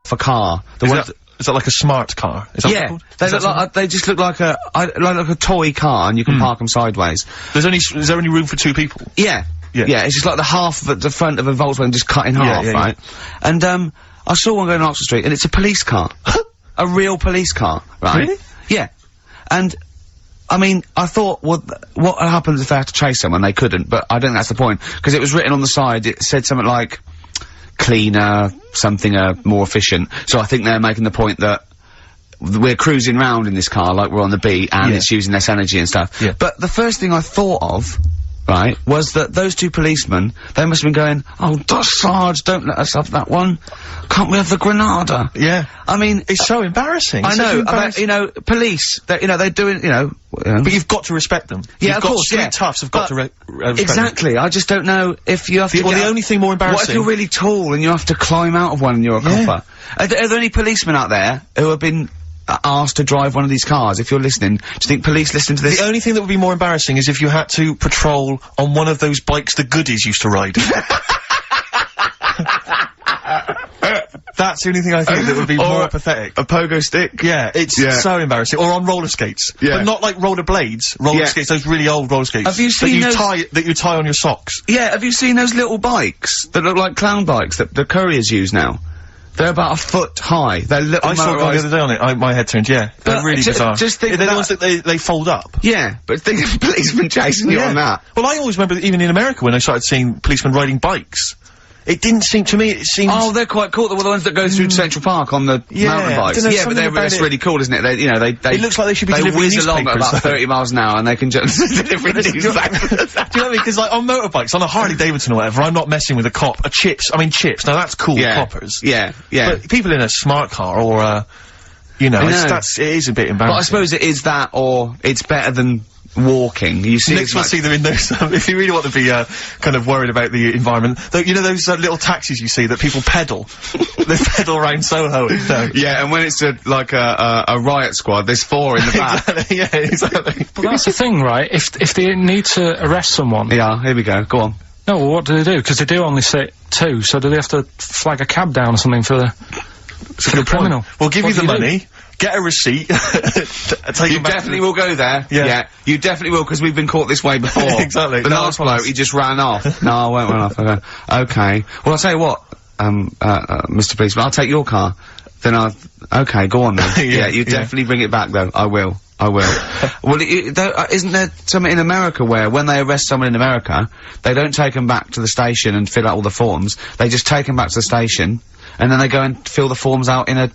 for car. Is that like a smart car? Is that Yeah, they look like they just look like a toy car, and you can park them sideways. Is there any room for two people? Yeah, yeah. It's just like the half of the front of a Volkswagen just cut in half, right? And I saw one going on Oxford Street, and it's a police car, a real police car, right? Really? Yeah, and. I mean, I thought, well, what happens if they had to chase someone? They couldn't, but I don't think that's the point. Because it was written on the side, it said something like, cleaner, something, more efficient. So I think they're making the point that we're cruising round in this car like we're on the beat, and it's using less energy and stuff. Yeah. But the first thing I thought of, right, was that those two policemen, they must have been going, oh, Sarge, don't let us have that one. Can't we have the Granada? Yeah. I mean... It's so embarrassing. I know, you know, police, they're doing, you know... But you've got to respect them. Yeah, of course, street toughs have got to respect exactly, them. I just don't know if you have to... Well, the only thing more embarrassing... What if you're really tall and you have to climb out of one and you're a copper? Are there any policemen out there who have been... asked to drive one of these cars? If you're listening, do you think police listen to this? The only thing that would be more embarrassing is if you had to patrol on one of those bikes the goodies used to ride. That's the only thing I think that would be more pathetic. A pogo stick? Yeah, it's so embarrassing. Or on roller skates. Yeah. But not like roller blades. Roller skates, those really old roller skates. Have you seen that you tie on your socks. Yeah, have you seen those little bikes that look like clown bikes that the couriers use now? They're about a foot high. They're little. I saw one the other day on it. My head turned. Yeah, they're really bizarre. Just think they're the ones that they fold up. Yeah, but think of policemen chasing you on that. Well, I always remember even in America when I started seeing policemen riding bikes. It didn't seem to me. It seemed. Oh, they're quite cool. They're the ones that go through Central Park on the mountain bikes. Yeah, but that's really cool, isn't it? They, you know, they. It looks like they should be delivering whiz along at about 30 miles an hour, and they can just deliver newspackers. Do you know what I mean? Because like on motorbikes, on a Harley Davidson or whatever, I'm not messing with chips. I mean chips. Now that's cool. Coppers. Yeah. But people in a smart car or you know, it is a bit embarrassing. But I suppose it is that, or it's better than walking. You see, next we'll see them in those. If you really want to be kind of worried about the environment, though, you know those little taxis you see that people pedal. They pedal around Soho. Yeah, and when it's like a riot squad, there's 4 in the back. Exactly, yeah, exactly. But that's the thing, right? If they need to arrest someone. Yeah, here we go. Go on. No, well, what do they do? Because they do only sit 2, so do they have to flag a cab down or something for the criminal? We'll give you the money. Get a receipt. You definitely will go there. Yeah. You definitely will, because we've been caught this way before. Exactly. The last bloke, he just ran off. No, I won't run off. Okay. Well, I'll tell you what, Mr. Policeman, I'll take your car. Then okay, go on then. You definitely bring it back though. I will. Well, isn't there something in America where when they arrest someone in America, they don't take them back to the station and fill out all the forms. They just take them back to the station, and then they go and fill the forms out in a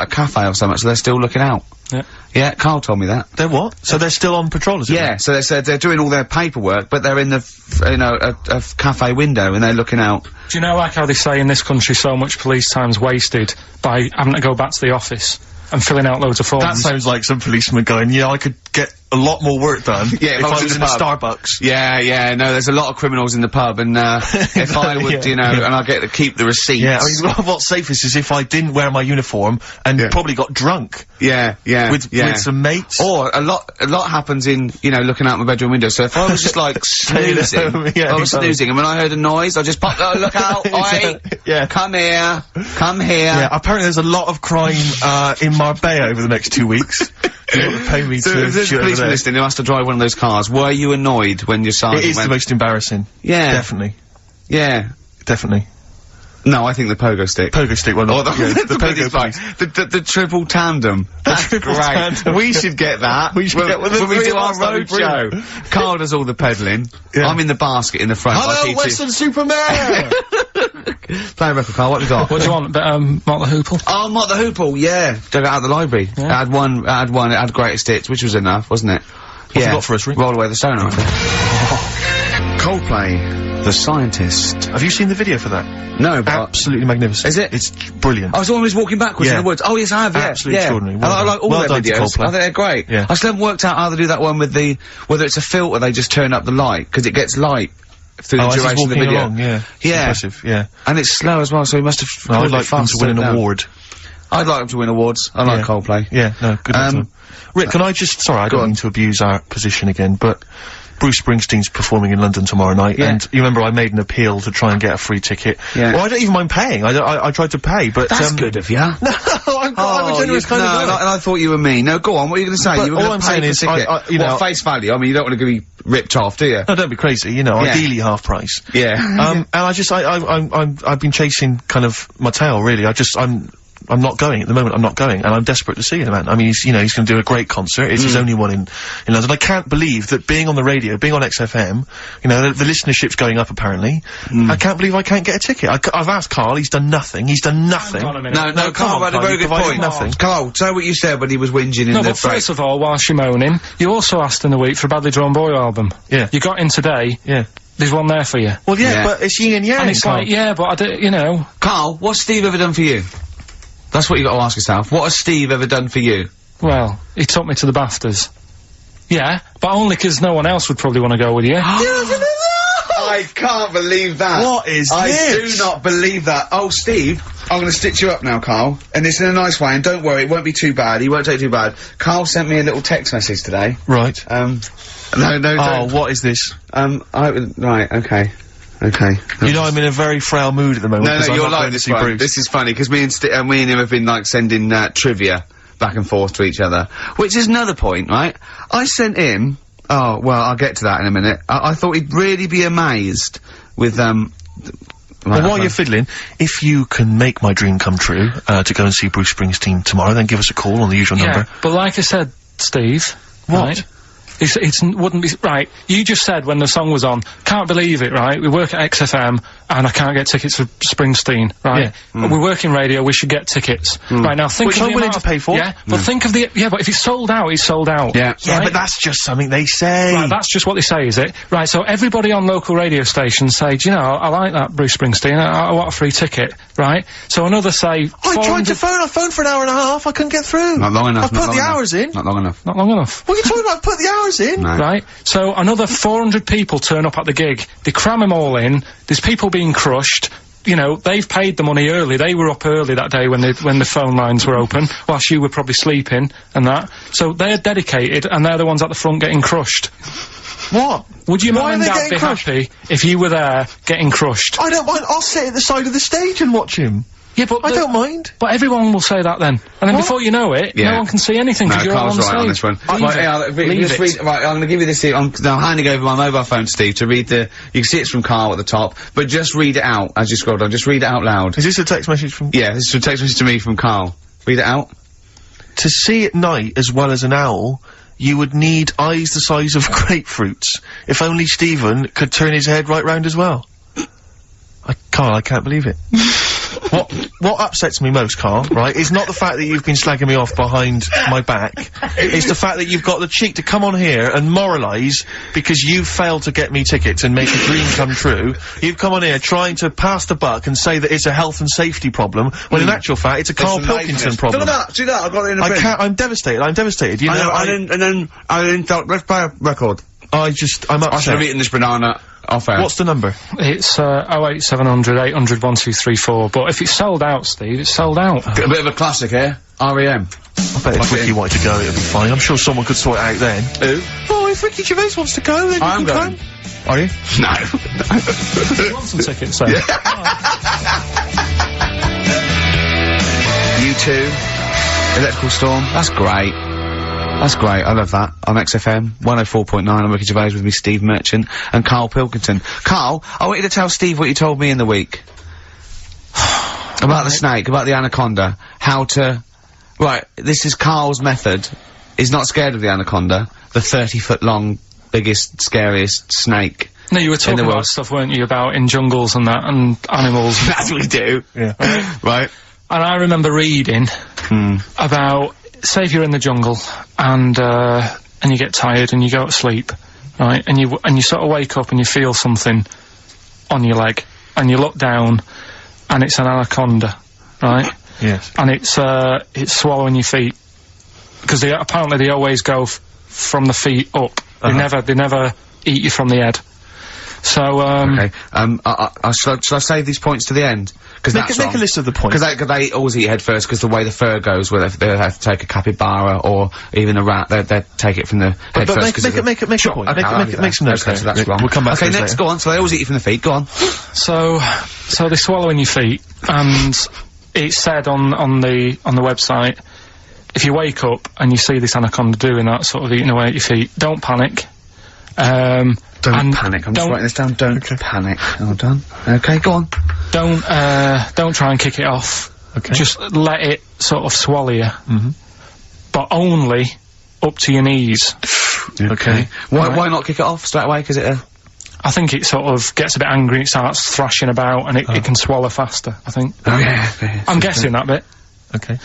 cafe or something, so they're still looking out. Yeah. Yeah, Karl told me that. They're what? So they're still on patrol, is it? Yeah, so they said they're doing all their paperwork, but they're in the, you know, a cafe window, and they're looking out. Do you know, like how they say in this country so much police time's wasted by having to go back to the office and filling out loads of forms? That sounds like some policeman going, yeah, I could get a lot more work done if I was in a Starbucks. Yeah, no, there's a lot of criminals in the pub, and if I would, you know, and I get to keep the receipts. Yeah, I mean, what's safest is if I didn't wear my uniform and probably got drunk. With some mates. Or a lot happens in, you know, looking out my bedroom window, so if I was just like snoozing, snoozing, and when I heard a noise, I just popped, oh, look out, oi, come here. Yeah, apparently there's a lot of crime, in Marbella over the next 2 weeks. You want to pay me to there's a policeman listening who has to drive one of those cars. Were you annoyed when your sergeant It is the most embarrassing. Yeah. Definitely. Yeah. Definitely. No, I think the pogo stick. Pogo stick, well, the pogo the triple tandem. That's great. We should get that. We should get one when we do our road show. Karl does all the pedalling. Yeah. I'm in the basket in the front. Hello, Western Superman! Play a record, Karl. What have you got? What do you want? Mott the Hoople? Oh, Mott the Hoople, yeah. Dug it out of the library. Yeah. It had greatest hits, which was enough, wasn't it? What have you got for us, Rick? Roll Away the Stone, I think. Coldplay, The Scientist. Have you seen the video for that? No, but... Absolutely magnificent. Is it? It's brilliant. I was always walking backwards in the woods. Oh, yes, I have, Absolutely extraordinary. I like all their videos. I think they're great. Yeah. I still haven't worked out how they do that one with whether it's a filter, they just turn up the light, because it gets light through the duration of the video. Along, yeah. Impressive, yeah. And it's slow as well, so he must have... I'd like him to win an award. I'd like him to win awards. I like Coldplay. Yeah, no, good luck to him. Rick, can I just... Sorry, I don't mean to abuse our position again, but Bruce Springsteen's performing in London tomorrow night, and you remember I made an appeal to try and get a free ticket. Yeah. Well, I don't even mind paying. I tried to pay, but that's good of you. No, I'm a generous kind of guy. And I thought you were me. No, go on. What are you going to say? But you were all I'm saying is, you know, face value. I mean, you don't want to be ripped off, do you? No, don't be crazy. You know, ideally half price. Yeah. And I've been chasing kind of my tail, really. I'm not going at the moment. I'm not going, and I'm desperate to see the man. I mean, he's going to do a great concert. It's his only one in London. I can't believe that being on the radio, being on XFM, you know, the listenership's going up apparently. I can't believe I can't get a ticket. I've asked Karl. He's done nothing. He's done nothing. No, Karl had a very good point. Nothing. Karl, say what you said when he was whinging in the break. First of all, whilst you're moaning, you also asked in the week for a Badly Drawn Boy album. Yeah. You got in today. Yeah. There's one there for you. Well, but it's yin and yang. And it's like, but I do, you know. Karl, what's Steve ever done for you? That's what you got to ask yourself. What has Steve ever done for you? Well, he took me to the BAFTAs. Yeah, but only 'cause no one else would probably want to go with you. I can't believe that. What is this? I do not believe that. Oh, Steve, I'm going to stitch you up now, Karl. And it's in a nice way, and don't worry, it won't be too bad. He won't take it too bad. Karl sent me a little text message today. Right. No, Oh, what is this? Right, okay. Okay. You know, I'm in a very frail mood at the moment. No, you're like this one. This is funny, because me and him have been, like, sending, trivia back and forth to each other. Which is another point, right? I sent him... Oh, well, I'll get to that in a minute. I thought he'd really be amazed with, Well, while you're fiddling, if you can make my dream come true, to go and see Bruce Springsteen tomorrow, then give us a call on the usual number. But like I said, Steve... What? Right? It wouldn't be, right, you just said when the song was on, can't believe it, right, we work at XFM, and I can't get tickets for Springsteen, right? Yeah. We work in radio, we should get tickets. Right, now think Which of I'm the willing amount to pay for. Yeah, but think of the, but if it's sold out, it's sold out. Yeah. Right? Yeah, but that's just something they say. Right, that's just what they say, is it? Right, so everybody on local radio stations say, do you know, I like that Bruce Springsteen, I want a free ticket, right? So another say, I tried to phone, I phoned for an hour and a half, I couldn't get through. Not long enough. I've put the hours in. Not long enough. Not long enough. What are you talking about? I've put the hours in. No. Right? So another 400 people turn up at the gig. They cram them all in. There's people being crushed. You know, they've paid the money early. They were up early that day when the phone lines were open, whilst you were probably sleeping and that. So they're dedicated, and they're the ones at the front getting crushed. What? Would your mum and dad be happy if you were there getting crushed? I don't mind. I'll sit at the side of the stage and watch him. Yeah, but I don't mind. But everyone will say that then. And then before you know it, no one can see anything because you're all on Karl's stage. right on this one. Right, I'm gonna give you this. I'm handing over my mobile phone to Steve to read the... You can see it's from Karl at the top, but just read it out as you scroll down. Just read it out loud. Is this a text message from... Yeah, this is a text message to me from Karl. Read it out. To see at night as well as an owl, you would need eyes the size of grapefruits. If only Stephen could turn his head right round as well. Karl, I can't believe it. What upsets me most, Karl, right, is not the fact that you've been slagging me off behind my back. It's the fact that you've got the cheek to come on here and moralise because you failed to get me tickets and make a dream come true. You've come on here trying to pass the buck and say that it's a health and safety problem, when in actual fact it's a Karl Pilkington problem. Do that, I got it in a print. I'm devastated, you know. Let's play a record. I'm upset. I should have eaten this banana off air. What's the number? It's 08700 800 1234. But if it's sold out, Steve, it's sold out. A bit of a classic here. R.E.M. I bet if Ricky wanted to go, it'd be fine. I'm sure someone could sort it out then. Who? Oh, if Ricky Gervais wants to go, then I'm you can going. come. Are you? No. You want some tickets, then? U2, Electrical Storm. That's great. That's great. I love that. On XFM 104.9. I'm Ricky Gervais with me, Steve Merchant and Karl Pilkington. Karl, I want you to tell Steve what you told me in the week about the snake, about the anaconda. How to... Right. This is Karl's method. He's not scared of the anaconda. The 30-foot long, biggest, scariest snake. No, you were talking about stuff, weren't you, about in jungles and that, and animals. That's what we do. Yeah. Right. And I remember reading about... Say if you're in the jungle and you get tired and you go to sleep, right? And you sort of wake up and you feel something on your leg, and you look down, and it's an anaconda, right? Yes. And it's swallowing your feet, because apparently they always go from the feet up. They never eat you from the head. So, Okay. Should I save these points to the end? Because that's Make a list of the points. Because they always eat head first, because the way the fur goes, where they have to take a capybara or even a rat, they take it from the head first. Make a point. Okay, make some notes. Okay, so that's wrong. We'll come back to Okay, this next, later. go on. So they always eat you from the feet. Go on. So they swallow in your feet, and it's said on the website, if you wake up and you see this anaconda doing that, sort of eating away at your feet, don't panic. Don't panic. I'm just writing this down. Don't panic. Hold on. Okay, go on. Don't try and kick it off. Okay. Just let it sort of swallow you. But only up to your knees. Okay. Why not kick it off straight away? Because I think it sort of gets a bit angry, it starts thrashing about, and it can swallow faster, I think. Oh, yeah. I'm guessing that bit. Okay.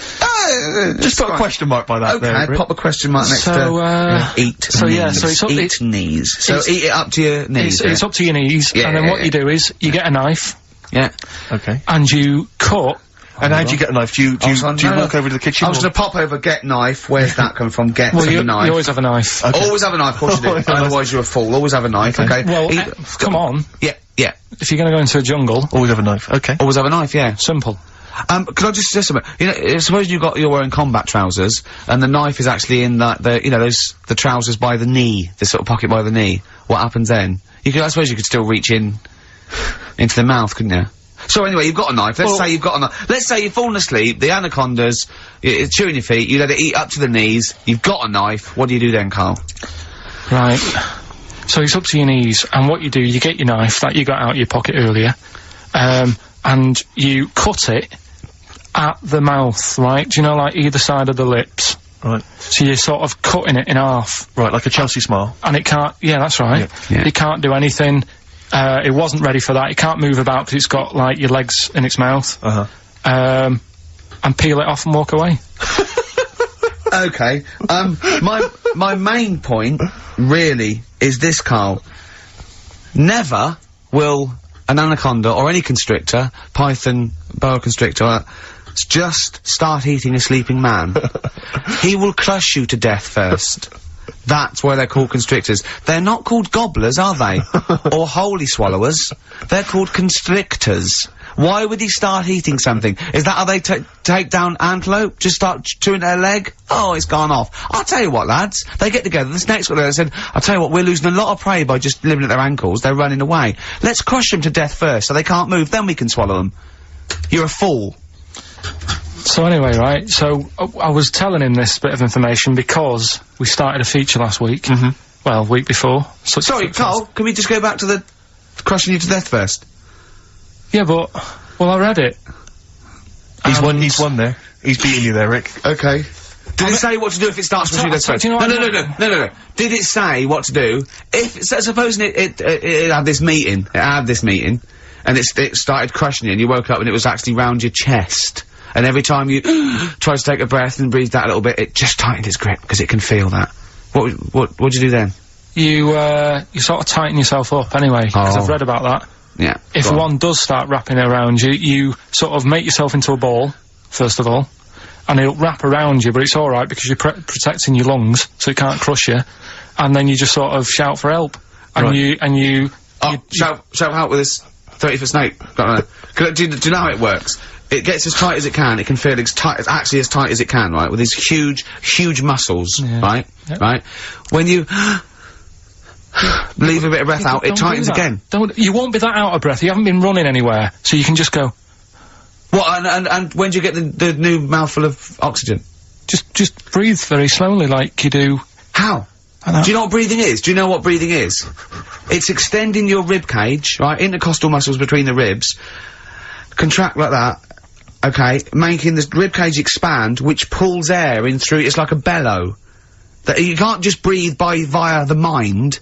Just put a question mark by that. Okay, there, pop a question mark next to eat. So knees. yeah, so it's up eat knees. So eat it up to your knees. It's up to your knees, and then what you do is you get a knife. Yeah. Okay. And you cut. And how do you get a knife? Do you walk over to the kitchen? I was going to pop over, get knife. Where's that coming from? Get some knife. You always have a knife. Okay. Always have a knife, of course you do. Otherwise you're a fool. Always have a knife, okay? Well, come on. Yeah. If you're going to go into a jungle. Always have a knife, okay. Always have a knife, yeah. Simple. Could I just suggest a minute? You know, suppose you're wearing combat trousers, and the knife is actually in the trousers by the knee, the sort of pocket by the knee. What happens then? I suppose you could still reach in, into the mouth, couldn't you? So anyway, you've got a knife. Let's say you've got a knife. Let's say you've fallen asleep, the anaconda's chewing your feet, you let it eat up to the knees, you've got a knife, what do you do then, Karl? Right. So it's up to your knees, and what you do, you get your knife that you got out of your pocket earlier, and you cut it at the mouth, right? Do you know, like either side of the lips? Right. So you're sort of cutting it in half. Right, like a Chelsea smile. And it can't, yeah, that's right. Yeah. It can't do anything. It wasn't ready for that. It can't move about because it's got, like, your legs in its mouth. And peel it off and walk away. Okay. My main point, really, is this, Karl. Never will an anaconda or any constrictor, python, boa constrictor, just start eating a sleeping man. He will crush you to death first. That's why they're called constrictors. They're not called gobblers, are they? Or holy swallowers. They're called constrictors. Why would he start eating something? Is that how they take down antelope? Just start chewing their leg? Oh, it's gone off. I'll tell you what, lads. They get together, this next one, they said, I'll tell you what, we're losing a lot of prey by just living at their ankles. They're running away. Let's crush them to death first so they can't move, then we can swallow them. You're a fool. So anyway, right, so I was telling him this bit of information because we started a feature last week. Well, week before. Sorry, Karl, can we just go back to the crushing you to death first? Yeah, but, well, I read it. He's won there. He's beating you there, Rick. Okay. Did it say what to do if it starts pushing you to death first? No. Did it say what to do? Supposing it had this meeting, and it started crushing you, and you woke up and it was actually round your chest. And every time you tried to take a breath and breathe out a little bit, it just tightened its grip, because it can feel that. What'd you do then? You sort of tighten yourself up anyway, because I've read about that. Yeah. If one does start wrapping around you, you sort of make yourself into a ball, first of all, and it'll wrap around you, but it's alright because you're protecting your lungs, so it can't crush you, and then you just sort of shout for help. And you shout help with this 30-foot snake. Do you know how it works? It gets as tight as it can, it can feel it's actually as tight as it can, right? With these huge muscles, right? Yep. Right? When you leave a bit of breath out, it tightens again. You won't be that out of breath, you haven't been running anywhere, so you can just go. What, and when do you get the new mouthful of oxygen? Just breathe very slowly, like you do. How? Do you know what breathing is? Do you know what breathing is? It's extending your rib cage, right? Intercostal muscles between the ribs. Contract like that. Okay, making the rib cage expand, which pulls air in through. It's like a bellow. That you can't just breathe via the mind.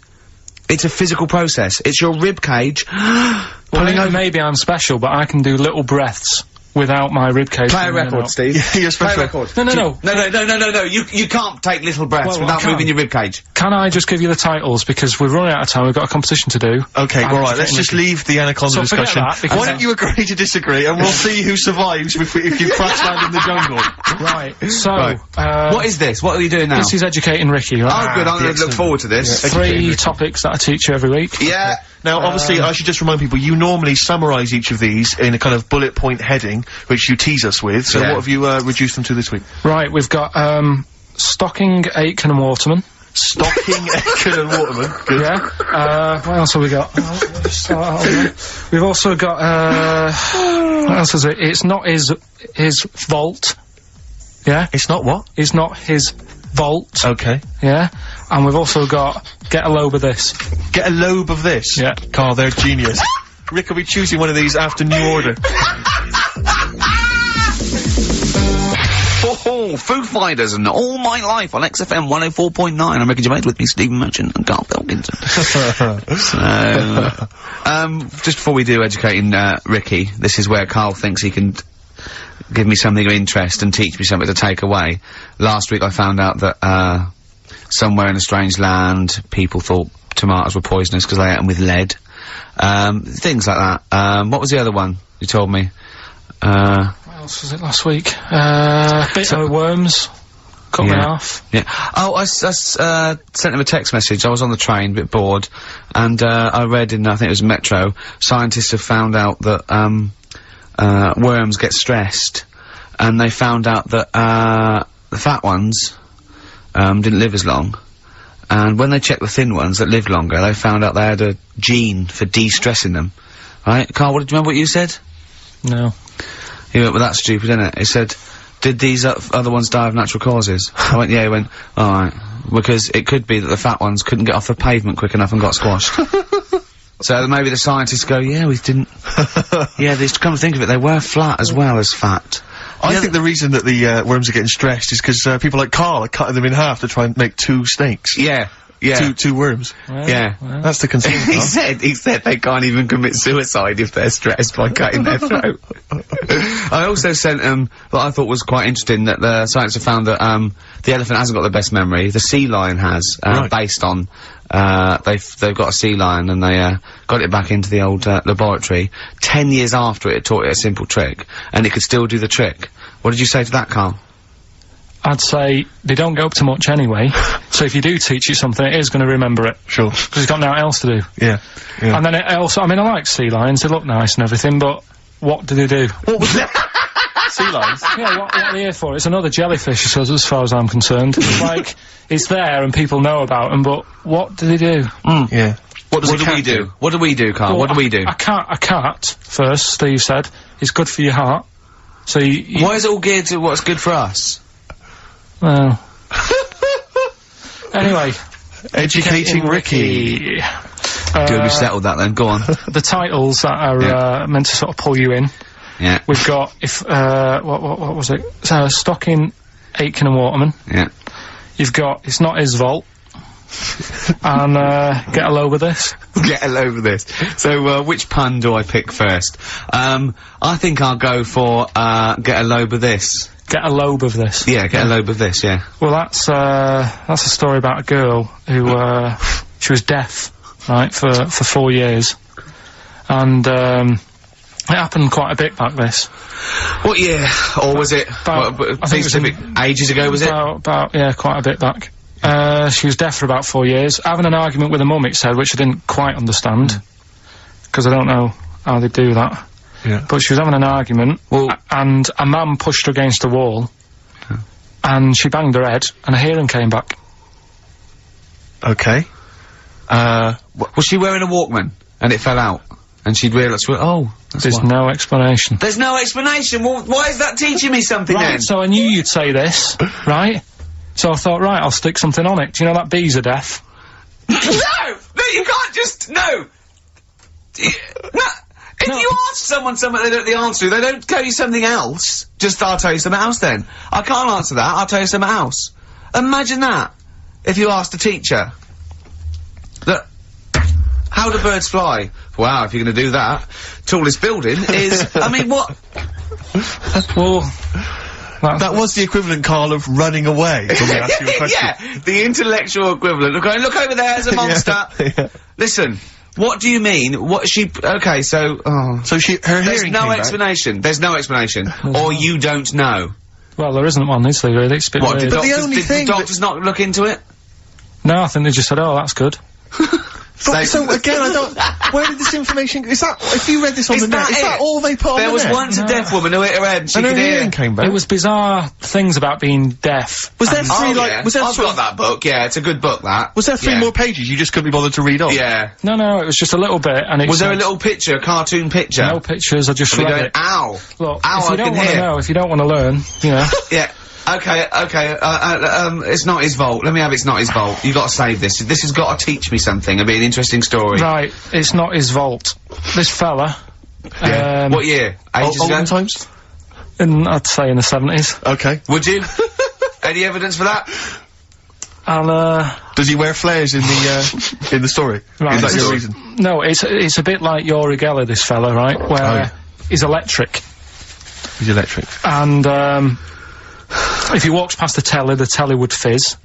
It's a physical process. It's your rib cage pulling over. Maybe I'm special, but I can do little breaths without my ribcage. Play a record, Steve. Yeah, you're supposed Play a to. record. No. You can't take little breaths Well, without moving your ribcage. Can I just give you the titles, because we're running out of time, we've got a competition to do. Okay, alright, let's just leave the anaconda So forget discussion. that, because Why don't you agree to disagree, and we'll see who survives if you crash land in the jungle. Right, so, What is this? What are you doing now? this is Educating Ricky, right? Oh, good. I'm going to look forward to this. Yeah. 3 topics that I teach you every week. Yeah. Now, obviously, I should just remind people, you normally summarise each of these in a kind of bullet point heading, which you tease us with, so Yeah. what have you reduced them to this week? Right, we've got, Stocking, Aitken and Waterman. Stocking, Aitken and Waterman. Good. Yeah. What else have we got? We'll just start out on there. We've also got, what else is it? It's not his vault. Yeah? It's not what? It's not his vault. Okay. Yeah? And we've also got Get a Lobe of This. Get a lobe of this. Yeah. Carl, they're genius. Rick will be choosing one of these after New Order. Foo Fighters and All My Life on XFM 104.9. I'm Ricky Gervais, with me, Stephen Merchant and Karl Pilkington. Just before we do Educating Ricky, this is where Karl thinks he can give me something of interest and teach me something to take away. Last week I found out that somewhere in a strange land people thought tomatoes were poisonous because they ate them with lead. Things like that. What was the other one you told me? What else was it last week? Bit of worms. Cut me off. Yeah. Oh, I sent him a text message. I was on the train, a bit bored, and I read in, I think it was Metro, scientists have found out that worms get stressed, and they found out that the fat ones didn't live as long, and when they checked the thin ones that lived longer, they found out they had a gene for de-stressing them. Right, Karl, do you remember what you said? No. He went, well, that's stupid, isn't it? He said, did these other ones die of natural causes? I went, yeah. He went, alright. Because it could be that the fat ones couldn't get off the pavement quick enough and got squashed. So maybe the scientists go, yeah, we didn't... yeah, they come to think of it, they were flat as well as fat. I think the reason that the worms are getting stressed is because people like Karl are cutting them in half to try and make 2 snakes. Yeah. Yeah. Two worms. Well, Yeah. well. That's the concern. he said they can't even commit suicide if they're stressed by cutting their throat. I also sent what I thought was quite interesting, that the scientists have found that the elephant hasn't got the best memory. The sea lion has, Right. based on they've got a sea lion and they got it back into the old laboratory. 10 years after it taught it a simple trick, and it could still do the trick. What did you say to that, Karl? I'd say they don't go up to much anyway, so if you do teach it something, it is going to remember it. Sure. Because it's got nothing else to do. Yeah. Yeah. And then it also, I mean, I like sea lions, they look nice and everything, but what do they do? What was that? Sea lions? Yeah, what are they here for? It's another jellyfish, as far as I'm concerned. It's like, it's there and people know about them, but what do they do? Yeah. What do we do? What do we do, Karl? Well, what do we do? A cat, first, Steve said, is good for your heart. So Why is it all geared to what's good for us? Well. Anyway. Educating Ricky. Good, we settled that then, go on. The titles that are, meant to sort of pull you in. Yeah. We've got, what was it? Stocking, Aitken and Waterman. Yeah. You've got, It's Not His Vault. And, Get a Lobe of This. Get a load of this. So, which pun do I pick first? I think I'll go for, get a lobe of this. Get a Lobe of This. Yeah, get a lobe of this, yeah. Well, that's a story about a girl who, she was deaf, right, for 4 years. And, it happened quite a bit back this. What year? Or was it, I think it was ages ago, was it? About, yeah, quite a bit back. She was deaf for about 4 years, having an argument with her mum, it said, which I didn't quite understand, because I don't know how they do that. Yeah. But she was having an argument, and a man pushed her against a wall, and she banged her head, and her hearing came back. Okay. Was she wearing a Walkman, and it fell out? And she'd realised, well, oh, that's There's why. no explanation. There's no explanation! Well, why is that teaching me something Right, then? so I knew you'd say this, right? So I thought, right, I'll stick something on it. Do you know that bees are deaf? No! No, you can't just, no! If you ask someone something they don't know the answer to, they don't tell you something else. Just, I'll tell you something else then. I can't answer that, I'll tell you something else. Imagine that, if you asked a teacher. That, how do birds fly? Wow, if you're gonna do that, tallest building is, I mean, what? Well, that was the equivalent, Karl, of running away when we asked you a question. Yeah, the intellectual equivalent. Look over there, there's a monster. Yeah. Listen, what do you mean? What she? Okay, so so her there's hearing no came back. explanation. There's no explanation, or you don't know. Well, there isn't one, is there? Really, it's a bit What? weird. But the only Did thing the doctors not look into it? No, I think they just said, "Oh, that's good." But, so again, I don't. Where did this information? Is that if you read this on the net? Is that all they put on the net? There was once a deaf woman who hit her head and she and her could hear. hearing came back. It was bizarre things about being deaf. Was there three Yeah. Was there I've got that book. Yeah, it's a good book. That Was there three Yeah. more pages you just couldn't be bothered to read off? Yeah. No, it was just a little bit, and it Was there a said- little picture, a cartoon picture? No pictures. I just We read going, it. ow. Look, Ow, if you I don't can want to hear. know, if you don't want to learn, you know. Yeah. Okay, it's not his fault. Let me have it's not his fault. You gotta save this. This has got to teach me something. It'll be an interesting story. Right, it's not his vault. This fella. What year? Ages ago? Olden times? I'd say in the 70s. Okay. Would you? Any evidence for that? And, Does he wear flares in the story? Right, Is that this your is- reason? no, it's a bit like Yuri Geller, this fella, right? Where he's electric. He's electric. And, if he walks past the telly would fizz.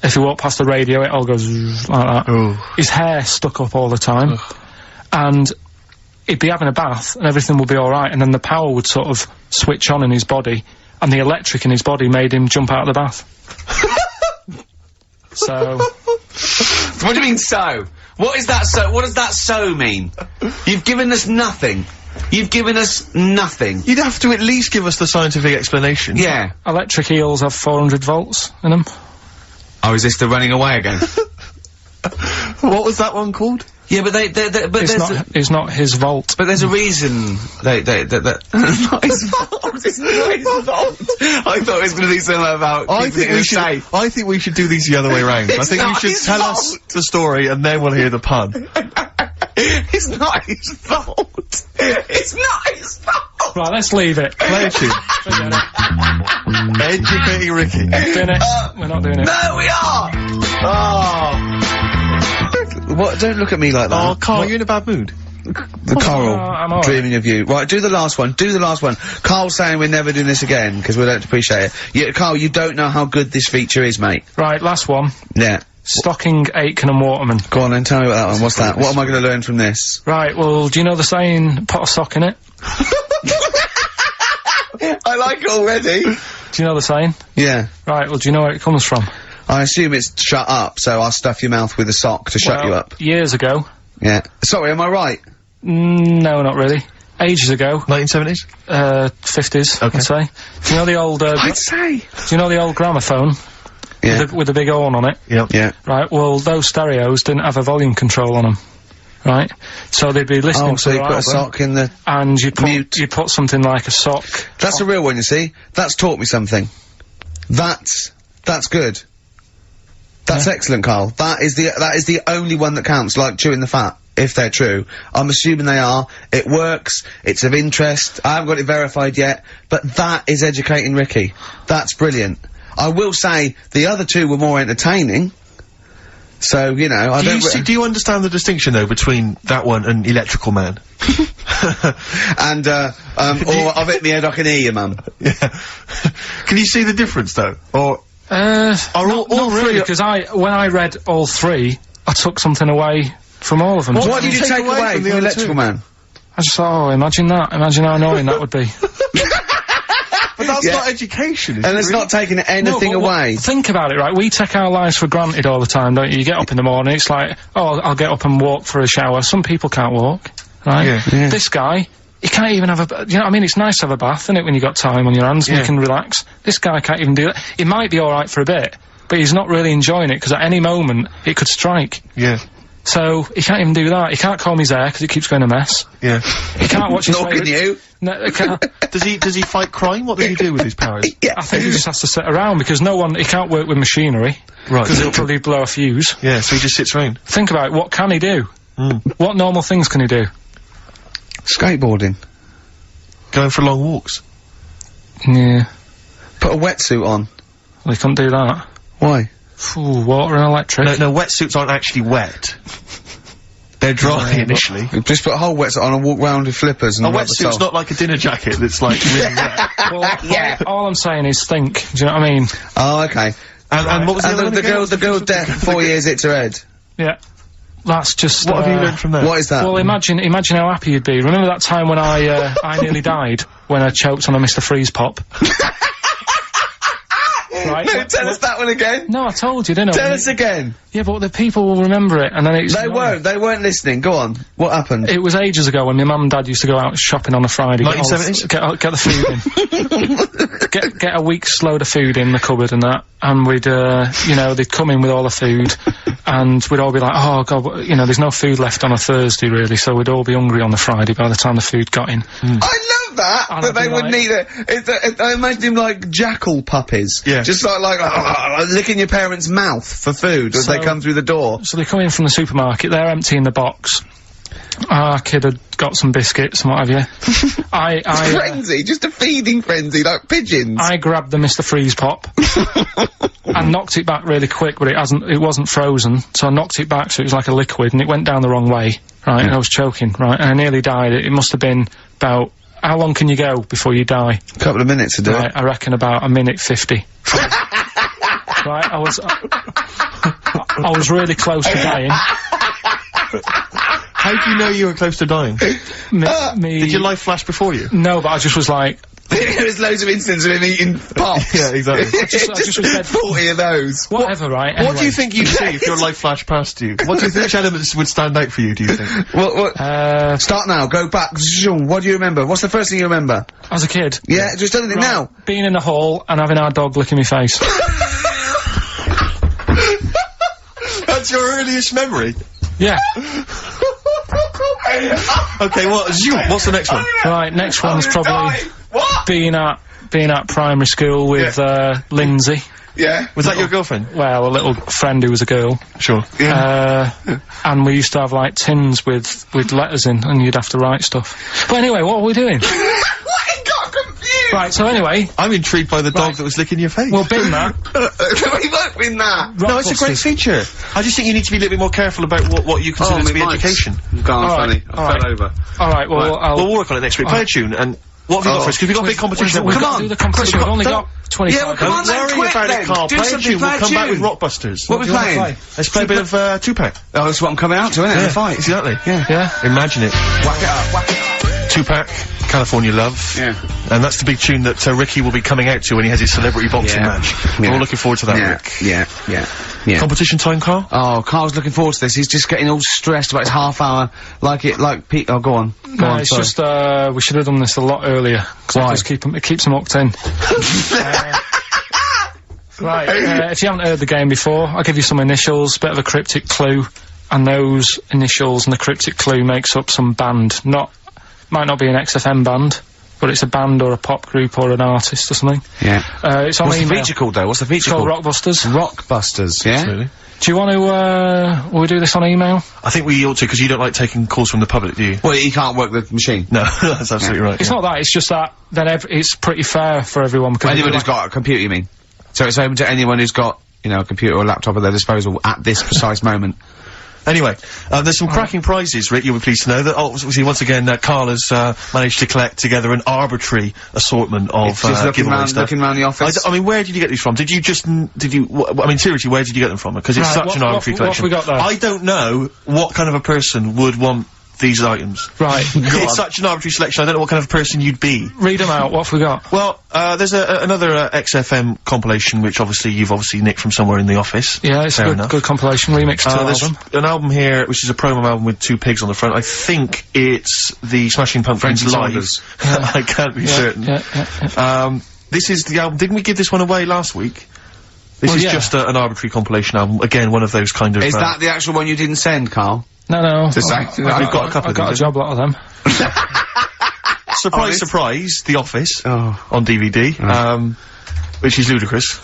If he walked past the radio, it all goes like that. Oh. His hair stuck up all the time. And he'd be having a bath and everything would be alright, and then the power would sort of switch on in his body, and the electric in his body made him jump out of the bath. So... What do you mean so? What is that so? What does that so mean? You've given us nothing. You've given us nothing. You'd have to at least give us the scientific explanation. Yeah. Electric eels have 400 volts in them. Oh, is this the running away again? What was that one called? Yeah, but but It's not his vault. but there's a reason that not his fault. It's not his fault. I thought it was going to be something about. I think we should do these the other way round. I think you not should his tell us fault. the story and then we'll hear the pun. It's not his fault. It's not his fault. Right, let's leave it. Play a tune. Forget it. Educating Ricky. Doing it. We're not doing it. No, we are. Oh. What? Don't look at me like that. Oh, Karl, you're in a bad mood. The Coral, I'm all right. dreaming of you. Right, do the last one. Do the last one. Carl's saying we're never doing this again because we don't appreciate it. Yeah, Karl, you don't know how good this feature is, mate. Right, last one. Yeah. Stocking, Aitken and Waterman. Go on then, tell me about that one. What's that? What am I going to learn from this? Right, well, do you know the saying, pot of sock in it? I like it already. Do you know the saying? Yeah. Right, well, do you know where it comes from? I assume it's shut up, so I'll stuff your mouth with a sock to shut you up. Years ago. Yeah. Sorry, am I right? No, not really. Ages ago. 1970s? 50s, Okay. I'd say. Do you know the old, I'd say. do you know the old gramophone? Yeah. With the big horn on it? Yep. Yeah. Right, well, those stereos didn't have a volume control on them. Right? So they'd be listening Oh, to so you their put a album, sock in the... and you mute. put something like a sock. That's a real one, you see. That's taught me something. That's good. That's excellent, Karl. That is the only one that counts, like chewing the fat, if they're true. I'm assuming they are. It works. It's of interest. I haven't got it verified yet, but that is educating Ricky. That's brilliant. I will say, the other two were more entertaining. So, you know, I don't... Do you understand the distinction, though, between that one and Electrical Man? And, or I've hit me head, I can hear you, mum. Yeah. Can you see the difference, though? Or... Not all really, three- because when I read all three, I took something away from all of them. What did you take away from the the other Electrical two? Man? I just thought, oh, imagine that. Imagine how annoying that would be. But that's Yeah. not education, is And it it's really? not taking anything No, but away. Think about it, right? We take our lives for granted all the time, don't you? You get up in the morning, it's like, oh, I'll get up and walk for a shower. Some people can't walk, right? Yeah. This guy, he can't even have you know what I mean? It's nice to have a bath, isn't it, when you got time on your hands and Yeah. you can relax. This guy can't even do that. He might be alright for a bit, but he's not really enjoying it, because at any moment, it could strike. Yeah. So, he can't even do that. He can't comb his hair, because it keeps going a mess. Yeah. He can't watch his Nor can favourite- you. No, he can't. Does he fight crime? What does he do with his powers? I think he just has to sit around, because he can't work with machinery. Right. Because he'll probably blow a fuse. Yeah, so he just sits around. Think about it, what can he do? Mm. What normal things can he do? Skateboarding. Going for long walks. Yeah. Put a wetsuit on. Well, he couldn't do that. Why? Ooh, water and electric. No, wetsuits aren't actually wet. They're dry initially. Just put a whole wetsuit on and walk round with flippers and A rub the wetsuit's sole. not like a dinner jacket that's like really wet. Well, Yeah. all I'm saying is think. Do you know what I mean? Oh, okay. And what was the other one again? The girl's deaf, 4 years hits her head. Yeah. That's just. What have you learned from that? What is that? Well, imagine how happy you'd be. Remember that time when I nearly died when I choked on a Mr. Freeze pop? Right? No, tell us that one again. No, I told you, didn't I? Tell us again. Yeah, but the people will remember it, and then it's. They weren't listening. Go on. What happened? It was ages ago when my mum and dad used to go out shopping on a Friday. 1970s? Get the food in. get a week's load of food in the cupboard and that, and we'd, you know, they'd come in with all the food, and we'd all be like, oh god, you know, there's no food left on a Thursday really, so we'd all be hungry on the Friday by the time the food got in. I love that, And but I'd be they wouldn't like- eat it. I imagine him like jackal puppies. Yeah. Just like licking your parents' mouth for food as they So- come through the door. So they come in from the supermarket, they're emptying the box. Our kid had got some biscuits and what have you. Frenzy, just a feeding frenzy, like pigeons. I grabbed the Mr. Freeze pop and knocked it back really quick, but it wasn't frozen, so I knocked it back so it was like a liquid, and it went down the wrong way, right, and I was choking, right, and I nearly died. It must have been about, how long can you go before you die? A couple of minutes to do Right, it. I reckon about a minute 50. Right, I was really close to dying. How do you know you were close to dying? Did your life flash before you? No, but I just was like, There's loads of instances of him eating pops. Yeah, exactly. I just was dead. 40 of those. whatever, right? What do anyway. you think you'd see if your life flashed past you? What do you think which elements would stand out for you, do you think? What? Start now, go back. Zoom. What do you remember? What's the first thing you remember? As a kid. Yeah, just tell it Right, now. Being in the hall and having our dog licking my face. That's your earliest memory? Yeah. Okay, what's the next one? Right, next one's I'm gonna probably die. What? being at primary school with, Lindsay. Yeah. Was that your girlfriend? Well, a little friend who was a girl. Sure. And we used to have, like, tins with letters in, and you'd have to write stuff. But anyway, what were we doing? I got confused. Right, so anyway, I'm intrigued by the dog that was licking your face. well, bin that. We won't win that. no, it's a great feature. I just think you need to be a little bit more careful about what you consider to be education. Gone All funny. right, I all fell right. over. Alright, well, Well, I'll... we'll work on it next week. Play a tune, and what have you got for us? Because we've got a big competition. We've Come got on. to do the competition. We've only got 25 Yeah, well, come on minutes. then, Don't worry quick about then. it, Carl. Do Play a something, tune. play We'll a come back with tune. Rockbusters. What are we do you wanna playing? play? Let's play a bit of Tupac. Oh, that's what I'm coming out to, isn't it? The fight. Exactly. Yeah? Imagine it. Whack it up, whack it up. Tupac, California Love. Yeah. And that's the big tune that Ricky will be coming out to when he has his celebrity boxing Yeah. match. Yeah. We're all looking forward to that, Yeah, Rick. yeah. Competition time, Carl? Oh, Carl's looking forward to this. He's just getting all stressed about his half hour. Pete. Oh, go on. Go No, on, it's sorry. just, we should have done this a lot earlier. 'Cause Why? it keeps them hooked in. Right, if you haven't heard the game before, I'll give you some initials, bit of a cryptic clue, and those initials and the cryptic clue makes up some band. Might not be an XFM band, but it's a band or a pop group or an artist or something. Yeah. It's on What's the email. feature called, though? What's the It's feature called called? Rockbusters. Rockbusters, yeah? Absolutely. Do you want to, will we do this on email? I think we ought to, because you don't like taking calls from the public, do you? Well, he can't work the machine. No, that's absolutely right. It's not that, it's just that, then it's pretty fair for everyone, because... Anyone who's got a computer, you mean? So it's open to anyone who's got, you know, a computer or a laptop at their disposal at this precise moment. Anyway, there's some cracking prizes, Rick, you'll be pleased to know that, obviously, once again, Carl has managed to collect together an arbitrary assortment of Just looking giveaway round, stuff. looking round the office. I mean, where did you get these from? Did you I mean, seriously, where did you get them from? Because it's Right, such what- an arbitrary what have collection. we got there? I don't know what kind of a person would want these items. Right, It's such an arbitrary selection, I don't know what kind of person you'd be. read them out, what have we got? Well, there's another XFM compilation, which you've obviously nicked from somewhere in the office. Yeah, it's Fair a enough. good compilation, remix to There's album. an album here, which is a promo album with two pigs on the front. I think it's the Smashing Pumpkins Friends and live. Saunders. I can't be certain. Yeah. This is the album. Didn't we give this one away last week? This is yeah. just an arbitrary compilation album. Again, one of those kind of. Is that the actual one you didn't send, Carl? No. To say- I've We've got a couple I've of got a these, job lot of them. surprise, Honest? surprise, The Office Oh. on DVD, which is ludicrous.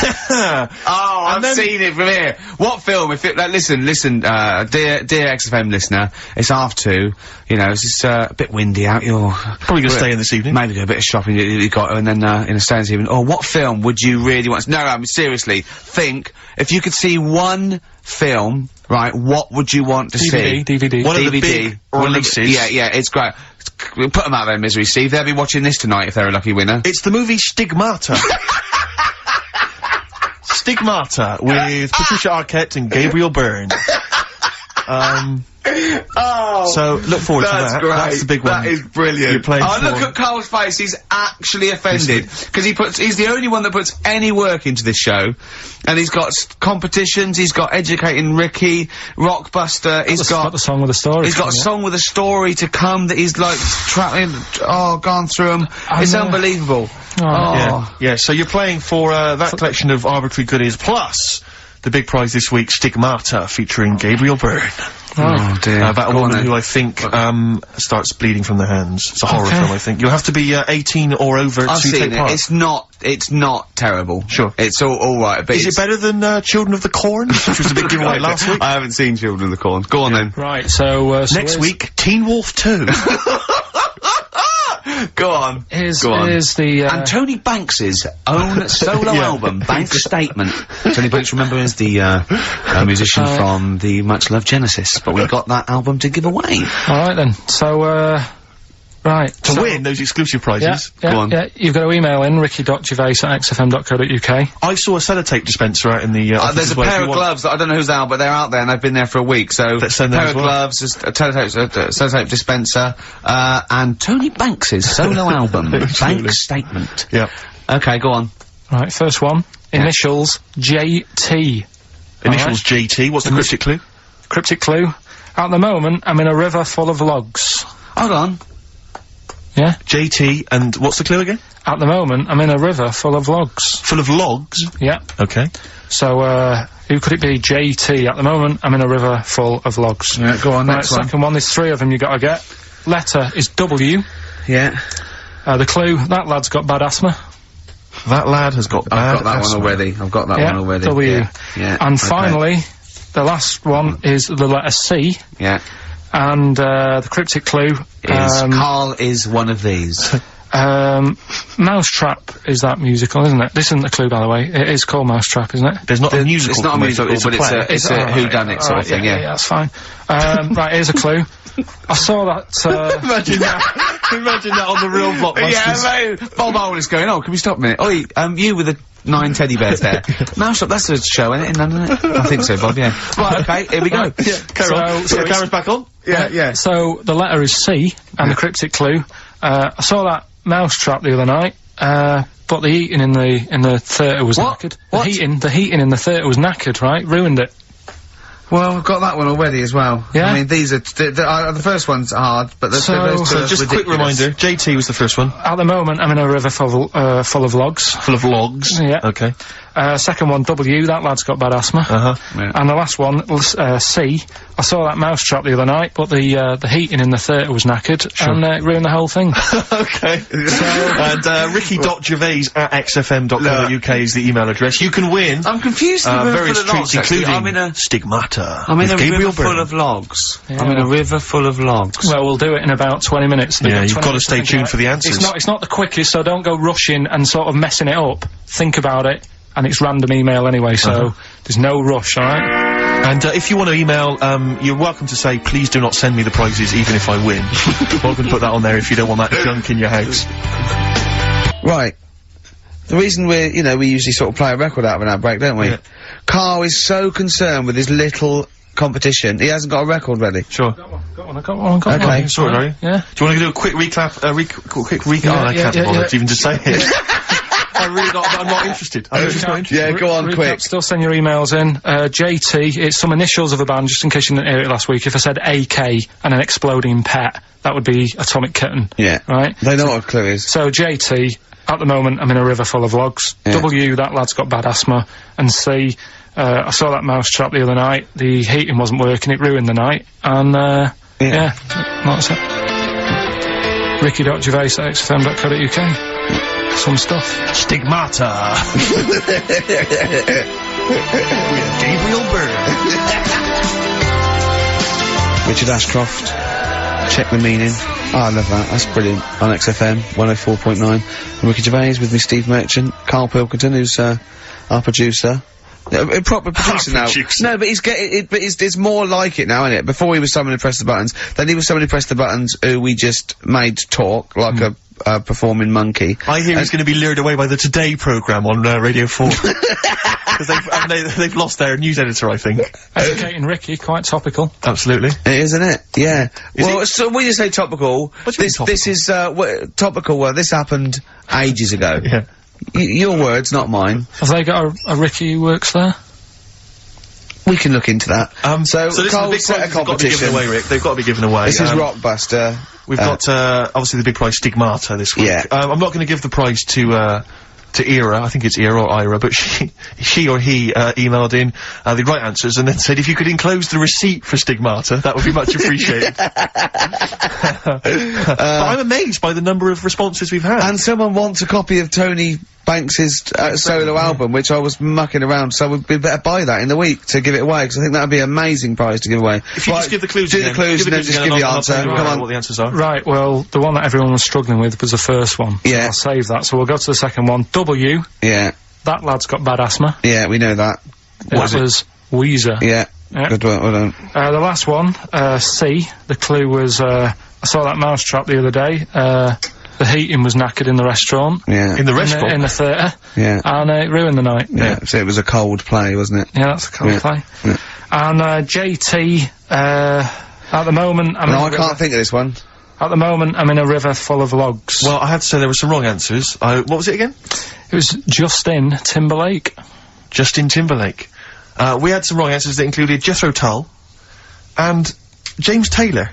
I've seen it from here. What film? If it, listen, dear XFM listener, it's 2:30. You know, it's a bit windy out. You're probably gonna stay in this evening. Maybe do a bit of shopping. You got, and then stay in this evening. Or what film would you really want? No, I mean seriously. Think if you could see one film, right? What would you want to see? DVD. One of the big releases. Yeah, it's great. Put them out of their misery, Steve. They'll be watching this tonight if they're a lucky winner. It's the movie Stigmata. Stigmata with Patricia Arquette and Gabriel Byrne. So look forward to that. Great. That's the big one. That is brilliant. You're playing look at Karl's face. He's actually offended because he's the only one that puts any work into this show, and he's got competitions. He's got Educating Ricky, Rockbuster. He's got the song with a story. He's got a song with a story to come that he's like gone through them. It's unbelievable. Yeah. So you're playing for that collection of arbitrary goodies plus the big prize this week, Stigmata, featuring Gabriel Byrne. Oh dear. About a woman who I think starts bleeding from the hands. It's a horror film, I think. You'll have to be 18 or over to take part. It's not terrible. Sure. It's all right. But is it better than Children of the Corn, which was a big giveaway last week? I haven't seen Children of the Corn. Go on then. Right. So next week, Teen Wolf 2. Go on. Here's the and Tony Banks's own solo album, Bank Statement. Tony Banks, remember, is the musician from the much loved Genesis, but we got that album to give away. All right then. So right. To win those exclusive prizes. Go on. Yeah, you've got to email in ricky.gervais@xfm.co.uk. I saw a sellotape dispenser out in the office. There's a pair of gloves that I don't know who's out, but they're out there and they've been there for a week. So let's send them pair of gloves, a sellotape dispenser, and Tony Banks's solo album, Bank Statement. Yeah. Okay, go on. Right, first one. Initials JT. Initials JT. What's the cryptic clue? Cryptic clue. At the moment, I'm in a river full of logs. Hold on. Yeah? JT, and what's the clue again? At the moment, I'm in a river full of logs. Full of logs? Yeah. Okay. So, who could it be? JT. At the moment, I'm in a river full of logs. Yeah, go on, next one. Second one, there's 3 of them you gotta get. Letter is W. Yeah. The clue, that lad's got bad asthma. That lad has got bad I've got that one already. I've got that one already. W. Yeah. And finally, the last one is the letter C. Yeah. And, the cryptic clue is Karl is one of these. Mousetrap is that musical, isn't it? This isn't a clue, by the way. It is called Mousetrap, isn't it? There's not a musical. It's not a musical, but it's a whodunit sort of thing, yeah. Yeah, that's fine. Right, here's a clue. I saw that, Imagine that. Imagine that on the real Blockbusters. Yeah, mate. Bob Owen is going, can we stop a minute? Oi, you with the 9 teddy bears there. Mousetrap, that's a show, isn't it? I think so, Bob, yeah. Right, okay, here we go. Yeah, carry on. So the camera's back on? Yeah. So, the letter is C, and the cryptic clue. I saw that Mousetrap the other night, but the heating in the theatre was knackered. What? The heating in the theatre was knackered, right? Ruined it. Well, I've got that one already as well. Yeah? I mean, these are, the first one's hard, but the first two So just a quick reminder, JT was the first one. At the moment, I'm in a river full of logs. Full of logs? Yeah. Okay. Second one, W, that lad's got bad asthma. Yeah. And the last one, C, I saw that Mousetrap the other night, but the heating in the theatre was knackered, and it ruined the whole thing. Okay. And ricky.gervais@xfm.co.uk is the email address. You can win. I'm confused with various treats, including I'm in a Stigmata. I'm in a Gabriel river full of logs. Yeah. I'm in a river full of logs. Well, we'll do it in about 20 minutes. Yeah, you've got to stay tuned for the answers. It's not the quickest, so don't go rushing and sort of messing it up. Think about it. And it's random email anyway, so there's no rush, alright? And if you want to email, you're welcome to say, please do not send me the prizes even if I win. Welcome to put that on there if you don't want that junk in your house. Right. The reason we usually sort of play a record out of an ad break, don't we? Yeah. Karl is so concerned with his little competition, he hasn't got a record ready. Sure. Got one. Okay, sorry, are you? Yeah. Do you want to do a quick recap, quick recap? I can't bother to even just say it. I'm not interested. Yeah, go on, quick. Still send your emails in. JT, it's some initials of a band, just in case you didn't hear it last week. If I said AK and an exploding pet, that would be Atomic Kitten. Yeah. Right? They know what a clue is. So, JT, at the moment, I'm in a river full of logs. Yeah. W, that lad's got bad asthma. And C, I saw that Mousetrap the other night. The heating wasn't working, it ruined the night. And, that's it. ricky.gervais@xfm.co.uk some stuff. Stigmata. With Gabriel Byrne. Richard Ashcroft. Check the meaning. Oh, I love that. That's brilliant. On XFM 104.9. Ricky Gervais with me, Steve Merchant. Karl Pilkington, who's our producer. A proper producer now. No, but he's getting it. But it's more like it now, isn't it? Before he was someone who pressed the buttons. Then he was someone who pressed the buttons who we just made talk like a performing monkey. I hear he's going to be lured away by the Today programme on Radio 4. Because they've lost their news editor, I think. Educating Ricky, quite topical. Absolutely. It is, isn't it? Yeah. So when you say topical, this is topical. Well, this happened ages ago. Yeah. Your words, not mine. Have they got a Ricky who works there? We can look into that. So this is the big prize they've got to be given away, Rick. They've got to be given away. This is Rockbuster. We've got, obviously the big prize Stigmata this week. Yeah. I'm not going to give the prize to Ira, I think it's Ira or Ira, but she or he, emailed in, the right answers and then said if you could enclose the receipt for Stigmata, that would be much appreciated. But I'm amazed by the number of responses we've had. And someone wants a copy of Tony Banks's solo album, which I was mucking around, so we better buy that in the week to give it away, because I think that'd be an amazing prize to give away. If you just give the clues do the clues and then just give the answer. Come on. What the answers are. Right, well, the one that everyone was struggling with was the first one. Yeah. I'll save that, so we'll go to the second one. W. Yeah. That lad's got bad asthma. Yeah, we know that. That was Weezer. Yeah. Good one, well done. The last one, C. The clue was, I saw that mousetrap the other day. The heating was knackered in the restaurant. Yeah. In the restaurant? In the theatre. Yeah. And it ruined the night. Yeah. So it was a cold play, wasn't it? Yeah, that's a cold play. Yeah. And, JT, at the moment, I can't think of this one. At the moment, I'm in a river full of logs. Well, I had to say there were some wrong answers. What was it again? It was Justin Timberlake. Justin Timberlake. We had some wrong answers that included Jethro Tull and James Taylor.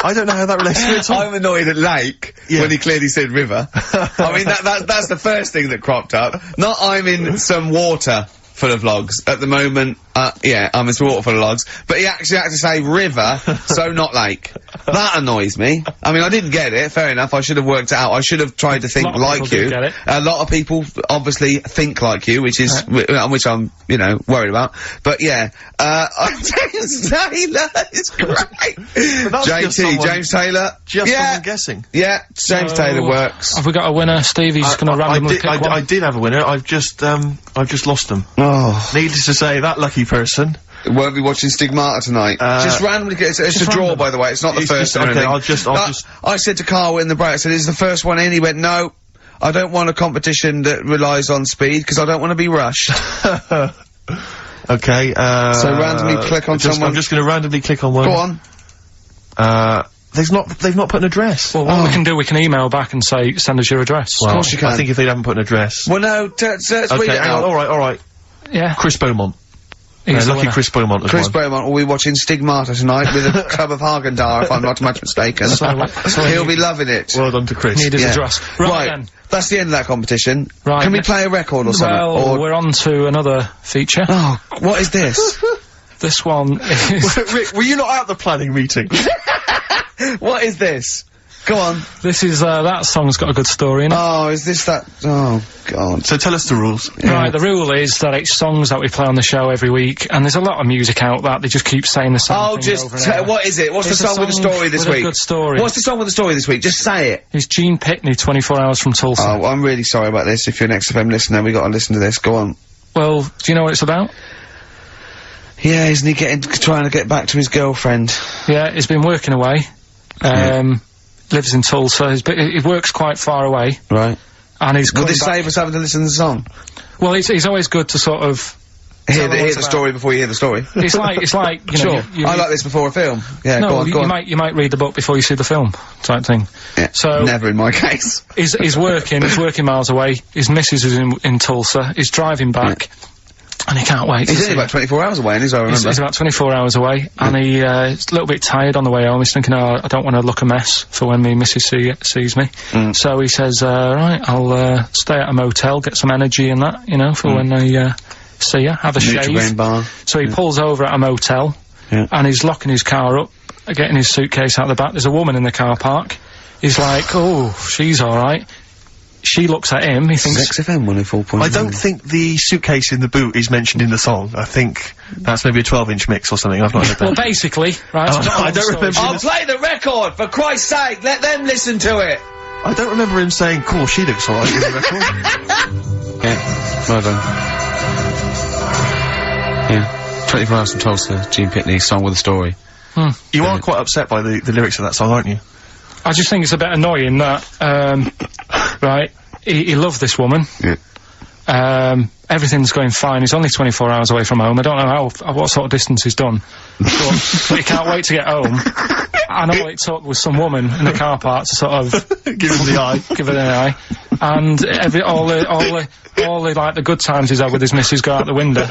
I don't know how that relates to it at all. I'm annoyed at Lake when he clearly said river. I mean, that's the first thing that cropped up. Not I'm in some water full of logs. At the moment, yeah, I'm in some water full of logs. But he actually had to say river, so not lake. That annoys me. I mean, I didn't get it, fair enough. I should have worked it out. I should have tried to think like you. A lot of people obviously think like you, which is, which I'm, you know, worried about. But yeah, James Taylor is great. James Taylor. Just someone guessing. Yeah, James Taylor works. Have we got a winner, Steve? He's just gonna randomly pick one. I did have a winner. I've just lost them. Oh. Needless to say, that lucky person won't be watching Stigmata tonight. Just randomly get it's a draw, by the way. It's not the first one. Okay, I'll just. I said to Karl in the break, I said, "Is the first one in?" He went, "No, I don't want a competition that relies on speed because I don't want to be rushed." Okay. So randomly click on someone. I'm just going to randomly click on one. Go on. They've not put an address. Well, what we can do, we can email back and say, send us your address. Well, of course you can. I think if they haven't put an address. Well, no, let's read it out. Alright. Yeah. Chris Beaumont. Lucky Chris Beaumont as well. Chris Beaumont will be watching Stigmata tonight with a club of Hagen-Dazs, if I'm not much mistaken. So he'll be loving it. Well done to Chris. Need his address. Right then. That's the end of that competition. Right. Can we play a record or something? Well, we're on to another feature. Oh, what is this? This one is... Rick, were you not at the planning meeting? What is this? Go on. This is, that song's got a good story in it. Oh, is this that? Oh, God. So tell us the rules. Yeah. Right, the rule is that it's songs that we play on the show every week, and there's a lot of music out that they just keep saying the same thing over and over. What is it? What's the song with the story this week? A good story. What's the song with the story this week? Just say it. It's Gene Pitney, 24 Hours from Tulsa. Oh, I'm really sorry about this. If you're an XFM listener, we gotta listen to this. Go on. Well, do you know what it's about? Yeah, isn't he trying to get back to his girlfriend? Yeah, he's been working away. Lives in Tulsa. He works quite far away. Right. And he's Will this save us having to listen to the song? Well, it's always good to sort of... Hear the story before you hear the story. It's like, you know... Sure. I like this before a film. Yeah, no, go on. You might read the book before you see the film, type thing. Yeah, so... Never in my case. He's working miles away. His missus is in Tulsa. He's driving back. Yeah. And he can't wait. He's only about 24 hours away, as I remember. He's about 24 hours away, and he's a little bit tired on the way home. He's thinking, oh, I don't want to look a mess for when me missus sees me. So he says, right, I'll stay at a motel, get some energy and that, you know, for when I see her, have a shave. Bar. So he pulls over at a motel, and he's locking his car up, getting his suitcase out the back. There's a woman in the car park. he's like, oh, she's alright. She looks at him, he thinks... XFM 104.9. I don't think the suitcase in the boot is mentioned in the song. I think that's maybe a 12-inch mix or something. I've not heard that. Well, basically, right? I don't remember. I'll play the record, for Christ's sake! Let them listen to it! I don't remember him saying, cool, she looks alright in the record. Yeah, well done. Yeah. 24 Hours from Tulsa, Gene Pitney, Song with a Story. You are quite upset by the lyrics of that song, aren't you? I just think it's a bit annoying that, right, he loved this woman. Yeah. Everything's going fine. He's only 24 hours away from home. I don't know what sort of distance he's done. but he can't wait to get home. And all it took was some woman in the car park to sort of... Give him the eye. Give her the eye. And all the, like, the good times he's had with his missus go out the window.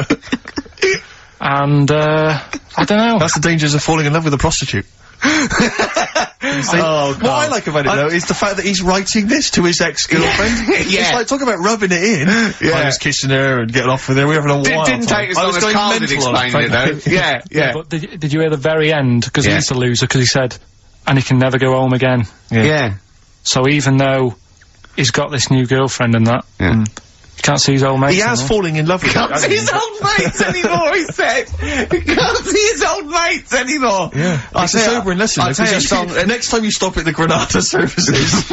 And, I don't know. That's the dangers of falling in love with a prostitute. What I like about it, though, is the fact that he's writing this to his ex-girlfriend. It's like, talking about rubbing it in. I was kissing her and getting off with her, we were having a wild Didn't take as long as Karl did explaining it, though. Yeah. Yeah, but did you hear the very end? Because he's the loser, because he said, and he can never go home again. Yeah. So even though he's got this new girlfriend and that, he can't see his old mates. He has falling in love with her. Can't see his old mates anymore, he said. He can't see his old mates anymore. Yeah. It's a sobering lesson. I'll tell you a song. Next time you stop at the Granada services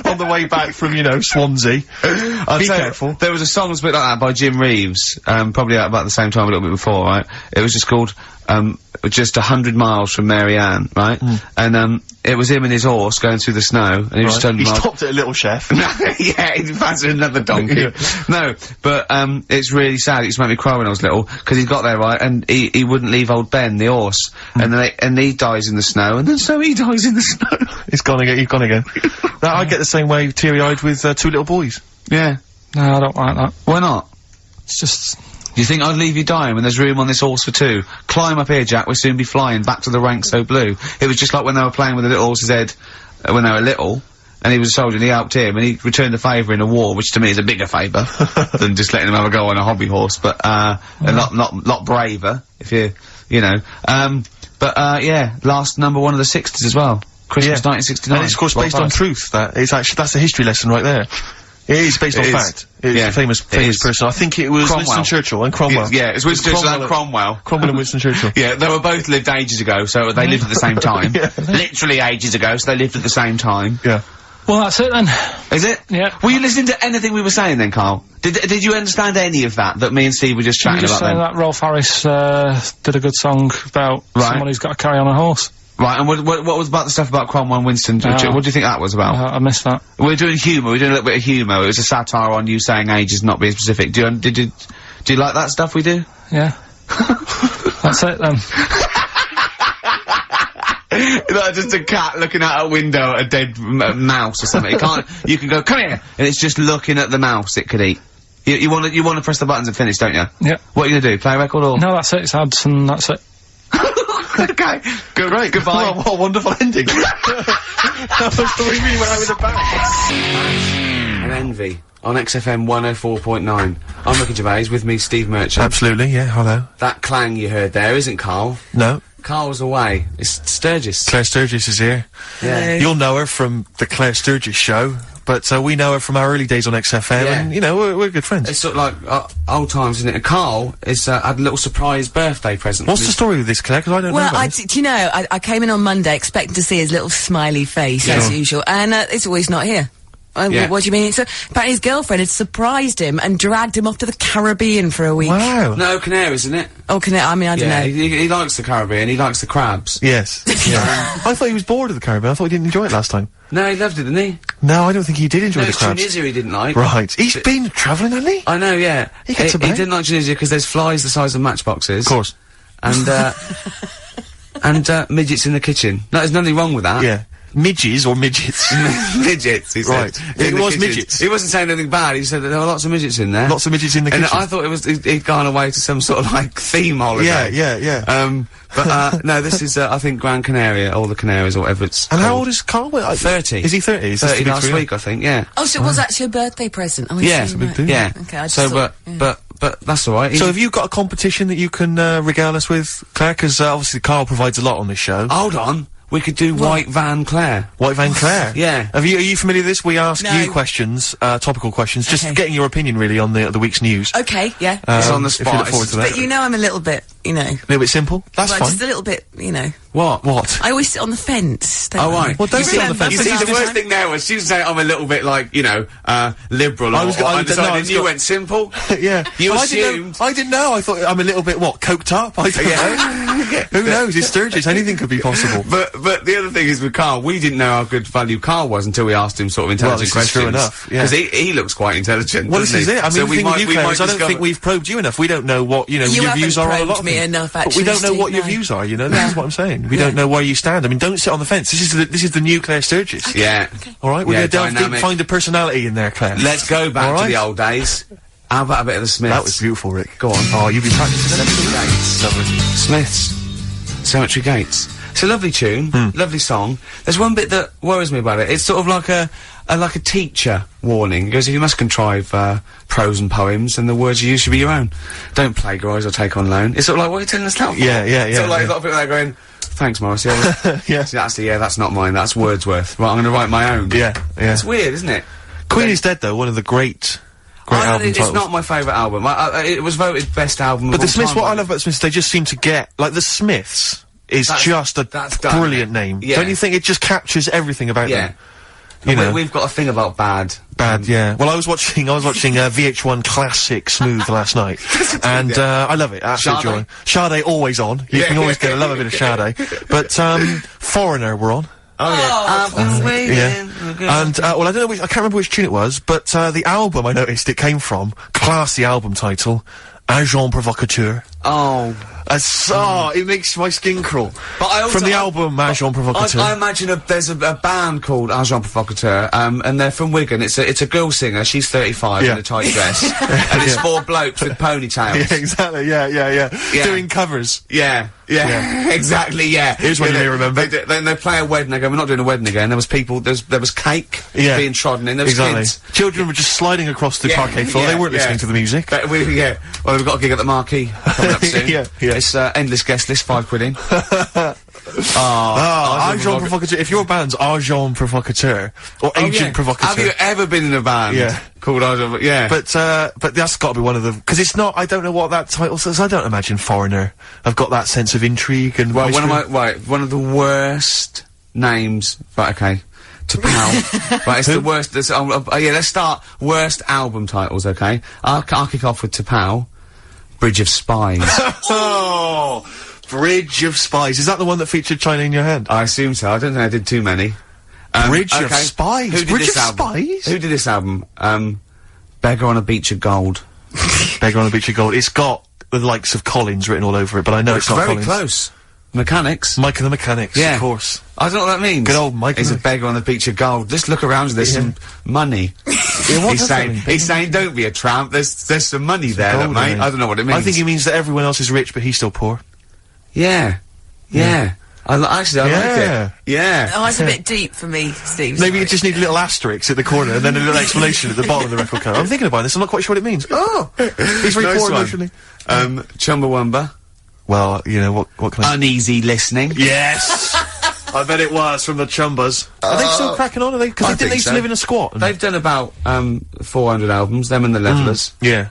on the way back from, you know, Swansea, be careful. There was a song that's a bit like that by Jim Reeves, probably about the same time, a little bit before, right? It was just called, just 100 miles from Mary Ann, right? And, it was him and his horse going through the snow, and he was just He stopped at a Little Chef. Yeah, he fancied another donkey. No, but, it's really sad. It used to make me cry when I was little, because he got there, right, and he wouldn't leave old Ben, the horse, and he dies in the snow, and then so he dies in the snow. He's gone again, you've gone again. Now, I get the same way teary-eyed with, two little boys. Yeah. No, I don't like that. Why not? It's just... You think I'd leave you dying when there's room on this horse for two? Climb up here, Jack, we'll soon be flying back to the ranks so blue. It was just like when they were playing with the little horse's head, when they were little, and he was a soldier, and he helped him, and he returned the favour in a war, which to me is a bigger favour than just letting him have a go on a hobby horse, but, a lot braver, if you know. Yeah, last number one of the 60s as well. Christmas 1969. And it's, of course, based on truth. That's a history lesson right there. It is based on fact. It's a famous person. I think it was Winston Churchill and Cromwell. Yeah, it's Winston Churchill and Cromwell. Cromwell and Winston Churchill. Yeah, they were both lived ages ago, so they lived at the same time. Literally ages ago, so they lived at the same time. Yeah. Well, that's it then. Is it? Yeah. Were you listening to anything we were saying then, Karl? Did you understand any of that me and Steve were just chatting about then? That Rolf Harris, did a good song about someone who's got to carry on a horse. Right, and what was about the stuff about Cromwell and Winston? What do you think that was about? I missed that. We're doing humour, we're doing a little bit of humour. It was a satire on you saying age is not being specific. Do you like that stuff we do? Yeah. That's it then. Like just a cat looking out a window at a dead mouse or something. You can go, come here! And it's just looking at the mouse it could eat. You wanna press the buttons and finish, don't you? Yeah. What are you gonna do? Play a record or? No, that's it, it's ads and that's it. Okay. Great. Goodbye. What a wonderful ending. That was the way we went out with a bang. And Envy on XFM 104.9. I'm Ricky Gervais, with me Steve Merchant. Absolutely, yeah, hello. That clang you heard there isn't Karl. No. Karl's away. It's Sturgis. Claire Sturgis is here. Yeah. You'll know her from the Claire Sturgis show, but we know her from our early days on XFM, and, you know, we're good friends. It's sort of like, old times, isn't it? And Karl is, had a little surprise birthday present. What's the story with this, Claire? Because I don't know about this. Do you know, I came in on Monday expecting to see his little smiley face, as usual, and it's always not here. What do you mean? So, apparently his girlfriend had surprised him and dragged him off to the Caribbean for a week. Wow. No, Canaries, isn't it? Oh, I mean, I don't know. He likes the Caribbean, he likes the crabs. Yes. Yeah. I thought he was bored of the Caribbean. I thought he didn't enjoy it last time. No, he loved it, didn't he? No, I don't think he did enjoy the crabs. Tunisia he didn't like. Right. He's been travelling, hasn't he? I know, yeah. He gets He didn't like Tunisia because there's flies the size of matchboxes. Of course. And, and, midgets in the kitchen. No, there's nothing wrong with that. Yeah. Midges or midgets? Midgets, he said. Right. It was midgets. He wasn't saying anything bad, he said that there were lots of midgets in there. Lots of midgets in the kitchen. And I thought he'd gone away to some sort of, like, theme holiday. Yeah. But, no, this is, I think, Gran Canaria, or the Canaries, or whatever it's And called. how old is Karl? 30. Is he 30? Is 30 last week, I think, yeah. Oh, so it was actually a birthday present. Oh, yeah, it's a big deal. Yeah. Okay, I just so, thought, but that's alright. So have you got a competition that you can, regale us with, Claire? 'Cause obviously Karl provides a lot on this show. Hold on. We could do White Van Claire. White Van Claire? Yeah. Are you familiar with this? We ask you questions, topical questions, just getting your opinion really on the week's news. Okay, yeah. It's on the spot. If you look forward to that. But you know I'm a little bit, you know. A little bit simple? That's fine. Just a little bit, you know. What? I always sit on the fence. Oh, right. Well, don't sit on the fence. You see, the worst thing there was she was saying I'm a little bit like, you know, liberal or undecided. You went simple. Yeah. You assumed. I didn't know. I thought I'm a little bit, coked up? I don't know. Who knows? It's Sturgis. Anything could be possible. But the other thing is with Karl, we didn't know how good value Karl was until we asked him sort of intelligent questions. True enough. Yeah. Because he looks quite intelligent. Well, this is it. I mean, so the thing with you, Claire, is I don't think we've probed you enough. We don't know what, your views are on a lot of things. Enough, but we don't know what your views are, This is what I'm saying. We don't know where you stand. I mean, don't sit on the fence. This is the new Claire Sturgis. Okay. Yeah. Okay. All right, we're going to delve deep, find a personality in there, Claire. Let's go back to the old days. How about a bit of the Smiths? That was beautiful, Rick. Go on. Oh, you've been practicing Cemetery Gates. Lovely. Smiths. Cemetery Gates. It's a lovely tune, lovely song. There's one bit that worries me about it. It's sort of like a teacher warning. It goes, if you must contrive prose and poems, and the words you use should be your own. Don't plagiarise or take on loan. It's sort of like, what are you telling us now for? Yeah. Sort of like a lot of people there going, thanks, Morris. Yeah, that's not mine. That's Wordsworth. Right, I'm going to write my own. Yeah. It's weird, isn't it? Queen is Dead, though. One of the great album titles. It's not my favourite album. It was voted best album. But the Smiths, what I love about the Smiths, they just seem to get like the Smiths is just a brilliant name. Yeah. Don't you think it just captures everything about them? You know, we've got a thing about bad. Yeah. Well, I was watching VH1 Classic Smooth last night, and I love it. Absolute joy. Sade always on. You can always get a love a bit of Sade. But Foreigner were on. Oh yeah. I've been waiting. Yeah. And well, I don't know I can't remember which tune it was, but the album I noticed it came from, classy album title, Agent Provocateur. Oh. It makes my skin crawl. But I also, from the album Agent Provocateur. I imagine there's a band called Agent Provocateur, and they're from Wigan. It's a girl singer. She's 35 in a tight dress, and it's 4 blokes with ponytails. Yeah, exactly. Yeah. Doing covers. Yeah, exactly. Yeah. Here's what you may remember. Then they play a wedding. They go, we're not doing a wedding again. There was people. There was cake being trodden in. There was kids. Children were just sliding across the parquet floor. They weren't listening to the music. But well, we've got a gig at the Marquee coming up soon. Yeah. It's endless guest list, £5 in. Agent Provocateur. If your band's Agent Provocateur or Agent Provocateur, have you ever been in a band called Agent? Yeah, but that's got to be one of them because it's not. I don't know what that title says. I don't imagine Foreigner. I've got that sense of intrigue and. Well, one of the worst names. Right, okay. To Pal. Right, it's the worst. Let's start worst album titles. Okay, I'll kick off with To Pal. Bridge of Spies. Oh, Bridge of Spies. Is that the one that featured China in Your Hand? I assume so. I don't think I did too many. Bridge of Spies. Who did Bridge this of album? Spies. Who did this album? Beggar on a Beach of Gold. Beggar on a Beach of Gold. It's got the likes of Collins written all over it, but I know it's not very Collins. Close. Mechanics. Mike and the Mechanics. Yeah, of course. I don't know what that means. Good old Mike. He's a beggar on the beach of gold. Just look around. There's some money. He's saying, don't be a tramp. There's some money there, mate. I don't know what it means. I think he means that everyone else is rich, but he's still poor. Yeah. I like it. Yeah. Oh, it's a bit deep for me, Steve. Maybe you just need a little asterisk at the corner and then a little explanation at the bottom of the record cover. I'm thinking about this. I'm not quite sure what it means. Oh, he's very poor emotionally. Chumbawamba. Well, you know, what can I... Uneasy listening. Yes! I bet it was from the Chumbas. Are they still cracking on? Are they? Because they used to live in a squat. They've done about 400 albums, them and the Levellers. Yeah.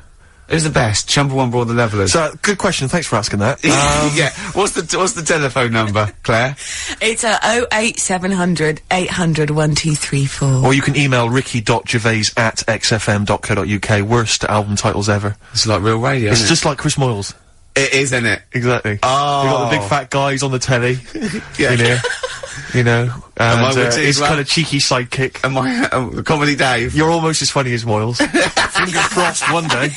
Who's the best, Chumbawamba or the Levellers? So, good question, thanks for asking that. Yeah. What's the telephone number, Claire? It's 08700 800 1234. Or you can email ricky.gervais@xfm.co.uk. Worst album titles ever. It's like real radio, It's just like Chris Moyles. It is, isn't it? Exactly. Oh. You've got the big fat guys on the telly. Yeah. In here. You know. And his well? kind of cheeky sidekick. And my Comedy Dave. You're almost as funny as Moyles. Fingers crossed one day.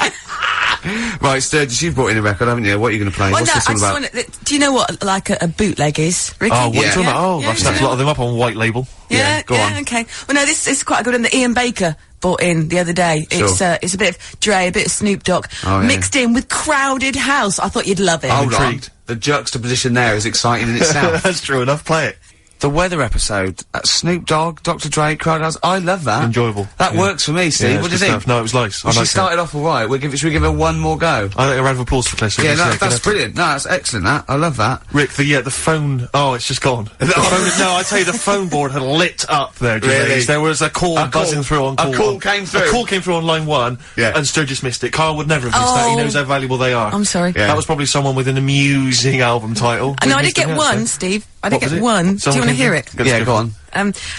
Right, Sturgis, you've brought in a record, haven't you? What are you going to play? Well, What's this all about? Do you know what, like, a bootleg is, Ricky? Oh, what are you talking about? Oh, I've snapped a lot of them up on white label. Yeah, go on. Okay. Well, no, this is quite a good one that Ian Baker bought in the other day. Sure. It's a bit of Dre, a bit of Snoop Dogg, mixed in with Crowded House. I thought you'd love it. Hold on. The juxtaposition there is exciting in itself. That's true enough. Play it. the weather episode. Snoop Dogg, Dr. Dre, Crowdhouse. I love that. Enjoyable. That works for me, Steve. Yeah, what do you think? No, it was nice. Well, she started off alright. Should we give her one more go? I think a round of applause for Claire. Yeah, that's brilliant. No, that's excellent, that. I love that. Rick, the phone... Oh, it's just gone. No, I tell you, the phone board had lit up there, Gervais. Really? There was a call buzzing through on call. A call came through? A call came through on line 1, and Sturgis missed it. Karl would never have missed that. He knows how valuable they are. I'm sorry. Yeah. That was probably someone with an amusing album title. No, I did get one, Steve. I did get one. Do you want to hear it? Yeah, go on.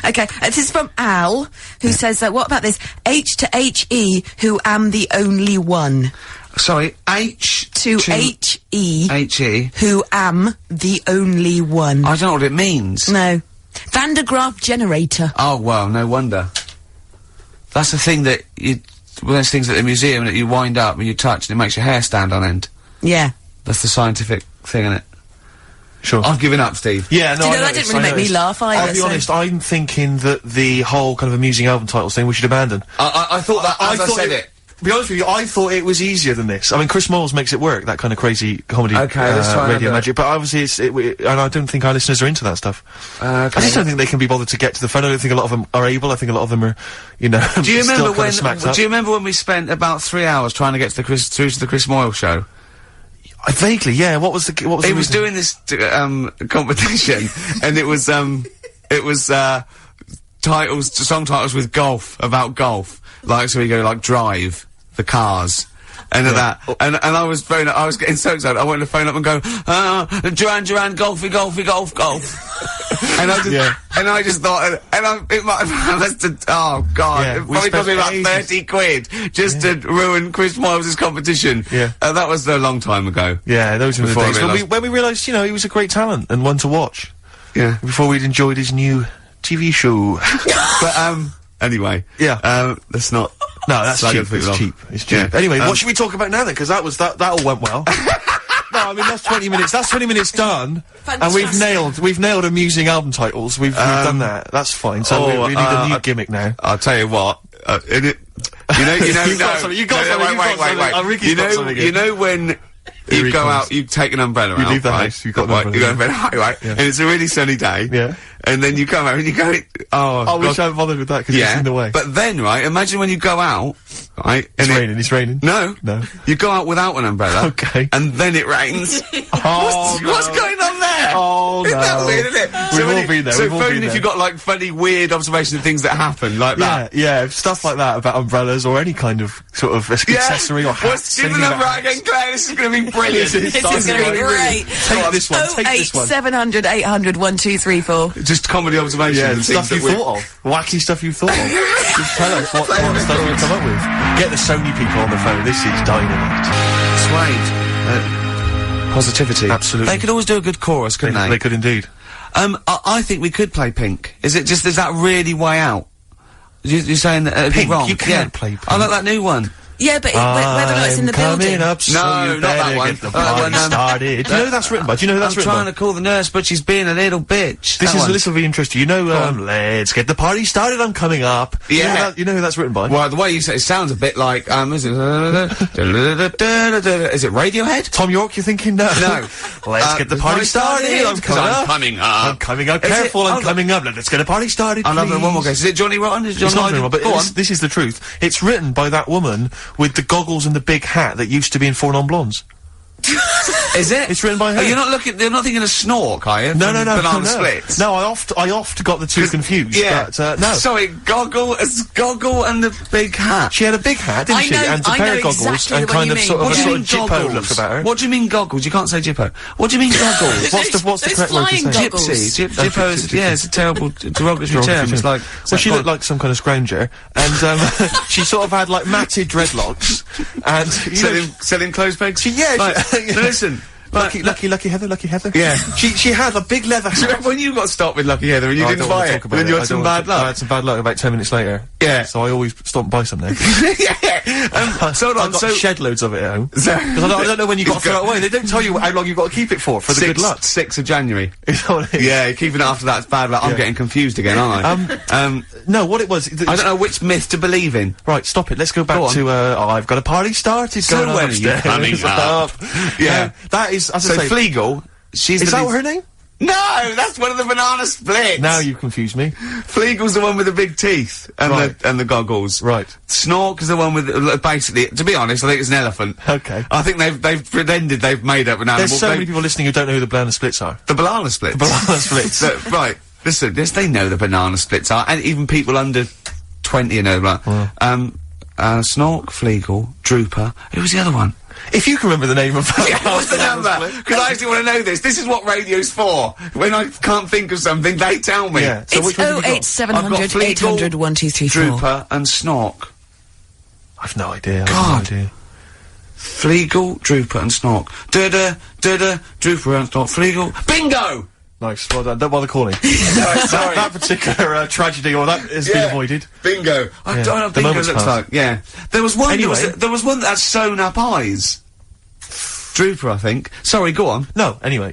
Okay, this is from Al, who says, what about this? H to H-E, who am the only one. Sorry, H to H-E. H-E. Who am the only one. I don't know what it means. No. Van de Graaff generator. Oh, well, no wonder. That's the thing that one of those things at the museum that you wind up and you touch and it makes your hair stand on end. Yeah. That's the scientific thing, isn't it? Sure. I've given up, Steve. Yeah, no, Do you know, that didn't really make me laugh either. I'll be honest, I'm thinking that the whole kind of amusing album titles thing we should abandon. I thought that as I said it. To be honest with you, I thought it was easier than this. I mean, Chris Moyles makes it work, that kind of crazy comedy, let's try radio magic, but obviously and I don't think our listeners are into that stuff. I just don't think they can be bothered to get to the phone. I don't think a lot of them are able. I think a lot of them are, you know, do you remember when we spent about 3 hours trying to get to through to the Chris Moyles show? Vaguely, yeah. What was the He was doing this, competition, and it was song titles with golf, about golf. Like, so we go, like, Drive, the cars, and that. And I was getting so excited, I wanted to phone up and go, Duran, golfy, golf. And I just thought, it might have lasted, oh god, Yeah, it probably cost me about 30 quid just to ruin Chris Moyles' competition. Yeah. That was a long time ago. Yeah, those were the days when we realised, you know, he was a great talent and one to watch. Yeah. Before we'd enjoyed his new TV show. But, anyway. Yeah. Let's not. No, that's cheap. It's cheap. It's cheap. Yeah. Anyway, what should we talk about now then? Because that all went well. No, I mean, that's 20 minutes. That's 20 minutes done. Fantastic. And we've nailed amusing album titles. We've done that. That's fine. So we need a new gimmick now. I'll tell you what. Wait. You know when you go out, you take an umbrella out. You leave the house, you've got an umbrella. You got an umbrella, right? Yeah. And it's a really sunny day. Yeah. And then you come out and you go, I wish I hadn't bothered with that because it's in the way. But then, right, imagine when you go out, right? It's raining. No. You go out without an umbrella. Okay. And then it rains. What's going on there? Oh, Isn't that weird, isn't it? We've all been there. So phone if you've got, like, funny, weird observations of things that happen, like that. Yeah, stuff like that about umbrellas or any kind of sort of accessory or hats. Give the number out again, Claire. This is going to be brilliant. This is going to be great. Take this one. 08700 800 1234. Just comedy observations. Yeah, stuff you thought of. Wacky stuff you thought of. Just tell us what stuff you come up with. Get the Sony people on the phone. This is dynamite. Suede. Positivity. Absolutely. They could always do a good chorus, couldn't they? They could indeed. I think we could play Pink. Is that really way out? You're saying that it'd Pink, be wrong? you can't play Pink. I like that new one. Yeah, but whether or not it's in the building. No, not that one. Get the party started. Do you know who that's written by? Do you know who that's I'm written by? trying to call the nurse, but she's being a little bitch. This will be interesting. You know, let's get the party started, I'm coming up. Yeah. You know who that's written by? Well, the way you say it sounds a bit like, is it, is it Radiohead? Tom York, you're thinking? No. No. Let's get the party started, I'm coming up. I'm I'm coming up. Careful, I'm coming up. Let's get the party started, I'll have one more guess. Is it Johnny Rotten? Is it John Rotten? But this is the truth. It's written by that woman with the goggles and the big hat that used to be in Four Non-Blondes. Is it? It's written by her. You're not thinking of Snork, are you? No. Banana Splits. No, I oft got the two confused. Yeah. But, no. Sorry, Goggle and the big hat. She had a big hat, didn't she? And a pair of goggles exactly and kind of sort of a sort of Jippo look about her. What do you mean goggles? You can't say Jippo. What do you mean goggles? What's the correct word to say? Gypsy. Jippo is, it's a terrible derogatory term. It's like... Well, she looked like some kind of scrounger, and, she sort of had, like, matted dreadlocks, and... Selling clothes pegs? Listen... Lucky Heather. Yeah. She had a big leather hat. Do you remember when you got stopped with Lucky Heather and you didn't buy it? And then you had some bad luck? I had some bad luck about 10 minutes later. Yeah. So I always stop and buy some then. So I got shed loads of it at home. Because I don't know when you got to throw it away. They don't tell you how long you've got to keep it for the good luck. 6th of January. Is that what it is? Yeah, keeping it after that's bad luck. I'm getting confused again, aren't I? No, what it was... I don't know which myth to believe in. Right, stop it. Let's go back to, I've got a party started. So when are you coming up? Yeah. That is, as I say... Fleagle, is that her name? No, that's one of the banana splits. Now you've confused me. Fleagle's the one with the big teeth and the goggles. Right. Snork is the one with basically. To be honest, I think it's an elephant. Okay. I think they've pretended they've made up an animal. There's so many people listening who don't know who the banana splits are. The banana splits. The banana splits. Right. Listen, yes, they know the banana splits are, and even people under 20 know, right? Snork, Fleagle, Drooper. Who was the other one? If you can remember the name of what's the number? Because I actually want to know this. This is what radio's for. When I can't think of something, they tell me. Yeah. So it's 08700 800 1234. Drooper and Snork. I've no idea. God. Fleagle, Drooper and Snork. Drooper and Snork. Fleagle. Bingo! Nice. Well done. Don't bother calling. Sorry. That particular tragedy or that has been avoided. Bingo. I don't know what bingo looks like. Yeah. There was one. Anyway. There was one that had sewn up eyes. Drooper, I think. Sorry, go on. No. Anyway,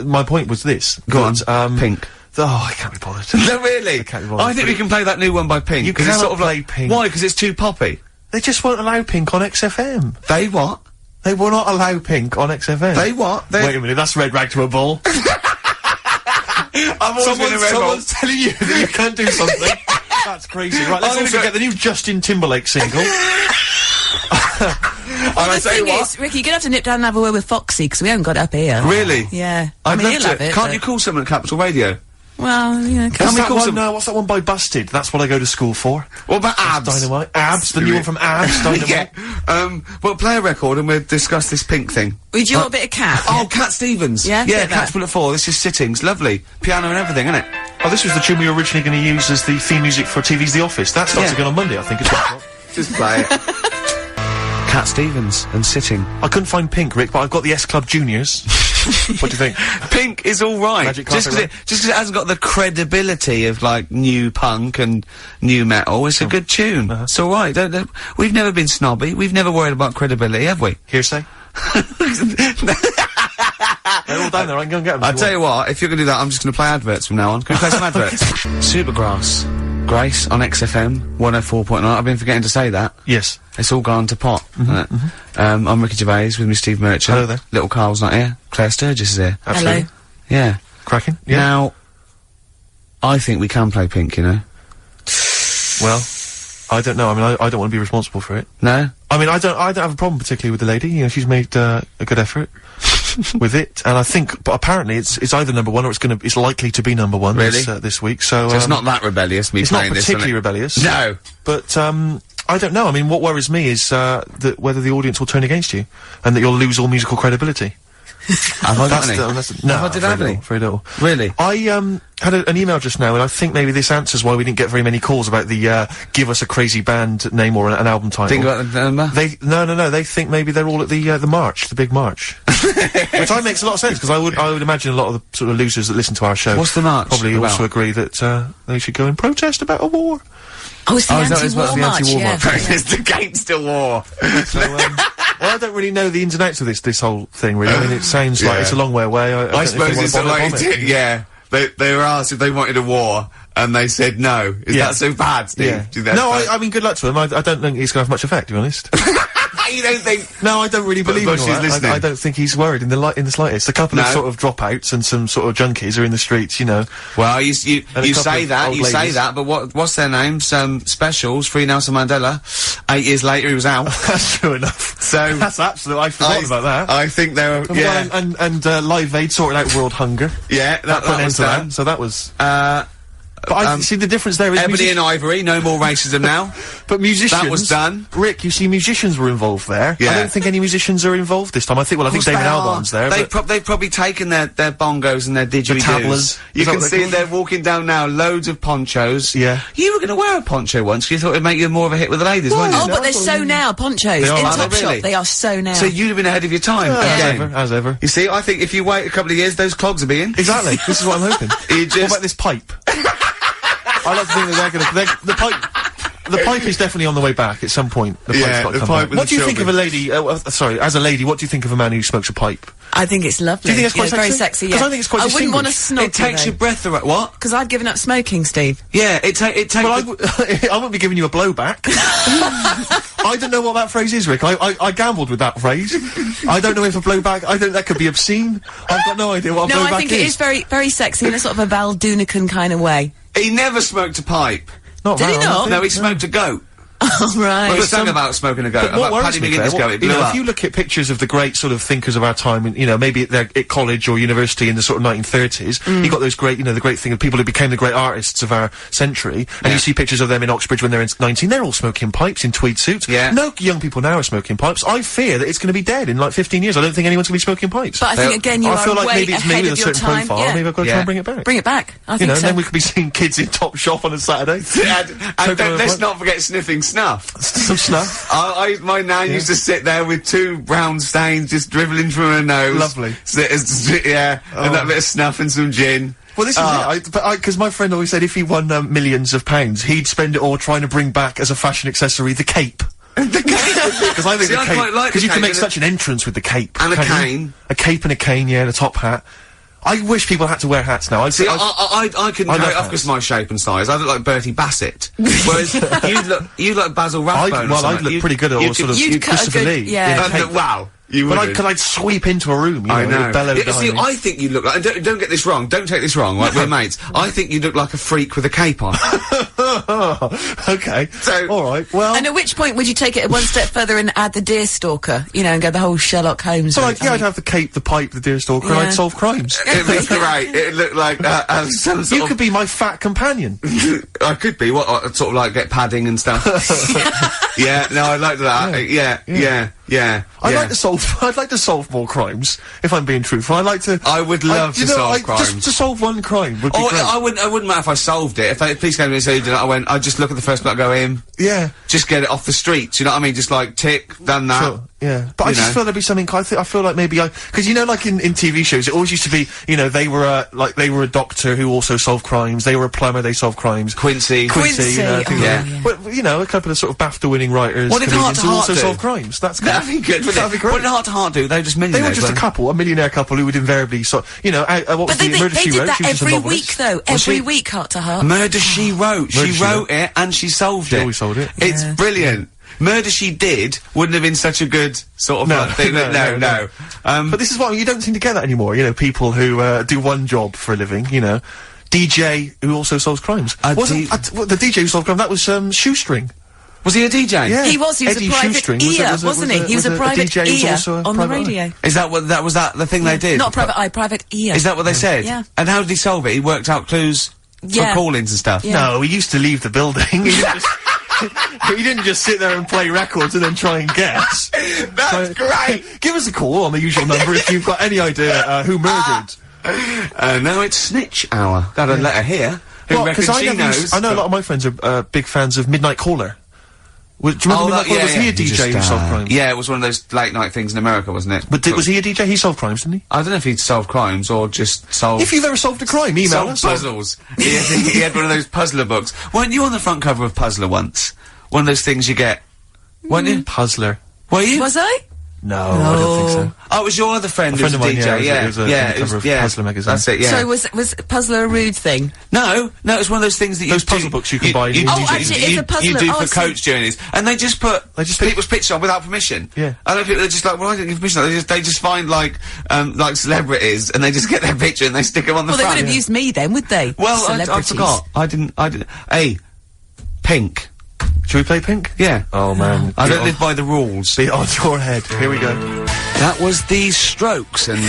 my point was this. Go on. Pink. Oh, I can't be bothered. No, really. I can't be bothered. I think we can play that new one by Pink. You cannot sort of play Pink. Why? Because it's too poppy. They just won't allow Pink on XFM. They what? They will not allow Pink on XFM. They what? Wait a minute. That's red rag to a bull. Someone's telling you that you can't do something. That's crazy. Right, let's also get the new Justin Timberlake single. The thing is, Ricky, you're gonna have to nip down and have a word with Foxy, because we haven't got it up here. Really? Yeah. I'd love he'll to. have it, Can't you call someone at Capital Radio? Well, yeah. What's that one by Busted? That's what I go to school for. What about Abs? Dynamite. Abs, the new one from Abs, Dynamite. Yeah. Well, play a record and we'll discuss this Pink thing. Would you want a bit of Cat? Oh, Cat Stevens. Yeah? Yeah, Cat's Bullet 4. This is Sittings. Lovely. Piano and everything, isn't it? Oh, this was the tune we were originally going to use as the theme music for TV's The Office. That starts again on Monday, I think. It's Just play it. Cat Stevens and Sitting. I couldn't find Pink, Rick, but I've got the S Club Juniors. What do you think? Pink is alright. Just because it hasn't got the credibility of, like, new punk and new metal, it's a good tune. It's alright. We've never been snobby. We've never worried about credibility, have we? Hearsay? They're all down there, I can go and get them. I'll tell you what, if you're gonna do that, I'm just gonna play adverts from now on. Can we play some adverts? Supergrass. Grace on XFM 104.9. I've been forgetting to say that. Yes. It's all gone to pot. I'm Ricky Gervais with me, Steve Merchant. Hello there. Little Karl's not here. Claire Sturgis is here. Absolutely. Hello. Yeah. Cracking. Yeah. Now, I think we can play Pink, you know. Well, I don't know. I mean, I don't want to be responsible for it. No? I mean, I don't have a problem particularly with the lady. You know, she's made a good effort with it, and I think, but apparently it's either number one or it's likely to be number one this week. So it's not that rebellious. Me playing this. It's not particularly rebellious. No. But I don't know. I mean, what worries me is that whether the audience will turn against you, and that you'll lose all musical credibility. Have I got any? No, I did have any. Very little. Really? I had an email just now, and I think maybe this answers why we didn't get very many calls about the give us a crazy band name or an album title. Think about the number? No. They think maybe they're all at the march, the big march, which makes a lot of sense because I would imagine a lot of the sort of losers that listen to our show. What's the march? Probably about? Also agree that they should go and protest about a war. Oh, it's the anti-war march. It's against the war. So, well, I don't really know the ins and outs of this whole thing, really. I mean, it sounds like it's a long way away. I suppose it's like, yeah. They were asked if they wanted a war, and they said no. Is that so bad, Steve? Yeah. No, I mean, good luck to them. I don't think it's going to have much effect, to be honest. You don't think? No, I don't really believe in that. I don't think he's worried in the slightest. A couple of sort of dropouts and some sort of junkies are in the streets, you know. Well, you say that, but what's their names? Specials, Free Nelson Mandela. 8 years later, he was out. That's true enough. So that's absolute. I forgot about that. I think they were. Yeah. And Live Aid sorted out world hunger. Yeah, that was done. So that was. But I see the difference there is Ebony and Ivory, no more racism now. But musicians... That was done. Rick, you see musicians were involved there. Yeah. I don't think any musicians are involved this time. I think David Albarn's there. They've probably taken their bongos and their didgeridoos. You can see they're walking down now, loads of ponchos. Yeah. You were going to wear a poncho once, 'cause you thought it'd make you more of a hit with the ladies, weren't you? Oh, but they're so now, ponchos. In Topshop, they are so now. So you'd have been ahead of your time. As ever. You see, I think if you wait a couple of years, those clogs will be in. Exactly. This is what I'm hoping. What about this pipe? I like to think that the pipe. the pipe is definitely on the way back at some point. The pipe's got to come back. What do you think of a lady, sorry, as a lady, what do you think of a man who smokes a pipe? I think it's lovely. Do you think it's quite sexy? Very sexy, yeah. Because I think it's quite I wouldn't want to distinguished. snog It takes your breath away. What? Because I've given up smoking, Steve. Yeah, it takes... Well, I wouldn't be giving you a blowback. I don't know what that phrase is, Rick. I gambled with that phrase. I don't know if a blowback, I think that could be obscene. I've got no idea what a blowback is. No, I think it is very, very sexy in a sort of a Val Doonican kind of way. He never smoked a pipe. Not Did he not? No, he smoked a goat. Oh, right. Well, sung about smoking a goat. What About worries Paddy me, McGuinness Claire, goat. It blew up. if you look at pictures of the great sort of thinkers of our time, and, you know, maybe they're at college or university in the sort of 1930s, you got those great, you know, the great thing of people who became the great artists of our century, and you see pictures of them in Oxbridge when they're 19, they're all smoking pipes in tweed suits. Yeah. No young people now are smoking pipes. I fear that it's going to be dead in like 15 years. I don't think anyone's going to be smoking pipes. But I think, again, you I are feel like way maybe it's me ahead with a of your certain time. profile. Yeah. Maybe I've got to try and bring it back. Bring it back. I You think know, so. and then we could be seeing kids in Top Shop on a Saturday. And let's not forget sniffing snuff. Some snuff. My nan used to sit there with 2 brown stains just dribbling from her nose. Lovely. And that bit of snuff and some gin. Well, this is it. Because my friend always said if he won millions of pounds, he'd spend it all trying to bring back as a fashion accessory the cape. The cape! Because I think See, the I cape, quite like because the you can cape make such an entrance with the cape. And a can't you? cane. A cape and a cane, yeah, and a top hat. I wish people had to wear hats now. See, I couldn't I carry love it off because of my shape and size. I look like Bertie Bassett. Whereas you look Basil Rathbone. I'd look pretty good at all sort of you'd cut a Christopher good- Lee. yeah. in a cape. Wow. You But would. because I'd sweep into a room, you know, I know. with bellow Yeah, behind see, me. I think you look like, and don't get this wrong, don't take this wrong, right, we're mates. I think you look like a freak with a cape on. Okay. So- alright, well... And at which point would you take it one step further and add the deerstalker? You know, and go the whole Sherlock Holmes So, route? like, yeah, I'd have the cape, the pipe, the deerstalker, and Yeah. I'd solve crimes. It'd be great. It'd look like, some sort You of... could be my fat companion. I could be, sort of like get padding and stuff. Yeah, no, I'd like that. Yeah. I'd like to solve more crimes, if I'm being truthful. I'd like to... I would love to solve crimes. Just to solve one crime would be Or great. I wouldn't matter if I solved it. If they police came to me and said, you know, I'd just look at the first bloke, go in. Yeah. Just get it off the streets, you know what I mean? Just like, tick, done that. Sure. Yeah, but I just feel there'd be something. I feel like maybe because you know, like in TV shows, it always used to be, you know, they were a doctor who also solved crimes. They were a plumber, they solved crimes. Quincy. You know, Oh, things yeah. like, but you know, a couple of sort of BAFTA-winning writers. What did comedians Heart to who Heart also do? solve crimes. That's good. That'd be good, wouldn't That'd it? be great. What did Heart to Heart do? They were just They millionaires. were just a weren't couple, a millionaire couple who would invariably you know, what was But the they Murder She did Wrote? that She was just a every novelist. week, though. Every week, Heart to Heart. Murder She Wrote. Murder, She She wrote it and she solved She it. always solved it. It's brilliant. Murder She Did wouldn't have been such a good sort of thing. No. But this is what you don't seem to get that anymore. You know, people who do one job for a living. You know, DJ who also solves crimes. Wasn't the DJ who solved crime? That was Shoestring. Was he a DJ? Yeah, He was a Eddie private Shoestring ear, wasn't he? He was a private DJ who was ear also a on the private eye. radio. Is that what was the thing they did? Not private eye, private ear. Is that what they said? Yeah. And how did he solve it? He worked out clues Yeah. for call-ins and stuff. Yeah. No, he used to leave the building. He didn't just sit there and play records and then try and guess. That's great. Give us a call on the usual number if you've got any idea who murdered. Now it's Snitch Hour. Got a letter here. Who reckons she knows? I know a lot of my friends are big fans of Midnight Caller. Do you remember Midnight Caller? Was he a DJ who solved crimes? Yeah, it was one of those late night things in America, wasn't it? But was he a DJ? He solved crimes, didn't he? I don't know if he'd solved crimes or just solved... If you've ever solved a crime, email solved us. puzzles. he had one of those puzzler books. Weren't you on the front cover of Puzzler once? One of those things you get. Weren't you? Puzzler. Were you? Was I? No, I don't think so. Oh, it was your other friend A who was a friend of mine, DJ, yeah, yeah. it was a cover of Puzzler magazine. That's it, yeah. So was Puzzler a rude thing? No, it's one of those things that you Those puzzle books you can buy in the Oh, museum. actually, it's a puzzler. You do Oh, I for see. coach journeys. And they just put people's pictures on without permission. Yeah. I know people are just like, well, I didn't give permission. They just find like celebrities and they just get their picture and they stick them on the Well, they front. would have used me then, would they? Well, I Celebrities. forgot. I didn't. Hey, Pink. Should we play Pink? Yeah. Oh man, I don't live by the rules. Be on your head. Here we go. That was the Strokes and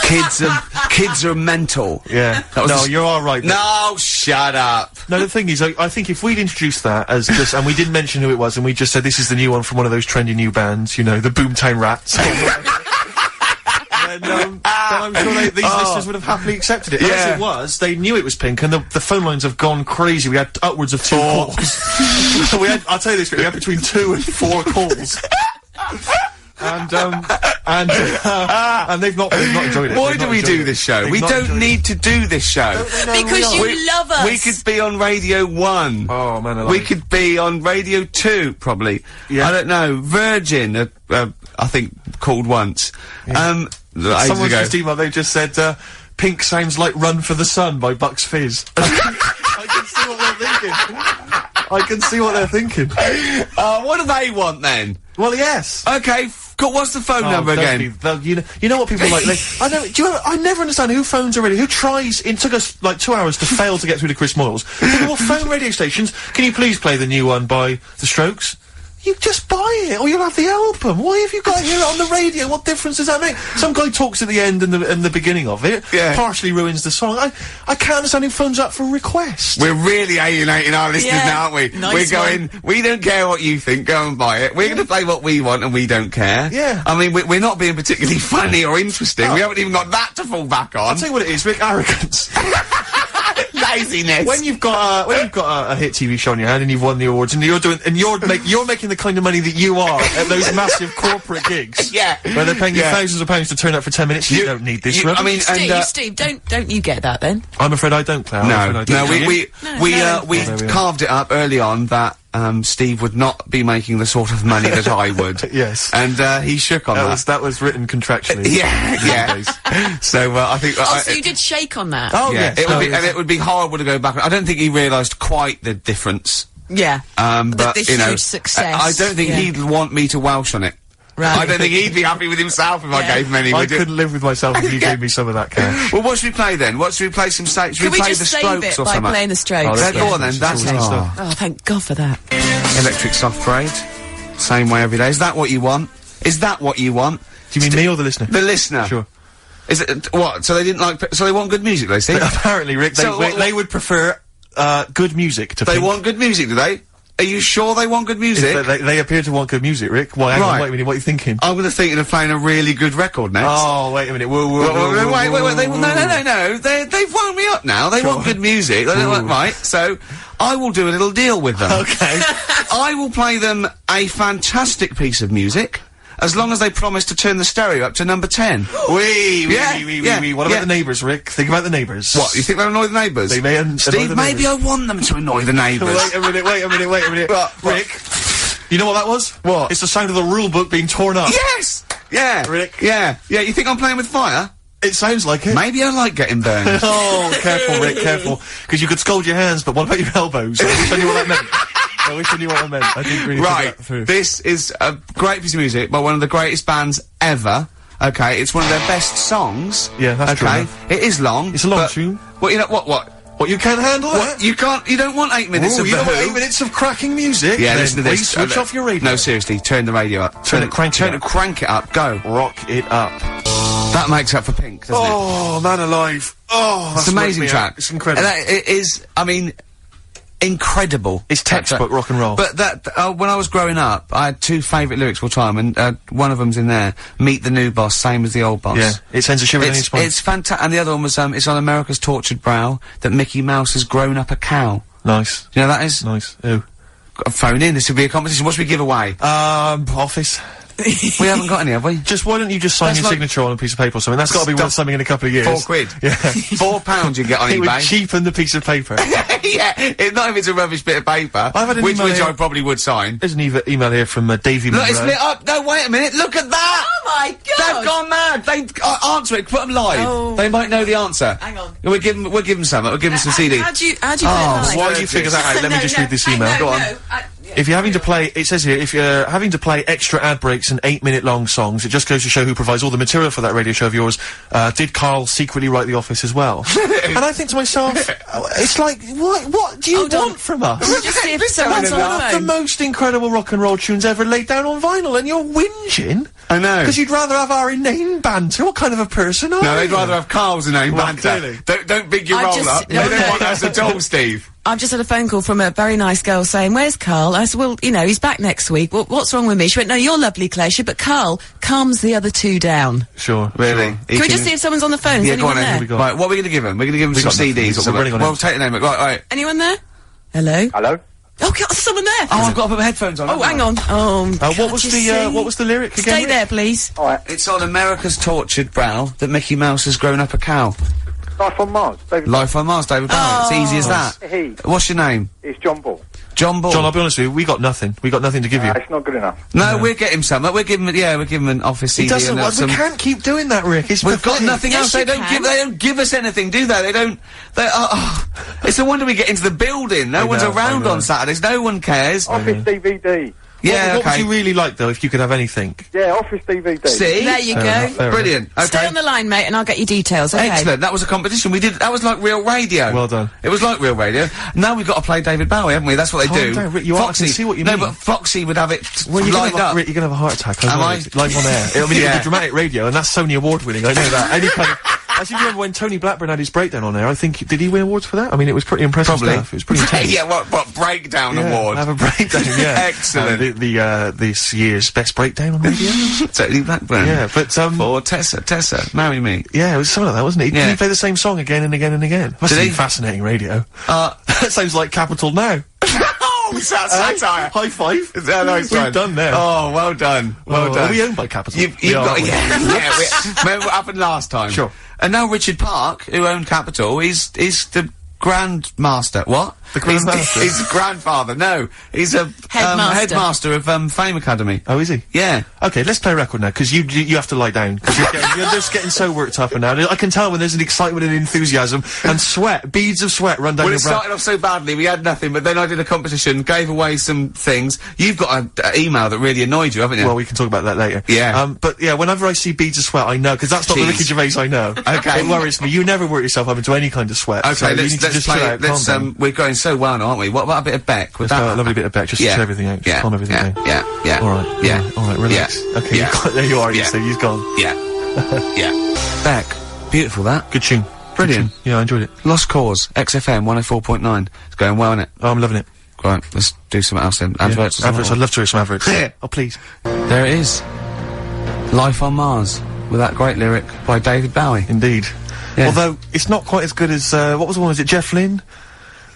kids are mental. Yeah. That was No, a- you're all right. No, shut up. No, the thing is, I think if we'd introduced that as just, and we didn't mention who it was, and we just said this is the new one from one of those trendy new bands, you know, the Boomtown Rats. then I'm sure these listeners would have happily accepted it. Yeah. As it was, they knew it was Pink, and the phone lines have gone crazy. We had upwards of 2 calls. I'll tell you this, we had between 2 and 4 calls. and they've not enjoyed it. Why do we do this show? We don't need to do this show. Because you love us. We could be on Radio 1. Oh, man, we could be on Radio 2, probably. Yeah. I don't know. Virgin, I think, called once. Yeah. Someone's just emailed, they just said, Pink sounds like Run for the Sun by Bucks Fizz. I can see what they're thinking. I can see what they're thinking. What do they want, then? Well, yes. Okay, what's the phone number again? You know what people like, I never understand who phones a radio, who tries, it took us like 2 hours to fail to get through to Chris Moyles. People will phone radio stations, can you please play the new one by The Strokes? You just buy it, or you'll have the album. Why have you got to hear it on the radio? What difference does that make? Some guy talks at the end and the beginning of it. Yeah. Partially ruins the song. I can't understand who phones up for a request. We're really alienating our listeners now, aren't we? Nice we don't care what you think, go and buy it. We're going to play what we want and we don't care. Yeah. I mean, we're not being particularly funny or interesting. We haven't even got that to fall back on. I'll tell you what it is, Rick, arrogance. Laziness. When you've got a hit TV show on your hand and you've won the awards and you're making the kind of money that you are at those massive corporate gigs. Yeah. Where they're paying you thousands of pounds to turn up for 10 minutes. You don't need this. I mean, Steve, don't you get that then? I'm afraid I don't, Claire. We carved it up early on that Steve would not be making the sort of money that I would. Yes. And he shook on that. That was written contractually. Yeah. So I think. So you did shake on that. Oh yeah. It would be horrible to go back. I don't think he realised quite the difference. Yeah. But the you know, huge success. I don't think he'd want me to Welsh on it. Right. I don't think he'd be happy with himself if I gave him any. I couldn't live with myself if you gave me some of that cash. Well, what should we play then? Should we play some? Should we play the Strokes or something? By playing the Strokes. Oh, go on then. That's stuff. Oh, thank God for that. Electric Soft Parade. Same way every day. Is that what you want? Is that what you want? Do you mean me or the listener? The listener. Sure. Is it what? So they didn't like? So they want good music, they see? Apparently, Rick. They would prefer good music to. They want good music, do they? Are you sure they want good music? They appear to want good music, Rick. Why? Hang on, wait a minute. What are you thinking? I'm gonna think of playing a really good record next. Oh, wait a minute. Wait. No. They've wound me up now. They want good music. They don't want, right. So, I will do a little deal with them. Okay. I will play them a fantastic piece of music. As long as they promise to turn the stereo up to number 10. What about the neighbours, Rick? Think about the neighbours. What, you think they'll annoy the neighbours? They may Steve, maybe I want them to annoy the neighbours. Wait a minute. Rick, you know what that was? What? It's the sound of the rule book being torn up. Yes! Yeah. Rick. Yeah. You think I'm playing with fire? It sounds like it. Maybe I like getting burned. Oh, careful, Rick, careful. Because you could scold your hands, but what about your elbows? I wish I knew what that meant. I wish I knew what I meant. I didn't really think that through. This is a great piece of music by one of the greatest bands ever. Okay, it's one of their best songs. Yeah, that's true. Okay, it is long. It's a long tune. Well, you know what? What, you can't handle that? You can't. You don't want 8 minutes of you The don't want Who. 8 minutes of cracking music. Yeah, listen to this. Switch off your radio. No, seriously, turn the radio up. Crank it up. Go. Rock it up. That makes up for Pink, doesn't it? Oh, man alive. Oh, that's it's an amazing track. It's incredible. It is. I mean. Incredible. It's textbook rock and roll. But when I was growing up, I had 2 favourite lyrics all time, and one of them's in there. Meet the new boss, same as the old boss. Yeah, it sends a shiver down your spine. It's fantastic. And the other one was, it's on America's tortured brow that Mickey Mouse has grown up a cow. Nice. You know that is? Nice. Who? Phone in, this would be a competition. What should we give away? Office. We haven't got any, have we? Why don't you just sign your signature on a piece of paper or something? That's gotta be worth something in a couple of years. £4. Yeah. £4 you get on eBay. It would cheapen the piece of paper. Yeah, not if it's a rubbish bit of paper. I've had an which email I probably would sign. There's an email here from Davey Look, it's lit up. No, wait a minute. Look at that! Oh my God! They've gone mad. They answer it. Put them live. Oh. They might know the answer. Hang on. We'll give them some. We'll give them some CD. How do you put it live? While you figure that out, let me just read this email. Go on. If you're having to play, it says here, if you're having to play extra ad breaks and 8-minute-long songs, it just goes to show who provides all the material for that radio show of yours. Did Karl secretly write The Office as well? And I think to myself, it's like, what do you want from us? Just see if someone's on One of the most incredible rock and roll tunes ever laid down on vinyl, and you're whinging? I know. Because you'd rather have our inane banter. What kind of a person are you? No, they'd rather have Karl's inane banter. Clearly. Don't big your roll up. They don't want us at all, Steve. I've just had a phone call from a very nice girl saying, where's Karl? I said, well, you know, he's back next week. What's wrong with me? She went, no, you're lovely, Claire. She said, but Karl calms the other 2 down. Sure. Really? Sure. Can we just see if someone's on the phone? Is anyone there? Right, what are we going to give him? We're going to give him some CDs or something. Well, take the name. Right. Anyone there? Hello? Hello? Oh, God, there's someone there! Oh, I've got to put my headphones on. Oh, hang on. Oh, what was the lyric again? Stay there, please. Alright. It's on America's tortured brow that Mickey Mouse has grown up a cow. Life on Mars, David. Life on Mars, David Bowie. It's easy as that. He. What's your name? It's John Ball. John Ball. John, I'll be honest with you, we got nothing. We got nothing to give you. It's not good enough. No, we'll get him some. We'll give him an office CD. He doesn't. And some... We can't keep doing that, Rick. It's We've got pathetic. nothing else. Yes, They don't give us anything, do they? They don't. It's no wonder we get into the building. No one's around on Saturdays. No one cares. Office DVD. Yeah, what would you really like, though, if you could have anything? Yeah, Office DVD. See? There you go. Fair Brilliant. Okay. Stay on the line, mate, and I'll get you details, okay? Excellent. That was a competition. That was like real radio. Well done. It was like real radio. Now we've got to play David Bowie, haven't we? That's what they Calm do. down, Rick, you are- I can see what you mean. No, but Foxy would have it Well, lined up. Rick, you're gonna have a heart attack. Am I? Live on air. I mean, Yeah. it's dramatic radio, and that's Sony Award winning. I know that. Any kind of. I seem to remember when Tony Blackburn had his breakdown on there. I think did he win awards for that? I mean, it was pretty impressive stuff. It was pretty intense. Yeah, what breakdown award? Have a breakdown. Yeah, Excellent. This year's best breakdown on radio. Totally Blackburn. Yeah, but For Tessa, marry me. yeah, it was something like that, wasn't it? Yeah. Did he play the same song again and again and again? Must Did be he? fascinating radio. That sounds like Capital Now. Oh, it's that satire. High five. Nice We've one. done there. Oh, well done. Well done. Are we owned by Capital? You've We are, got, aren't we? remember what happened last time? Sure. And now Richard Park, who owned Capital, is the Grandmaster. What? The Grandmaster? He's the grandfather. No, he's a Headmaster. headmaster of Fame Academy. Oh, is he? Yeah. Okay, let's play a record now, because you have to lie down, because you're just getting so worked up and now. I can tell when there's an excitement and enthusiasm, and sweat, beads of sweat run down Well, your it brow. started off so badly, we had nothing, but then I did a competition, gave away some things. You've got an email that really annoyed you, haven't you? Well, we can talk about that later. Yeah. But yeah, whenever I see beads of sweat, I know, because that's not the Jeez. Ricky Gervais I know. Okay. It worries me. You never work yourself up into any kind of sweat. Okay, so you need to let's just play chill it. out, calm down. We're going so well now, aren't we? What about a bit of Beck? With Let's that? have a lovely bit of Beck, just to chill everything out, just calm everything down. Yeah. Alright. Yeah. Alright, relax. Yeah. Okay, Yeah. there you are, you Yeah. see, he's gone. Yeah. Yeah. Beck. Beautiful, that. Good tune. Brilliant. Good tune. Yeah, I enjoyed it. Lost Cause. XFM 104.9. It's going well, isn't it? Oh, I'm loving it. Right, let's do something else then. Adverts. or Adverts, I'd something. love to hear some adverts. Yeah. Oh, please. There it is. Life on Mars. With that great lyric by David Bowie. Indeed. Yeah. Although, it's not quite as good as, what was the one, was it Jeff Lynne?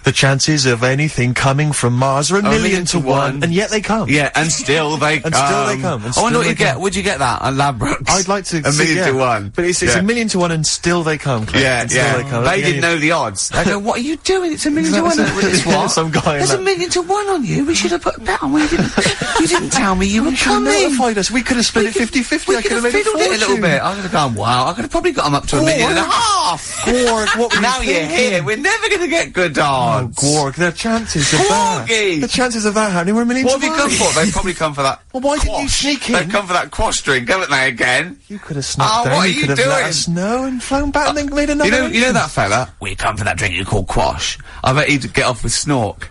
The chances of anything coming from Mars are a million to one, and yet they come. Yeah, and still they come. And still they come, and I wonder still what they you get. come. Would you get that at Ladbrokes? I'd like to A see, million to one. But it's Yeah. a million to one and still they come. Cliff, Yeah, and still yeah. They, come. They didn't know the odds. They go, what are you doing? It's a million to one. It's what? Some guy in There's that- a million to one on you. We should have put that on. You didn't tell me you were You should have coming. notified us. We could have split it 50-50. We I could have made fiddled it a little bit. I could have gone, wow. I could have probably got them up to a million and a half. Gorg, what were Now you you're thinking? here. We're never going to get good odds. Gorg, the chances of that. Gorgie! The chances of that happening were a million What to have you one. come for? They've probably come for that. Well, why didn't you quash. sneak in? They've come for that quash drink, haven't they, again? You could have snuck Oh, down. what are you you could have doing? let us know and flown back and then made another. You know that fella? We come for that drink you call quash. I bet he'd get off with snork.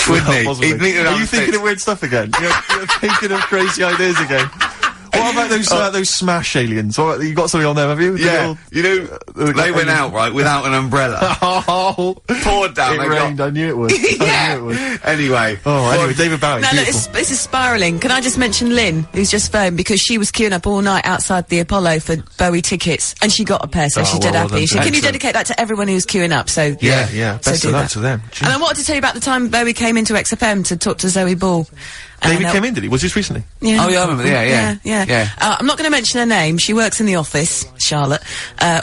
Wouldn't he? Possibly. He'd meet Are you thinking of weird stuff again? You're thinking of crazy ideas again. What about those smash aliens? What, you got something on them, have you? The Yeah, you know, they went out, right, without an umbrella. Oh, Poured down, it they rained. got... I knew it would. I knew it would. Anyway. Oh, anyway, David Bowie. No, look, beautiful. this is spiralling. Can I just mention Lynn, who's just phoned because she was queuing up all night outside the Apollo for Bowie tickets, and she got a pair, so Oh, she's dead well happy. done. So can you Excellent. dedicate that to everyone who's queuing up? So Yeah. So Best do of luck that. to them. Gee. And I wanted to tell you about the time Bowie came into XFM to talk to Zoe Ball. David came in, did he? Was this recently? Yeah. Oh, yeah, I remember. Yeah. I'm not going to mention her name. She works in the office, Charlotte.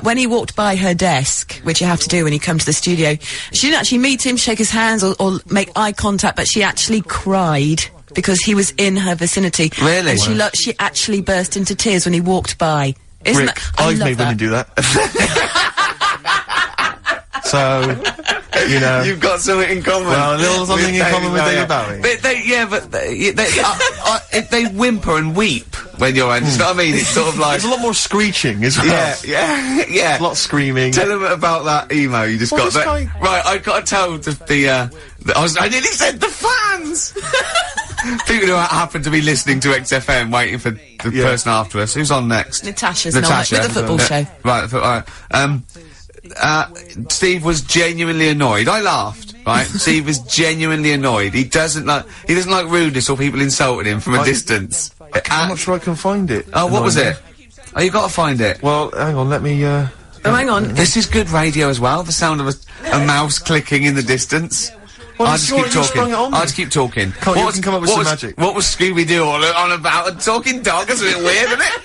When he walked by her desk, which you have to do when you come to the studio, she didn't actually meet him, shake his hands, or make eye contact, but she actually cried because he was in her vicinity. Really? And she actually burst into tears when he walked by. Isn't Rick, that? I I've love made that. women do that. So, you know. You've got something in common. Well, a little something in common with David Bowie. They whimper and weep when you're in. You know what I mean? It's sort of like... There's a lot more screeching as well. Yeah. A lot of screaming. Tell them about that email you just Well, got. this guy- Right, I got to tell I nearly said the fans! People who happen to be listening to XFM waiting for the person after us. Who's on next? Natasha's not with the football show. Right, Steve was genuinely annoyed. I laughed, right? Steve was genuinely annoyed. He doesn't like rudeness or people insulting him from a distance. I'm not sure I can find it. Oh, what was it? Oh, you got to find it. Well, hang on, let me, Oh, hang on. This is good radio as well. The sound of a mouse clicking in the distance. Well, I'll just keep you sprung talking. it on I'll me. just keep talking. Can't you can come up with some magic. What was Scooby-Doo on about? A talking dog? That's a bit weird, isn't it?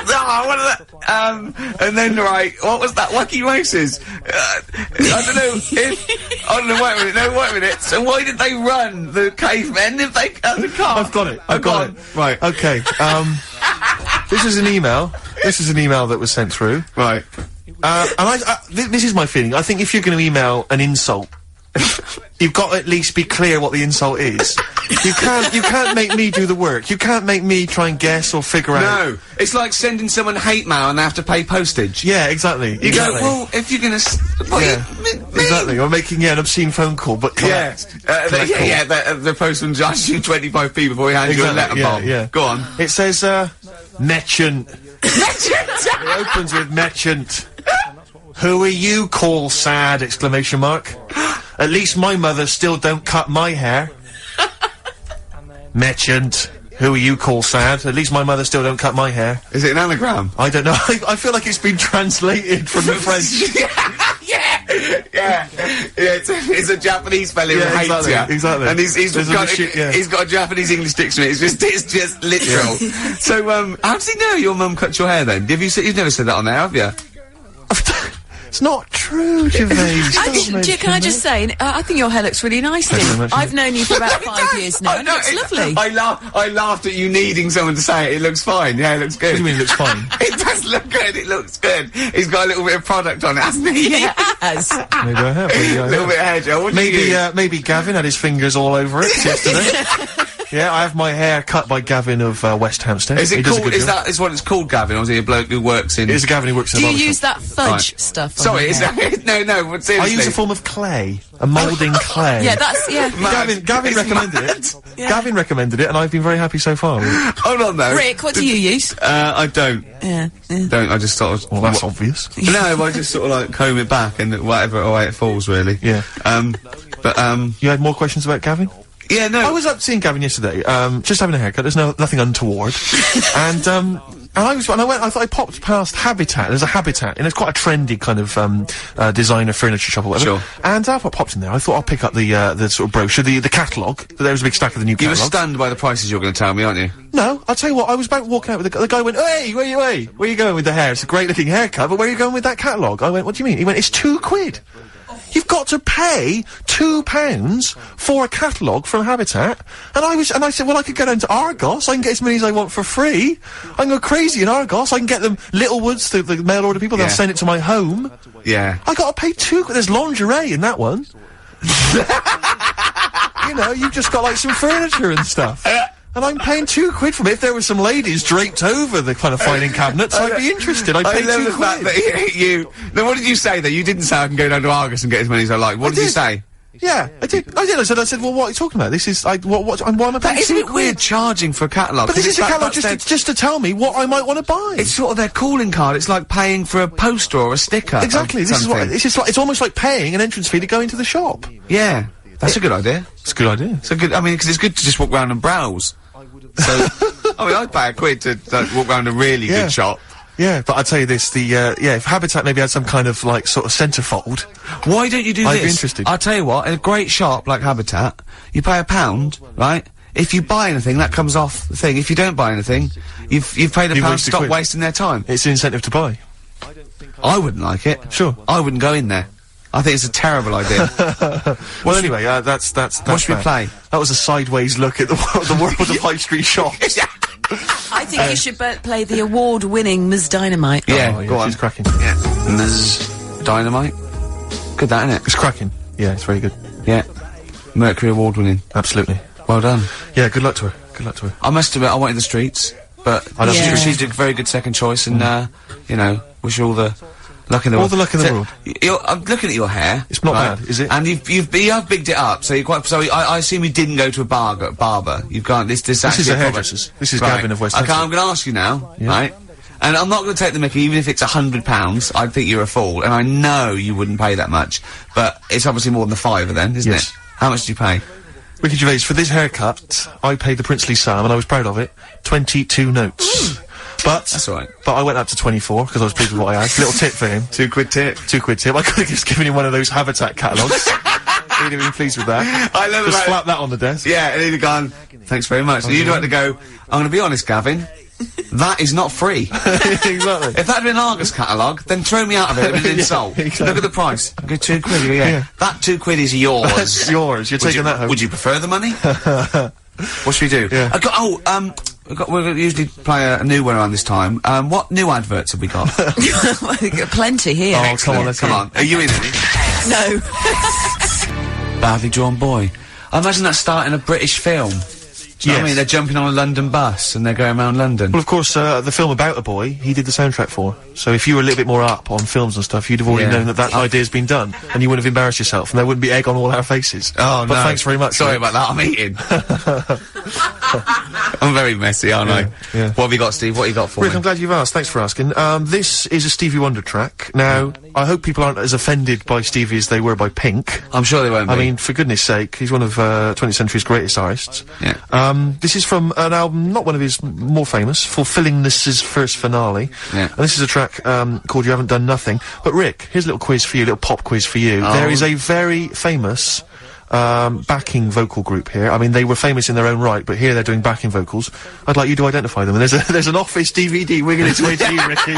No, what is that? And then, right, what was that? Wacky Races? I don't know if... I don't know, wait a minute. So why did they run, the cavemen, if they had the car? I've got it. I've got it. Right. Okay, this is an email. This is an email that was sent through. Right. And this is my feeling. I think if you're going to email an insult, you've got to at least be clear what the insult is. You can't make me do the work. You can't make me try and guess or figure out. No, it's like sending someone hate mail and they have to pay postage. Yeah, exactly. You go, well, if you're gonna... Exactly, or making, an obscene phone call, but collect. The postman charges you 25p before he hands you a letter bomb. Yeah. Go on. It says, Merchant. It opens with Merchant. Who are you, call sad, exclamation mark. At least my mother still don't cut my hair. Merchant. Who are you, call sad? At least my mother still don't cut my hair. Is it an anagram? I don't know. I feel like it's been translated from the French. Yeah, it's a Japanese fella who hates you. Exactly. And he's got a Japanese English dictionary. It's just literal. So, how does he know your mum cut your hair then? You've never said that on there, have you? It's not true, Gervais. Can I just say, I think your hair looks really nice, Dean. I've known you for about 5 years now, and it looks lovely. I laughed at you needing someone to say it. It looks fine. Yeah, it looks good. What do you mean it looks fine? It does look good. It looks good. He's got a little bit of product on it, hasn't he? Yes. Maybe I have. A little bit of hair gel. Maybe Gavin had his fingers all over it yesterday. Yeah, I have my hair cut by Gavin of West Hampstead. Is it called? Is what it's called, Gavin, or is he a bloke who works in? It's Gavin who works in. Do you use that fudge stuff? Sorry, no, but seriously. I use a form of clay, a moulding clay. Yeah, that's Gavin recommended it. Yeah. Gavin recommended it, and I've been very happy so far. Hold on, though. Rick, what do you use? I don't. Yeah. Don't. I just sort of. Well, that's obvious. No, I just sort of like comb it back and whatever way it falls, really. Yeah. You had more questions about Gavin? Yeah, no. I was up seeing Gavin yesterday, just having a haircut. There's nothing untoward. and I thought I popped past Habitat. There's a Habitat, and it's quite a trendy kind of, designer furniture shop or whatever. Sure. And I popped in there. I thought I'll pick up the sort of brochure, the catalogue. There was a big stack of the new catalogue. You were stunned by the prices you're going to tell me, aren't you? No, I'll tell you what, I was about walking out with the guy went, hey, where are you going with the hair? It's a great looking haircut, but where are you going with that catalogue? I went, what do you mean? He went, it's £2. You've got to pay £2 for a catalogue from Habitat. And I said, well, I could go down to Argos. I can get as many as I want for free. I can go crazy in Argos. I can get them Littlewoods, the mail order people. They'll send it to my home. Yeah. I got to pay There's lingerie in that one. You've just got like some furniture and stuff. And I'm paying £2 from it. If there were some ladies draped over the kind of filing cabinets, I'd be interested. I'd pay £2. The fact that Now, what did you say, though? You didn't say I can go down to Argos and get as many as I like. What did you say? Yeah, I did. I said, well, what are you talking about? This is, why am I paying Isn't it weird charging for a catalogue? But this is a catalogue just to tell me what I might want to buy. It's sort of their calling card. It's like paying for a poster or a sticker. Exactly. It's almost like paying an entrance fee to go into the shop. Yeah. That's a good idea. It's a good idea. Because it's good to just walk around and browse. So, I'd pay £1 to walk around a really good shop. Yeah, but I'll tell you this, if Habitat maybe had some kind of, like, sort of centrefold... Why don't you do this? I'd be interested. I'll tell you what, in a great shop like Habitat, you pay £1, right? If you buy anything, that comes off the thing. If you don't buy anything, you've paid £1 to stop wasting their time. It's an incentive to buy. I wouldn't like it. Sure. I wouldn't go in there. I think it's a terrible idea. Well, anyway, that's what should we play? That was a sideways look at the world of high street shops. I think you should play the award-winning Ms. Dynamite. Yeah, go on. She's cracking. Yeah. Ms. Dynamite. Good, that, innit? It's cracking. Yeah, it's very good. Yeah. Mercury award-winning. Absolutely. Well done. Yeah, good luck to her. Good luck to her. I must admit, I wanted the Streets, but she did a very good second choice, and, wish her all the luck in the world. All the luck in the world. I'm looking at your hair. It's not bad, is it? And you have bigged it up, so you're quite. So I assume you didn't go to a barber. You've gone. This is a hairdresser's. This is Gavin of West Hampstead. Okay, I'm going to ask you now, right? And I'm not going to take the mickey, even if it's £100. I'd think you're a fool, and I know you wouldn't pay that much. But it's obviously more than the £5 then, isn't it? How much do you pay? Ricky Gervais, for this haircut, I paid the princely sum, and I was proud of it. 22 notes. But that's all right. But I went up to 24 because I was pleased with what I had. Little tip for him. £2 tip. £2 tip. I could have just given him one of those Habitat catalogues. He'd have been pleased with that. I love Just about slap that on the desk. Yeah, and he'd have gone, thanks very much. And you'd like to go, I'm gonna be honest, Gavin, that is not free. Exactly. If that had been an Argos catalogue, then throw me out of it, it'd been an insult. exactly. Look at the price. I go, £2. You go, yeah. That £2 is yours. That's yours. You're taking that home. Would you prefer the money? What should we do? Yeah. We'll usually play a new one around this time. What new adverts have we got? We've got plenty here. Oh, come on, let's Come on. Are you in any? No. Badly drawn boy. I imagine that's starting a British film. Do you know what I mean? They're jumping on a London bus and they're going around London. Well, of course, the film about a boy, he did the soundtrack for. So if you were a little bit more up on films and stuff, you'd have already known that idea's been done, and you wouldn't have embarrassed yourself, and there wouldn't be egg on all our faces. Oh, but no. thanks very much. Sorry about that, I'm eating. I'm very messy, aren't I? Yeah. What have you got, Steve? What have you got for Rick, me? I'm glad you've asked. Thanks for asking. This is a Stevie Wonder track. Now, I hope people aren't as offended by Stevie as they were by Pink. I'm sure they won't be. I mean, for goodness sake, he's one of 20th century's greatest artists. Yeah. This is from an album, not one of his more famous, Fulfillingness's first finale. Yeah. And this is a track called You Haven't Done Nothing. But Rick, here's a little quiz for you, a little pop quiz for you. Oh. There is a very famous backing vocal group here. I mean, they were famous in their own right, but here they're doing backing vocals. I'd like you to identify them. And there's an Office DVD wiggling its way to you, Ricky.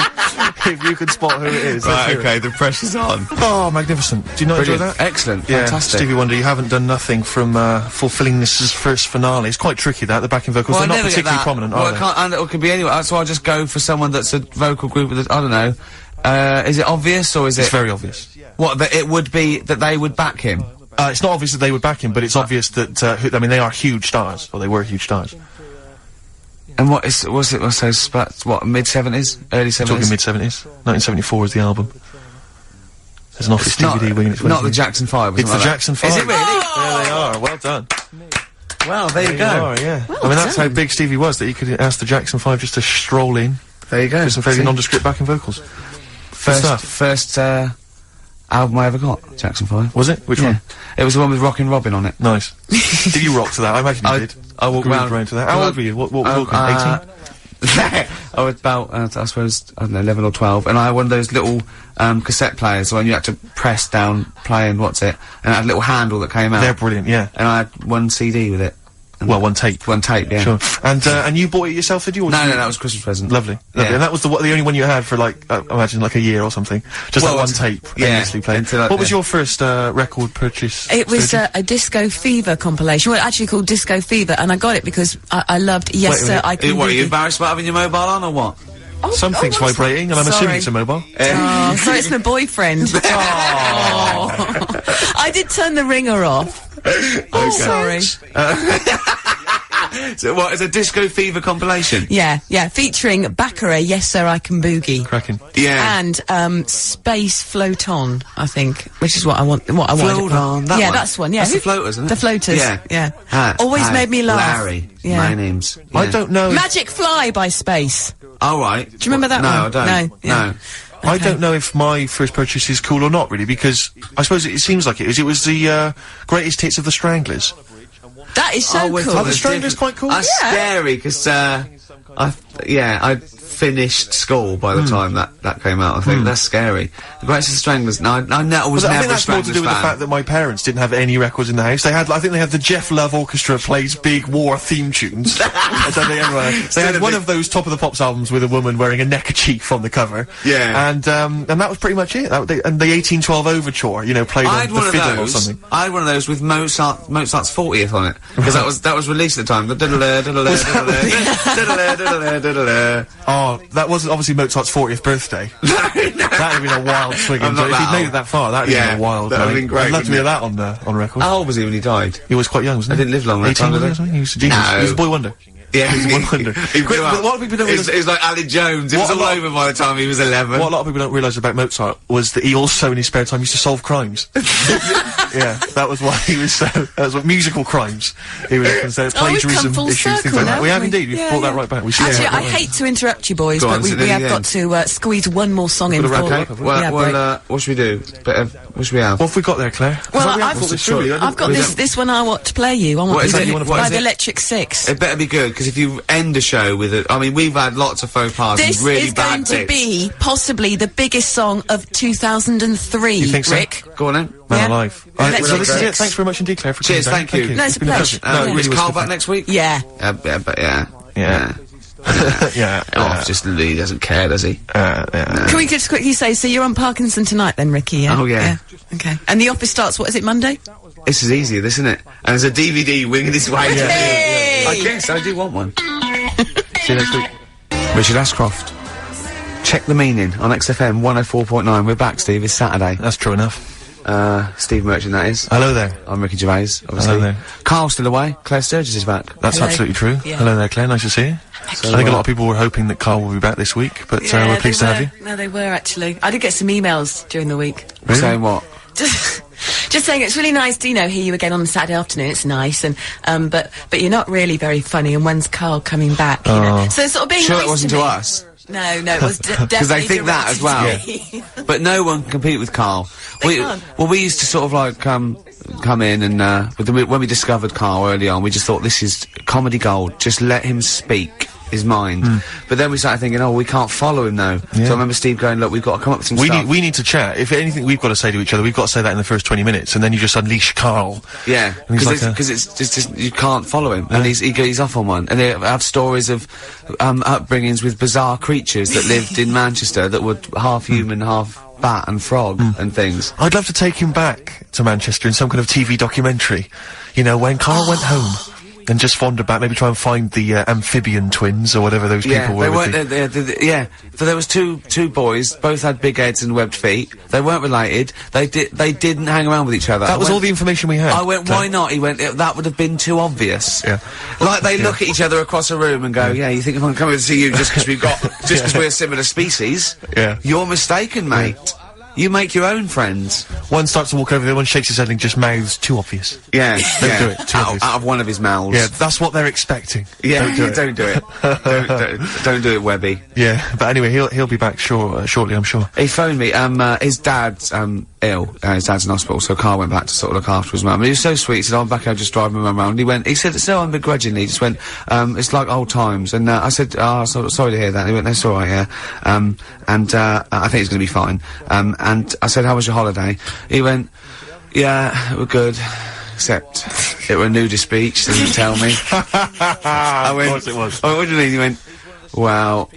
If you can spot who it is. Let's Right, hear okay, it. the pressure's on. Oh, magnificent. Do you not enjoy Brilliant. that? Excellent. Yeah, Fantastic. Stevie Wonder, You Haven't Done Nothing from Fulfillingness's first finale. It's quite tricky, that, the backing vocals. Well, They're I not never get particularly that. prominent, well, are they? and it could be anywhere, so I'll just go for someone that's a vocal group with I don't know. Is it obvious, or is it... It's very obvious. What, that it would be that they would back him? It's not obvious that they would back him, but it's obvious that, I mean, they are huge stars. Or they were huge stars. And what's those spots, what, mid-70s? Early 70s? Talking mid-70s. 1974 is the album. There's an Office DVD winging its way. Not the Jackson 5 or It's the something like Jackson that. 5. Is it really? There they are, well done. Well, there you They go. are, yeah. I mean, that's how big Stevie was, that he could ask the Jackson 5 just to stroll in. There you go. With some fairly See? nondescript backing vocals. First album I ever got, Jackson 5. Was it? Which one? It was the one with Rockin' Robin on it. Nice. Did you rock to that? I imagine you did. I walked Grooved round to that. How old were you? What was 18? I was about, I suppose, I don't know, 11 or 12, and I had one of those little cassette players when you had to press down playing what's it, and it had a little handle that came out. They're brilliant, yeah. And I had one CD with it. Well, one tape. One tape, yeah. Sure. And you bought it yourself, did you? Or No, did you- that was a Christmas present. Lovely. Lovely. Yeah. And that was the only one you had for, like, I imagine, like a year or something. Just Well, that one tape. yeah, Endlessly played. until What was yeah. your first, record purchase? It was Sergey? a Disco Fever compilation. Well, actually called Disco Fever, and I got it because I loved Yes Wait a Sir, minute. I Can What, are you Boogie. embarrassed about having your mobile on, or what? Something's what's vibrating, and I'm Sorry. assuming it's a mobile. Oh, so it's my boyfriend. Oh. I did turn the ringer off. Oh, sorry. So what, is a Disco Fever compilation? Yeah, featuring Baccarat, Yes Sir, I Can Boogie. Cracking. Yeah. And Space Float On, I think, which is what I want. What I wanted. Float On, that yeah, one? that's one. Yeah, That's the Floaters, isn't it? The Floaters. Yeah. Always Hi, made me laugh. Larry. Yeah. My name's... I yeah. don't know. Magic Fly by Space. Oh, right. Do you remember that no, one? I don't. No, yeah. No. I don't know if my first purchase is cool or not, really, because I suppose it seems like it was. It was the greatest hits of the Stranglers. That is so we cool. thought Are the it was Stranglers different. quite cool? That's scary, because, I finished school by the time that came out, I think. That's scary. The Greatest of the Stranglers, no, I was Well, I never think a that's more to Stranglers do with the fan. fact that my parents didn't have any records in the house. They had, I think they had the Jeff Love Orchestra plays big war theme tunes. I don't think anyone had. They had one of those Top of the Pops albums with a woman wearing a neckerchief on the cover. Yeah. And that was pretty much it. And the 1812 Overture, you know, played I on had the one of fiddle or those. something. I had one of those with Mozart's 40th on it, because that was released at the time. The diddle-a, diddle-a, diddle-a, diddle-a, diddle-a. Oh, that wasn't obviously Mozart's 40th birthday. That'd have been a wild swing. I'm not If he'd that made old. it that far, that'd have been a wild. that'd have going. been great, I'd love to hear wouldn't that on record. How old was he when he died? He was quite young, wasn't he? I didn't live long that 18 time, was did he, I? or something? He was a genius. No. He was a boy wonder. Yeah, He was a boy wonder. He Quick, grew but up. a lot of people don't It was realise- like Alec Jones. It was What a all lot- over by the time he was 11. What a lot of people don't realise about Mozart was that he also, in his spare time, used to solve crimes. Yeah, that was why he was so. That was what musical crimes. He was we've come plagiarism full issues, things circle like that. now, We have haven't we? indeed. We've Yeah, brought that yeah. right back. We should. Actually, have I that right. hate to interrupt you, boys, Go but on, we so near have the got end. to squeeze one more song in. Got a before- wrap up, have we? yeah, break. What should we do? What should we have? What have we got there, Claire? Well, I've I've got this through. I've got this one I want to play you. I want What is to it? do What by is the it? Electric Six. It better be good, because if you end a show with I mean, we've had lots of faux pas and This really is going bad to bits. be possibly the biggest song of 2003. You think so? Rick? Go on then. Man Yeah. alive. Let's so do this is it. six. Thanks very much indeed, Claire, for Cheers, coming down. thank you. No, it's a been pleasure. No, it really Is was Karl good back fun. next week? Yeah. But yeah. Yeah. Yeah. Oh, just he doesn't care, does he? Yeah. Can we just quickly say, so you're on Parkinson tonight then, Ricky, yeah? Oh, yeah. Okay. And the office starts, what is it, Monday? This is easier, this, isn't it? And there's a DVD winging its way. Hey! I guess I do want one. See you next week. Richard Ashcroft. Check the meaning on XFM 104.9. We're back, Steve. It's Saturday. That's true enough. Steve Merchant, that is. Hello there. I'm Ricky Gervais, obviously. Hello there. Carl's still away. Claire Sturgis is back. That's Hello. absolutely true. Yeah. Hello there, Claire. Nice to see you. I think a lot of people were hoping that Karl will be back this week, but we're pleased to have you. No, they were, actually. I did get some emails during the week. Really? Saying what? Just saying it's really nice to, hear you again on Saturday afternoon. It's nice, and but you're not really very funny. And when's Karl coming back? You know? So it's sort of being Sure nice it wasn't to to me. us. No, it was definitely Because they think that as well. directed But no one can compete with Karl. They can't. Well, we used to sort of like come in and when we discovered Karl early on, we just thought this is comedy gold. Just let him speak his mind. But then we started thinking, oh, we can't follow him now. So I remember Steve going, look, we've got to come up with some stuff. We need to chat. If anything we've got to say to each other, we've got to say that in the first 20 minutes, and then you just unleash Karl. Yeah, And he's because like it's just you can't follow him, and he's off on one. And they have stories of upbringings with bizarre creatures that lived in Manchester that were half human, half bat and frog and things. I'd love to take him back to Manchester in some kind of TV documentary. You know, when Karl went home. And just wander back, maybe try and find the amphibian twins or whatever those people were. They with weren't. Yeah, so there was two boys, both had big heads and webbed feet. They weren't related. They didn't hang around with each other. That was all the information we had. I went, why not? He went, that would have been too obvious. Yeah. Like they look at each other across a room and go, yeah, you think if I'm coming to see you just because we're a similar species? Yeah. You're mistaken, mate. You make your own friends. One starts to walk over, the other one shakes his head and just mouths too obvious. Yeah, Don't do it, too obvious. out of one of his mouths. Yeah, that's what they're expecting. Yeah, Don't do it. don't do it, Webby. Yeah, but anyway, he'll be back shortly, I'm sure. He phoned me. His dad's ill. His dad's in hospital, so Karl went back to sort of look after his mum. And he was so sweet. He said, "I'm back. I'll just drive my mum around." He said so unbegrudgingly. He just went, "It's like old times." And I said, "Oh, sorry to hear that." He went, "That's all right, yeah." I think he's going to be fine. And I said, "How was your holiday?" He went, "Yeah, we're good." Except it were a nudist beach, didn't tell me. I went, Of course it was. I went, what do you mean? He went, well,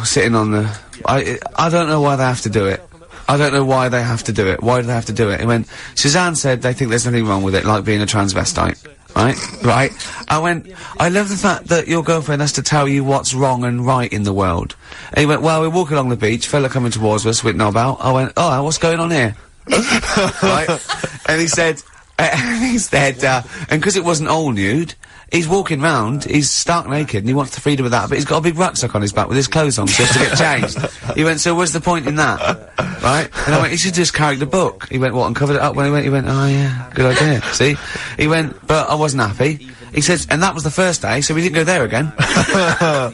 sitting on the... I don't know why they have to do it. I don't know why they have to do it. Why do they have to do it? He went, Suzanne said they think there's nothing wrong with it, like being a transvestite. Right? I went, I love the fact that your girlfriend has to tell you what's wrong and right in the world. And he went, well, we're walking along the beach, fella coming towards us with knob out. I went, oh, what's going on here? Right? And he said, and because it wasn't all nude, he's walking round, he's stark naked, and he wants the freedom of that, but he's got a big rucksack on his back with his clothes on, just to get changed. He went, so what's the point in that? Right? And I went, he should just carry the book. He went, what, and covered it up? When he went, oh yeah, good idea. See? He went, but I wasn't happy. He said, and that was the first day, so we didn't go there again. I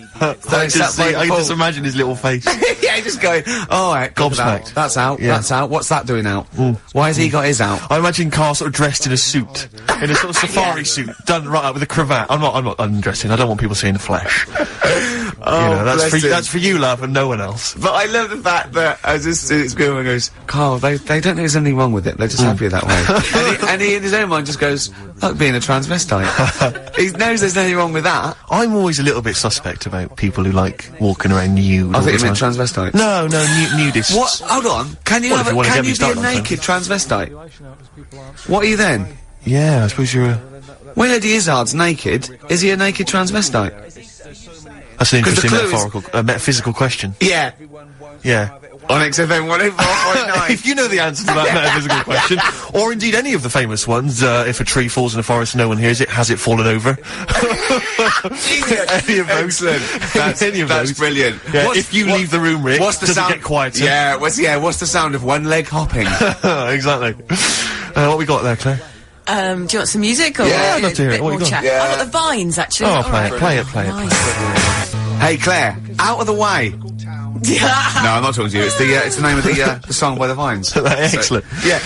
can just imagine his little face. Yeah, just going, alright, Gobsmacked. That's out, Yeah. that's out, what's that doing out? Why has he got his out? I imagine Karl sort of dressed in a suit, in a sort of safari suit, done right up with a cravat. I'm not undressing. I don't want people seeing the flesh. That's for you, love, and no one else. But I love the fact that as this girl goes, Karl, they don't think there's anything wrong with it. They're just happy that way. and he in his own mind just goes, like being a transvestite. He knows there's nothing wrong with that. I'm always a little bit suspect about people who like walking around nude. I all think the you meant time. transvestites. No, nudists. What? Hold on. Can you Well, if you wanna can get me you be a started on naked transvestite? What are you then? Yeah, I suppose you're a... When Eddie Izzard's naked, is he a naked transvestite? That's an 'Cause the interesting clue is- metaphysical question. Yeah. Yeah. On XFM 104.9. If you know the answer to that metaphysical question, or indeed any of the famous ones, if a tree falls in a forest and no one hears it, has it fallen over? Any of those. Excellent. Any of That's those. brilliant. Yeah, if you leave the room, Rick, what's the does sound? it get quieter? Yeah, what's the sound of one leg hopping? Exactly. What we got there, Claire? Do you want some music or Yeah, I'd love to hear it. bit What more you got? chat? Yeah. I've got the vines actually. Oh, All play right. it. Nice. Hey Claire, out of the way. I'm not talking to you. It's the name of the song by the Vines. Excellent. Yeah.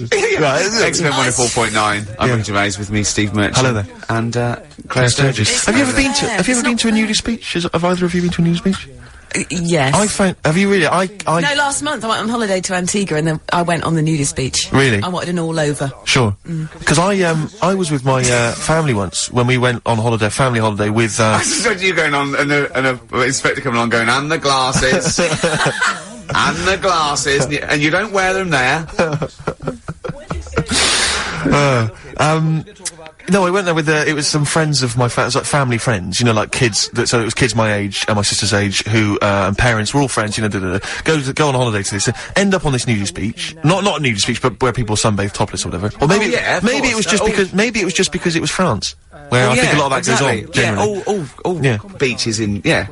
XFM 104.9. I'm Rick Gervais, with me, Steve Merchant. Hello there. And Claire Sturgis. Have you ever been to a nudie speech? Have either of you been to a nudie speech? Yes. Have you really? No, last month I went on holiday to Antigua and then I went on the nudist beach. Really? I wanted an all over. Sure. Because I was with my family once when we went on holiday, family holiday with. I suspect you going on and a inspector coming along going, and the glasses, and the glasses, and you don't wear them there. No, I went there with it was some friends of my like family friends, you know, like kids. So it was kids my age and my sister's age who and parents were all friends, you know. Go on holiday to this, end up on this nudist beach, not a nudist beach, but where people sunbathe topless or whatever. Or maybe it was just because it was France, where I think a lot of that goes on. Generally. All beaches in no,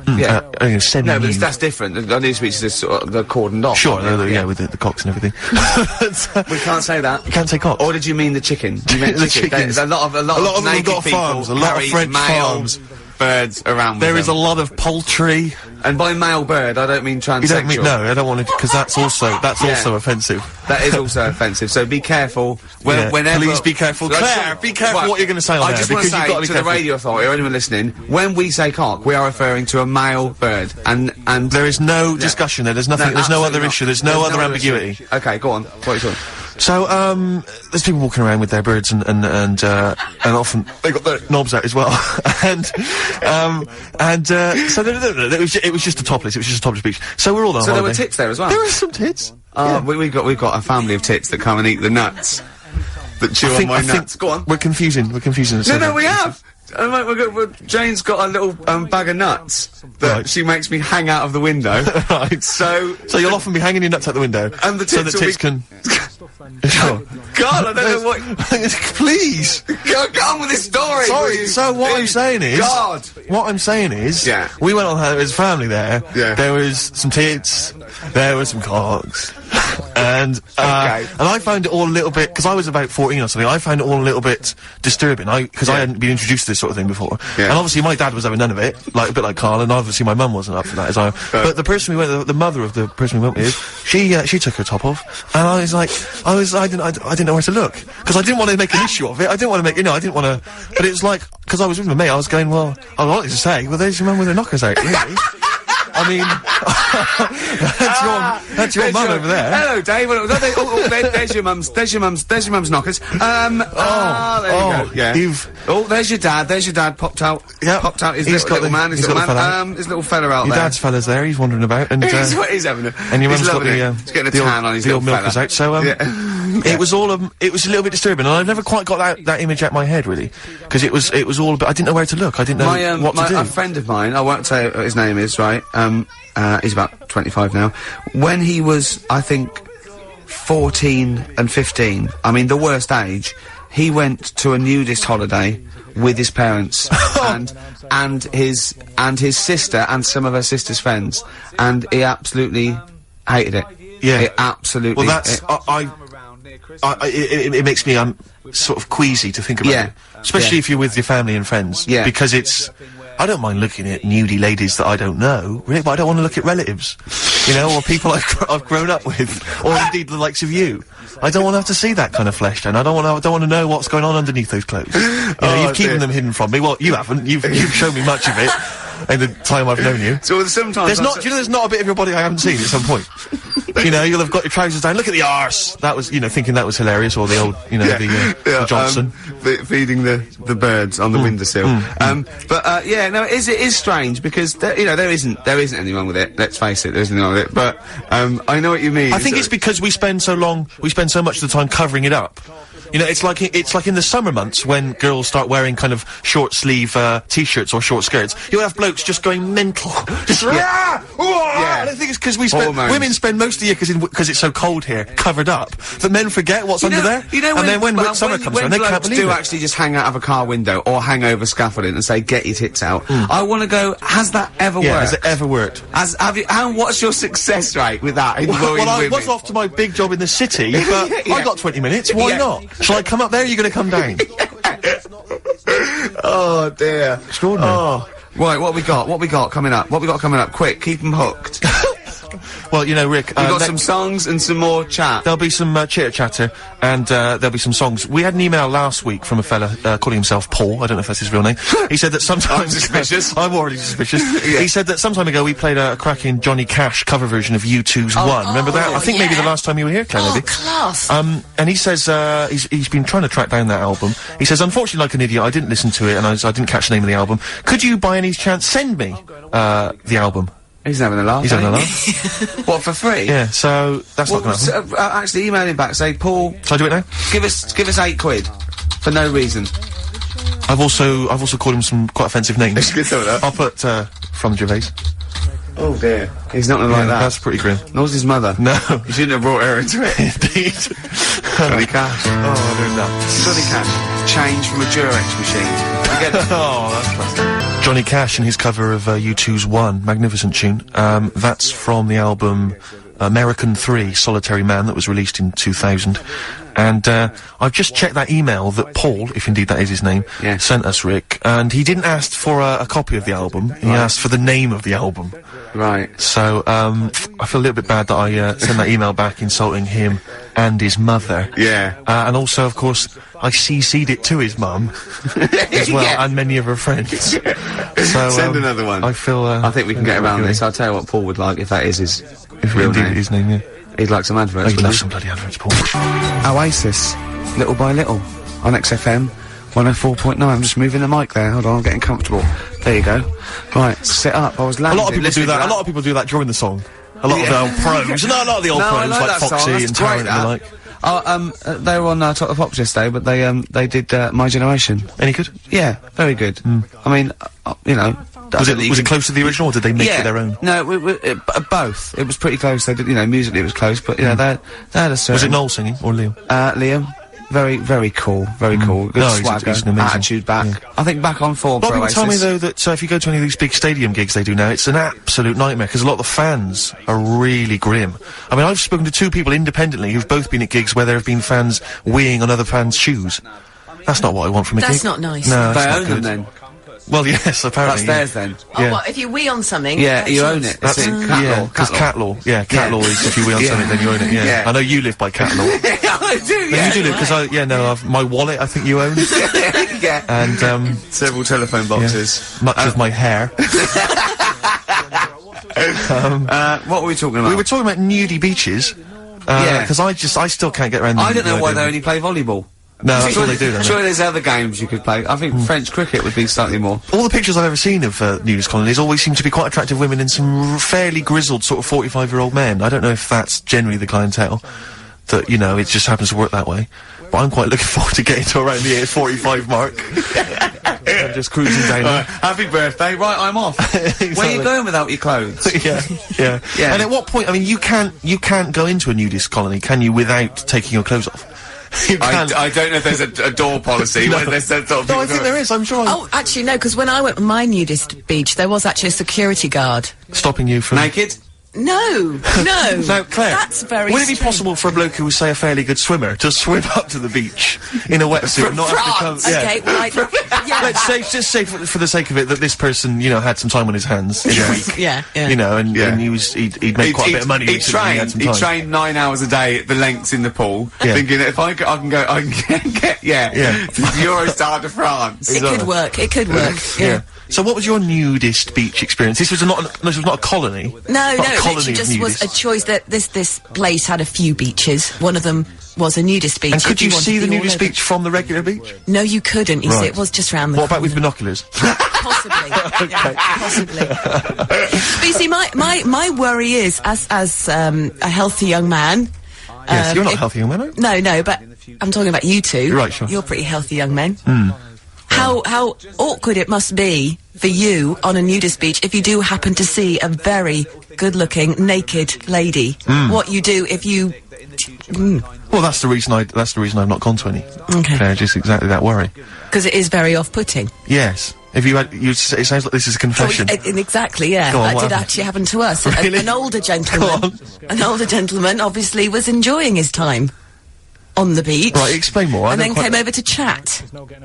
but that's different. The nudist beaches are sort of cordoned off. Sure, with the cocks and everything. We can't say that. You can't say cock. Or did you mean the chicken? You meant the chicken. chickens. A lot of them have got farms. A lot of French farms. Birds around. There is a lot of poultry. And by male bird, I don't mean transsexual. You don't mean, no, I don't want to, because that's also offensive. That is also offensive. So be careful whenever. Please be careful, Claire. Be careful what you're going to say on I just want to say to the radio authority or anyone listening, when we say cock, we are referring to a male bird, and there is no discussion there. There's nothing. There's no other issue. There's no other ambiguity. Okay, go on. What are you talking? So, there's people walking around with their birds and often they got their knobs out as well. So it was just a topless. It was just a topless beach. So we're all on holiday. There were tits there as well. There were some tits. We've got a family of tits that come and eat the nuts. That chew on my nuts. Go on. We're confusing. No, we have. Jane's got a little bag of nuts that she makes me hang out of the window. Right. So you'll often be hanging your nuts out the window, and the tits so the tits can. Sure. God, I don't know what. Please go on with this story. Sorry. So what I'm saying is, we went on holiday as a family there. Yeah. There was some tits. There was some cocks. And I found it all a little bit, because I was about 14 or something, I found it all a little bit disturbing, because I hadn't been introduced to this sort of thing before. Yeah. And obviously my dad was having none of it, a bit like Karl, and obviously my mum wasn't up for that as well. But the person we went, the mother of the person we went with, she took her top off, and I didn't know where to look, because I didn't want to make an issue of it, I didn't want to, but it was like, because I was with my mate, I was going, well, I wanted to say, well, there's your mum with her knockers out, really. I mean, that's your mum over there. Hello, Dave. There's your mum's knockers. There you go. Yeah. There's your dad. There's your dad popped out. Yeah. Popped out. His little man. His little fella out there. Your dad's fella's there. He's wandering about, and he's having a. And your mum's got he's getting a tan on his little milkers out. So it was all it was a little bit disturbing, and I've never quite got that image out my head really, because it was all. I didn't know where to look. I didn't know what to do. A friend of mine, I won't say what his name is, right? He's about 25 now. When he was, I think, 14 and 15, I mean, the worst age, he went to a nudist holiday with his parents and his sister and some of her sister's friends, and he absolutely hated it. Yeah, he absolutely. Well, that's it makes me sort of queasy to think about it, especially if you're with your family and friends. Yeah, because I don't mind looking at nudie ladies that I don't know, really, but I don't want to look at relatives, you know, or people I've grown up with, or indeed the likes of you. I don't want to have to see that kind of flesh, and I don't want to know what's going on underneath those clothes. You know, you've keeping them hidden from me. Well, you haven't. You've shown me much of it in the time I've known you. So sometimes there's not a bit of your body I haven't seen at some point. You know, you'll have got your trousers down. Look at the arse. That was, thinking that was hilarious, or the old, the Johnson feeding the birds on the windowsill. It is strange because there isn't anyone with it. Let's face it, there isn't anyone with it. But I know what you mean. I think it's because we spend so much of the time covering it up. You know, it's like in the summer months when girls start wearing kind of short sleeve t-shirts or short skirts. You'll have blokes just going mental, just I don't think it's because women spend most of the year because it's so cold here covered up that men forget what's under there. And then when summer comes around, they can't believe it. Do actually just hang out of a car window or hang over scaffolding and say, "Get your tits out." I want to go. Has that ever worked? Has it ever worked? What's your success rate with that? I was off to my big job in the city, but I got 20 minutes. Why not? Shall I come up there? Or are you going to come down? Oh dear! Extraordinary. Right, what we got? What we got coming up? What we got coming up? Quick, keep them hooked. Well, you know, Rick, we got some songs and some more chat. There'll be some chitter-chatter, and there'll be some songs. We had an email last week from a fella calling himself Paul. I don't know if that's his real name. He said that sometimes... I'm suspicious. I'm already suspicious. Yeah. He said that some time ago we played a cracking Johnny Cash cover version of U2's One. Remember that? I think maybe the last time you were here, Claire, maybe. Class. And he says, he's been trying to track down that album. He says, unfortunately, like an idiot, I didn't listen to it, and I didn't catch the name of the album. Could you, by any chance, send me the album? He's having a laugh. He's having a laugh. What, for free? Yeah, so that's not gonna happen. Actually, email him back. Say, Paul. Shall I do it now? Give us £8 for no reason. I've also called him some quite offensive names. Get some of that. I'll put from Gervais. Oh dear, he's not gonna like that. That's pretty grim. Nor's his mother. No, you shouldn't have brought her into it. Indeed. Johnny Cash. Oh, I don't know. Johnny Cash. Change from a Durex machine. Oh, that's classic. Johnny Cash and his cover of U2's One, magnificent tune. That's from the album American 3, Solitary Man, that was released in 2000. And I've just checked that email that Paul, if indeed that is his name, sent us, Rick, and he didn't ask for a copy of the album, he asked for the name of the album. Right. So, I feel a little bit bad that I sent that email back insulting him and his mother. Yeah. And also, of course, I CC'd it to his mum as well, and many of her friends. So, send another one. I feel, I think we can get around this. I'll tell you what Paul would like, if that is his real name. His name, yeah. He'd like some adverts. He'd love some bloody adverts, Paul. Oasis, Little by Little, on XFM 104.9. I'm just moving the mic there. Hold on, I'm getting comfortable. There you go. Right, sit up. I was landing. A lot of people do that. A lot of people do that during the song. A lot of the old pros. No, a lot of the old pros like Foxy and Tarrant and the like. They were on Top of the Pops yesterday, but they did My Generation. Any good? Yeah, very good. I mean, you know. Was it close to the original, or did they make it their own? No, both. It was pretty close. They did, you know, musically it was close, but you know, they had a certain. Was it Noel singing or Liam? Liam. Very, very cool. Very cool. Good swagger, he's an amazing attitude back. Yeah. I think back on form. A lot of people tell me though that if you go to any of these big stadium gigs they do now, it's an absolute nightmare because a lot of the fans are really grim. I mean, I've spoken to 2 people independently who've both been at gigs where there have been fans weeing on other fans' shoes. That's not what I want from a gig. That's not nice. No, they that's own not good. them then. Well, yes, apparently. That's theirs then. Oh, what, if you wee on something? Yeah, you own it. That's cat law. Because cat law. Yeah, cat law is if you wee on something, then you own it, yeah. I know you live by cat law. I do, yeah. You do live, because my wallet, I think you own. Yeah. And, several telephone boxes. Much of my hair. What were we talking about? We were talking about nudie beaches. Because I still can't get around the I don't know why they only play volleyball. No, that's all they do, don't they? Sure, there's other games you could play. I think French cricket would be slightly more. All the pictures I've ever seen of nudist colonies always seem to be quite attractive women and some fairly grizzled sort of 45-year-old men. I don't know if that's generally the clientele, that, you know, it just happens to work that way. But I'm quite looking forward to getting to around the age 45 mark. I'm just cruising down there. Happy birthday. Right, I'm off. Exactly. Where are you going without your clothes? yeah. And at what point, I mean, you can't go into a nudist colony, can you, without taking your clothes off? I don't know if there's a door policy. No. Where there's sort of I think there is, I'm sure. Oh, actually, no, because when I went to my nudist beach, there was actually a security guard. Stopping you from... Naked? No. Now, Claire, that's very would it be possible for a bloke who was, say, a fairly good swimmer to swim up to the beach in a wetsuit and not have to come... Okay, well, yeah. Let's just say for the sake of it that this person, you know, had some time on his hands in a week. Yeah. You know, and he'd made quite a bit of money. He'd trained 9 hours a day at the lengths in the pool, thinking that if I can get to the Eurostar de France. It could work. Yeah. So what was your nudist beach experience? This was not a colony. No, it literally just was a choice that this place had a few beaches. One of them was a nudist beach. And could you see the nudist beach from the regular beach? No, you couldn't. You see, it was just round the corner. What about with binoculars? Possibly. Yeah, possibly. But you see, my worry is, as a healthy young man... Yes, you're not a healthy young man, are you? No, but I'm talking about you two. Right, sure. You're pretty healthy young men. How awkward it must be for you on a nudist beach if you do happen to see a very good-looking naked lady. What you do if you... Well, that's the reason I've not gone to any. Okay. Just exactly that worry. Because it is very off-putting. Yes. If you had, it sounds like this is a confession. Exactly, yeah. Go on, that did actually happen to us. Really? An older gentleman obviously was enjoying his time on the beach. Right, explain more. And then came over to chat.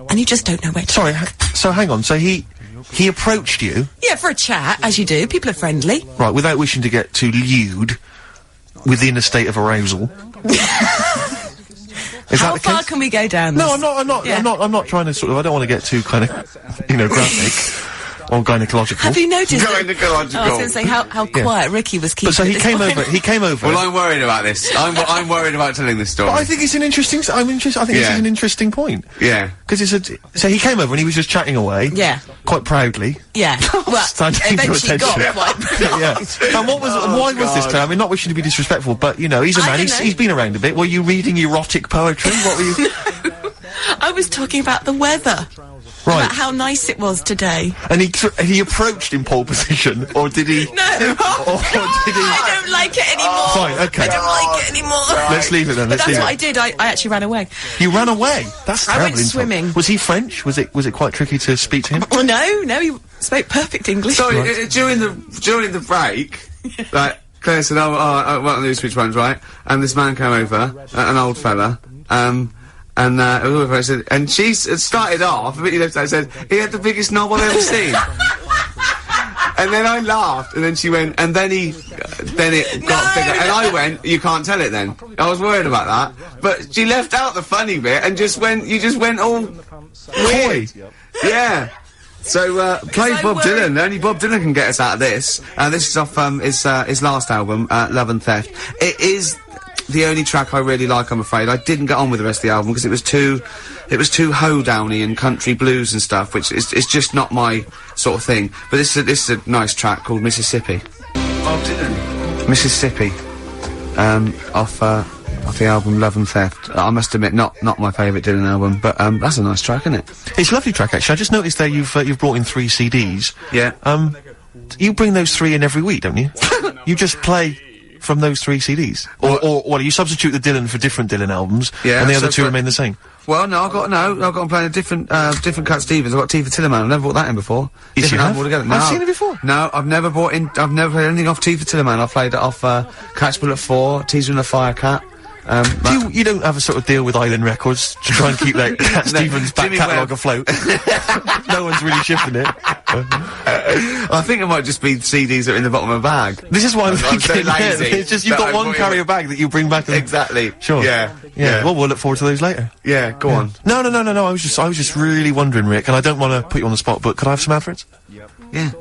And you just don't know where to Sorry, so hang on. So he He approached you? Yeah, for a chat, as you do. People are friendly. Right, without wishing to get too lewd, within a state of arousal. How far can we go down this? No, I'm not trying to sort of, I don't want to get too kind of, you know, graphic. Or gynecological. Have you noticed Gynecological. I was going to say how quiet Ricky was keeping. But so he came over. Well, I'm worried about this. I'm worried about telling this story. But I think it's an interesting, I think this is an interesting point. Yeah. Because so he came over and he was just chatting away. Yeah. Quite proudly. Yeah. Well, eventually got quite proud. Yeah. And why was this turn? I mean, not wishing to be disrespectful, but, you know, he's a man, he's been around a bit. Were you reading erotic poetry? What were you? I was talking about the weather. Right. About how nice it was today. And he approached in pole position, or did he? No. I don't like it anymore. Fine, okay. I don't like it anymore. Let's leave it then. But that's what I did. I actually ran away. You ran away? That's terrible. I went swimming. Was he French? Was it quite tricky to speak to him? Oh, no, he spoke perfect English. Sorry, during the break, like, Claire said, I won't lose which ones, right? And this man came over, an old fella, and she started off, but you know, I said, he had the biggest knob I've ever seen. And then I laughed, and then she went, and then it got bigger, and I went, you can't tell it then. I was worried about that. But she left out the funny bit, and you just went all weird. Yeah. So, play Bob Dylan. Only Bob Dylan can get us out of this. This is off, his last album, Love and Theft. It is the only track I really like, I'm afraid. I didn't get on with the rest of the album because it was too hoedowny and country blues and stuff, which is just not my sort of thing. But this is a nice track called Mississippi. Bob Dylan. Mississippi. Off the album Love and Theft. I must admit, not my favourite Dylan album, but that's a nice track, isn't it? It's a lovely track, actually. I just noticed there you've brought in 3 CDs. Yeah. You bring those 3 in every week, don't you? You just play from those 3 CDs? Or what, you substitute the Dylan for different Dylan albums, and the other 2 remain the same? Well, no, I've got playing a different Cat Stevens. I've got Tea for Tillerman. I've never brought that in before. Yes, you have? No, I've seen it before. No, I've never played anything off Tea for Tillerman. I've played it off, Catch Bullet 4, Teaser and the Fire Cat. You don't have a sort of deal with Island Records to try and keep that Cat Stevens back catalogue afloat? No one's really shipping it. I think it might just be CDs that are in the bottom of a bag. This is why I'm thinking, so lazy. It's just you've got one carrier bag that you bring back. Exactly. Sure. Yeah. Well, we'll look forward to those later. Yeah, go on. No. I was just really wondering, Rick, and I don't want to put you on the spot, but could I have some adverts? Yeah.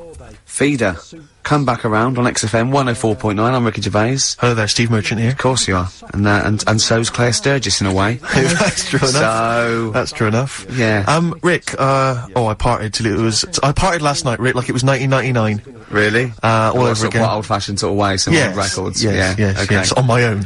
Feeder. Come back around on XFM 104.9. I'm Ricky Gervais. Hello there, Steve Merchant here. Of course you are. And so's Claire Sturgis in a way. That's true enough. That's true enough. Yeah. Rick, I partied last night, Rick, like it was 1999. Really? All over again. What old-fashioned sort of way, some old records. Yes, on my own.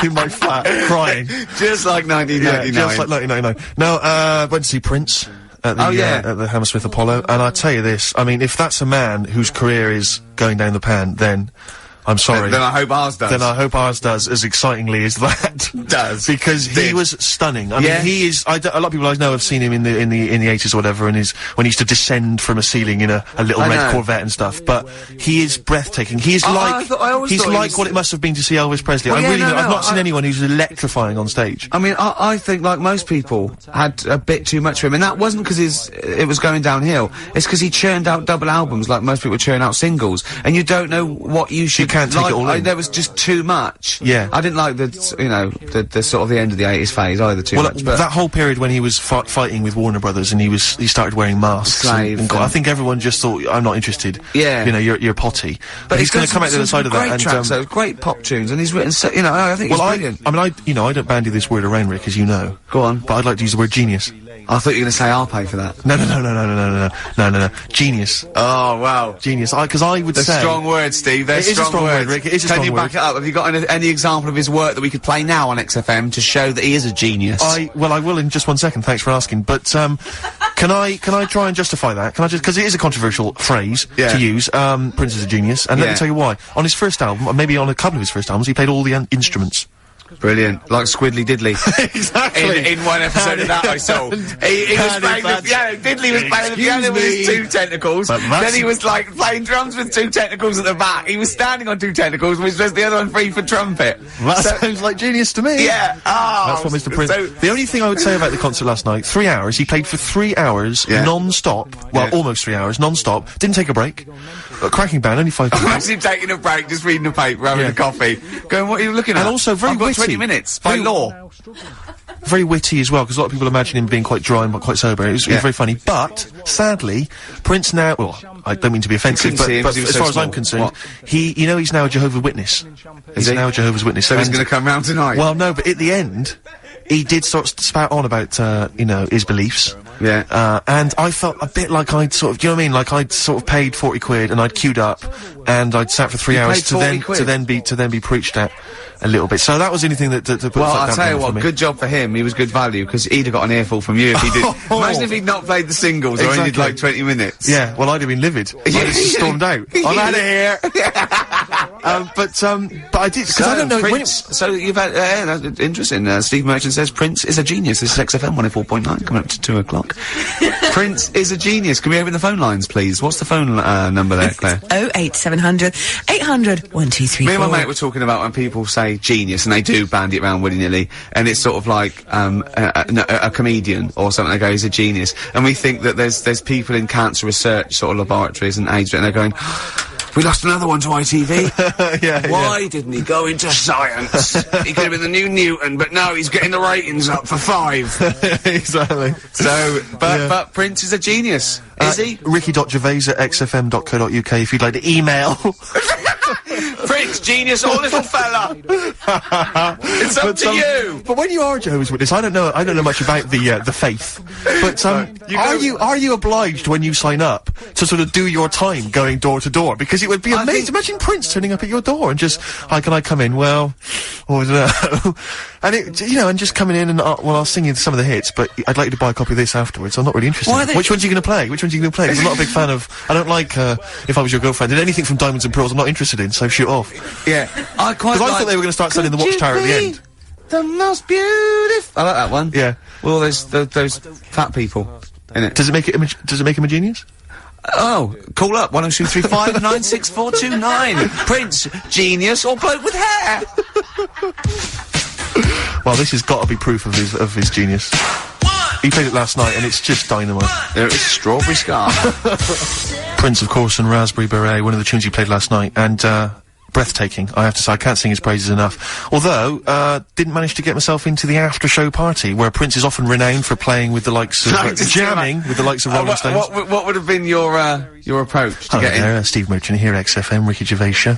In my flat, crying. Just like 1999. Yeah, just like 1999. No, went to see Prince. At the Hammersmith Apollo, and I tell you this, I mean, if that's a man whose career is going down the pan, then I'm sorry. Then I hope ours does. Then I hope ours does as excitingly as that does. Because he was stunning. I mean, he is. A lot of people I know have seen him in the 80s or whatever, and when he used to descend from a ceiling in a little red Corvette and stuff. But he is breathtaking. He is like what it must have been to see Elvis Presley. Well, I've not seen anyone who's electrifying on stage. I mean, I think like most people had a bit too much for him, and that wasn't because it was going downhill. It's because he churned out double albums like most people churn out singles, and you don't know what you should. Can't take it all in. There was just too much. Yeah. I didn't like the sort of the end of the 80s phase either too much. But that whole period when he was fighting with Warner Brothers and he started wearing masks. And I think everyone just thought, I'm not interested. Yeah. You know, you're potty. But he's going to come out the other side of that. Great tracks, great pop tunes, and he's written, I think he's brilliant. I don't bandy this word around, Rick, as you know. Go on. But I'd like to use the word genius. I thought you were going to say I'll pay for that. No. Genius. Oh, wow. Genius. Because I would say... They're strong words, Steve. They're strong words. Rick. It is a strong word. Can you back it up? Have you got any example of his work that we could play now on XFM to show that he is a genius? I will in just one second. Thanks for asking. But, can I try and justify that? Can I just... Because it is a controversial phrase to use. Prince is a genius. And let me tell you why. On his first album, or maybe on a couple of his first albums, he played all the instruments. Brilliant. Like Squiddly Diddly. Exactly. In one episode of that I saw. He was playing the piano. Diddley was playing the piano with his 2 tentacles. Then he was like playing drums with 2 tentacles at the back. He was standing on 2 tentacles, which was the other one free for trumpet. That sounds like genius to me. Yeah. Oh, that's what Mr. Prince. The only thing I would say about the concert last night, 3 hours. He played for 3 hours non-stop. Well, almost 3 hours non-stop. Didn't take a break. Cracking band, only 5 people. Imagine taking a break, just reading the paper, having a coffee, going, what are you looking at? And also very I've got witty. 20 minutes by law. Very witty as well, because a lot of people imagine him being quite dry and quite sober. It was very funny. But, sadly, Prince now, well, I don't mean to be offensive, but as far as I'm concerned, he's now a Jehovah's Witness. He's now a Jehovah's Witness. So he's gonna come round tonight? Well, no, but at the end, he did sort of spout on about, his beliefs. Yeah. And I felt a bit like I'd sort of, do you know what I mean? Like I'd sort of paid 40 quid and I'd queued up and I'd sat for 3 hours to then be preached at a little bit. So that was anything that put well, I'll tell you what, good job for him. He was good value, because he'd have got an earful from you if he did. Imagine if he'd not played the singles or only did like 20 minutes. Yeah, well, I'd have been livid. I'd have just stormed out. I'm out of here. But I did, because I don't know Prince, so you've had, interesting, Steve Merchant says Prince is a genius. This is XFM 104.9, coming up to 2 o'clock. Prince is a genius. Can we open the phone lines, please? What's the phone number there, Claire? 08700 800 1234. Me and my mate were talking about when people say genius, and they do bandy it around willy-nilly, and it's sort of like a comedian or something. They go, he's a genius, and we think that there's people in cancer research sort of laboratories and AIDS, and they're going, we lost another one to ITV. Why didn't he go into science? He could have been the new Newton, but no, he's getting the ratings up for 5. Exactly. So, but Prince is a genius, is he? Ricky.gervais@xfm.co.uk if you'd like to email. Prince, genius or little fella? It's up to you. But when you are a Jehovah's Witness, I don't know much about the faith. But are you obliged when you sign up to sort of do your time going door to door? Because it would be amazing. Imagine Prince turning up at your door and just, hi, can I come in? Well, I don't know. And and just coming in and I'll sing you some of the hits, but I'd like you to buy a copy of this afterwards. I'm not really interested. Which ones are you going to play? Which ones are you going to play? 'Cause I'm not a big fan of. I don't like If I Was Your Girlfriend. And anything from Diamonds and Pearls, I'm not interested in. So shoot off. Yeah, I quite. Because I thought they were going to start selling the Watchtower at the end. The most beautiful. I like that one. Yeah. Well, there's those fat people in it. Does it make him a genius? Oh, call up 10235 96429. Prince, genius, or bloke with hair. Well, this has got to be proof of his genius. He played it last night, and it's just dynamite. There is Strawberry Scar. Prince, of course, and Raspberry Beret, one of the tunes he played last night, and breathtaking, I have to say. I can't sing his praises enough. Although, didn't manage to get myself into the after-show party, where Prince is often renowned for playing with the likes of, jamming with the likes of Rolling Stones. What would have been your approach to get in? Steve Merchant here, XFM, Ricky Gervais Show.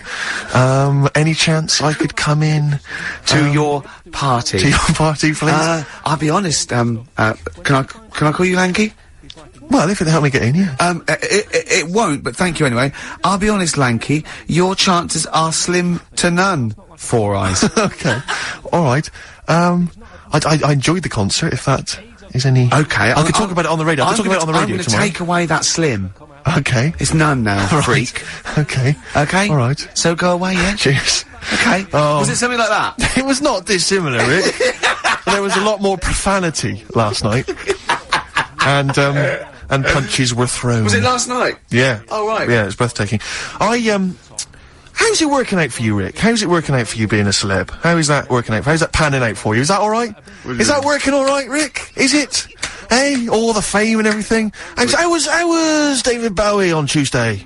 Any chance I could come in to your party? To your party, please? I'll be honest, can I call you Lanky? Well, if it'll help me get in, yeah. It won't, but thank you anyway. I'll be honest, Lanky, your chances are slim to none. 4 eyes. Okay. Alright. I enjoyed the concert, if that is any... Okay. I could talk about it on the radio. I could talk about it on the radio tomorrow. I'm gonna take away that slim. Okay. It's none now, freak. Okay. Okay? Alright. So go away, yeah? Cheers. Okay. Was it something like that? It was not dissimilar, Rick. There was a lot more profanity last night. And punches were thrown. Was it last night? Yeah. Oh, right. Yeah, it was breathtaking. How's it working out for you, Rick? How's it working out for you being a celeb? How is that working out? How's that panning out for you? Is that alright? Is that working alright, Rick? Is it? Hey, all the fame and everything? How was David Bowie on Tuesday?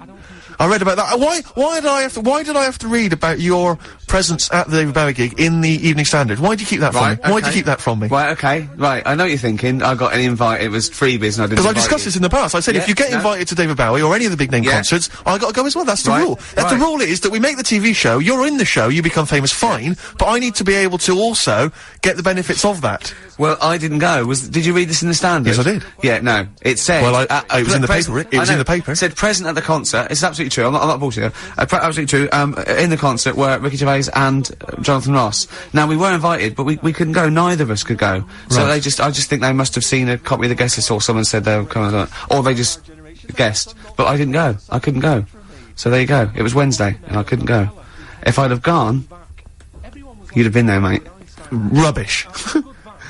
I read about that. Why did I have to read about your presence at the David Bowie gig in the Evening Standard? Why did you keep that from me? Why did you keep that from me? Right, okay. Right, I know what you're thinking. I got an invite, it was freebies and I didn't Because I discussed this in the past. I said, if you get invited to David Bowie or any of the big name concerts, I gotta go as well. That's the rule. The rule is that we make the TV show, you're in the show, you become famous, fine, but I need to be able to also get the benefits of that. Well, I didn't go. Did you read this in the Standard? Yes, I did. Yeah, no. It said... Well, it was in the paper, Rick. It was in the paper. It said present at the concert. It's absolutely true. I'm not bullshitting. Absolutely true. In the concert were Ricky Gervais and Jonathan Ross. Now, we were invited, but we couldn't go. Neither of us could go. So I just think they must have seen a copy of the guest list or someone said they were coming, or they just guessed. But I didn't go. I couldn't go. So there you go. It was Wednesday, and I couldn't go. If I'd have gone, you'd have been there, mate. rubbish.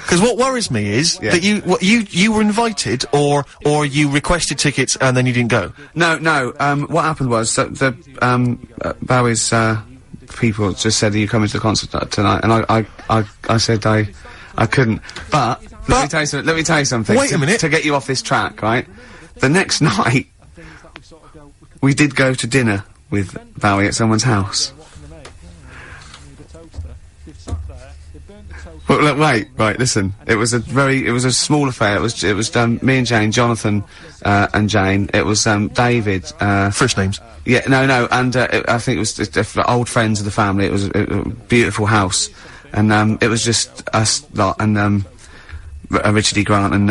Because what worries me is that you were invited, or you requested tickets and then you didn't go. No. What happened was that Bowie's people just said, "Are you coming to the concert tonight?" And I said I couldn't. But let me tell you something. Wait a minute. To get you off this track, right? The next night, we did go to dinner with Bowie at someone's house. But look, wait, listen. It was a small affair. It was me and Jane, Jonathan, and Jane. It was, David, First names. Yeah, no, and, I think it was just, old friends of the family. It was a beautiful house. And, it was just us lot, and, Richard E. Grant and,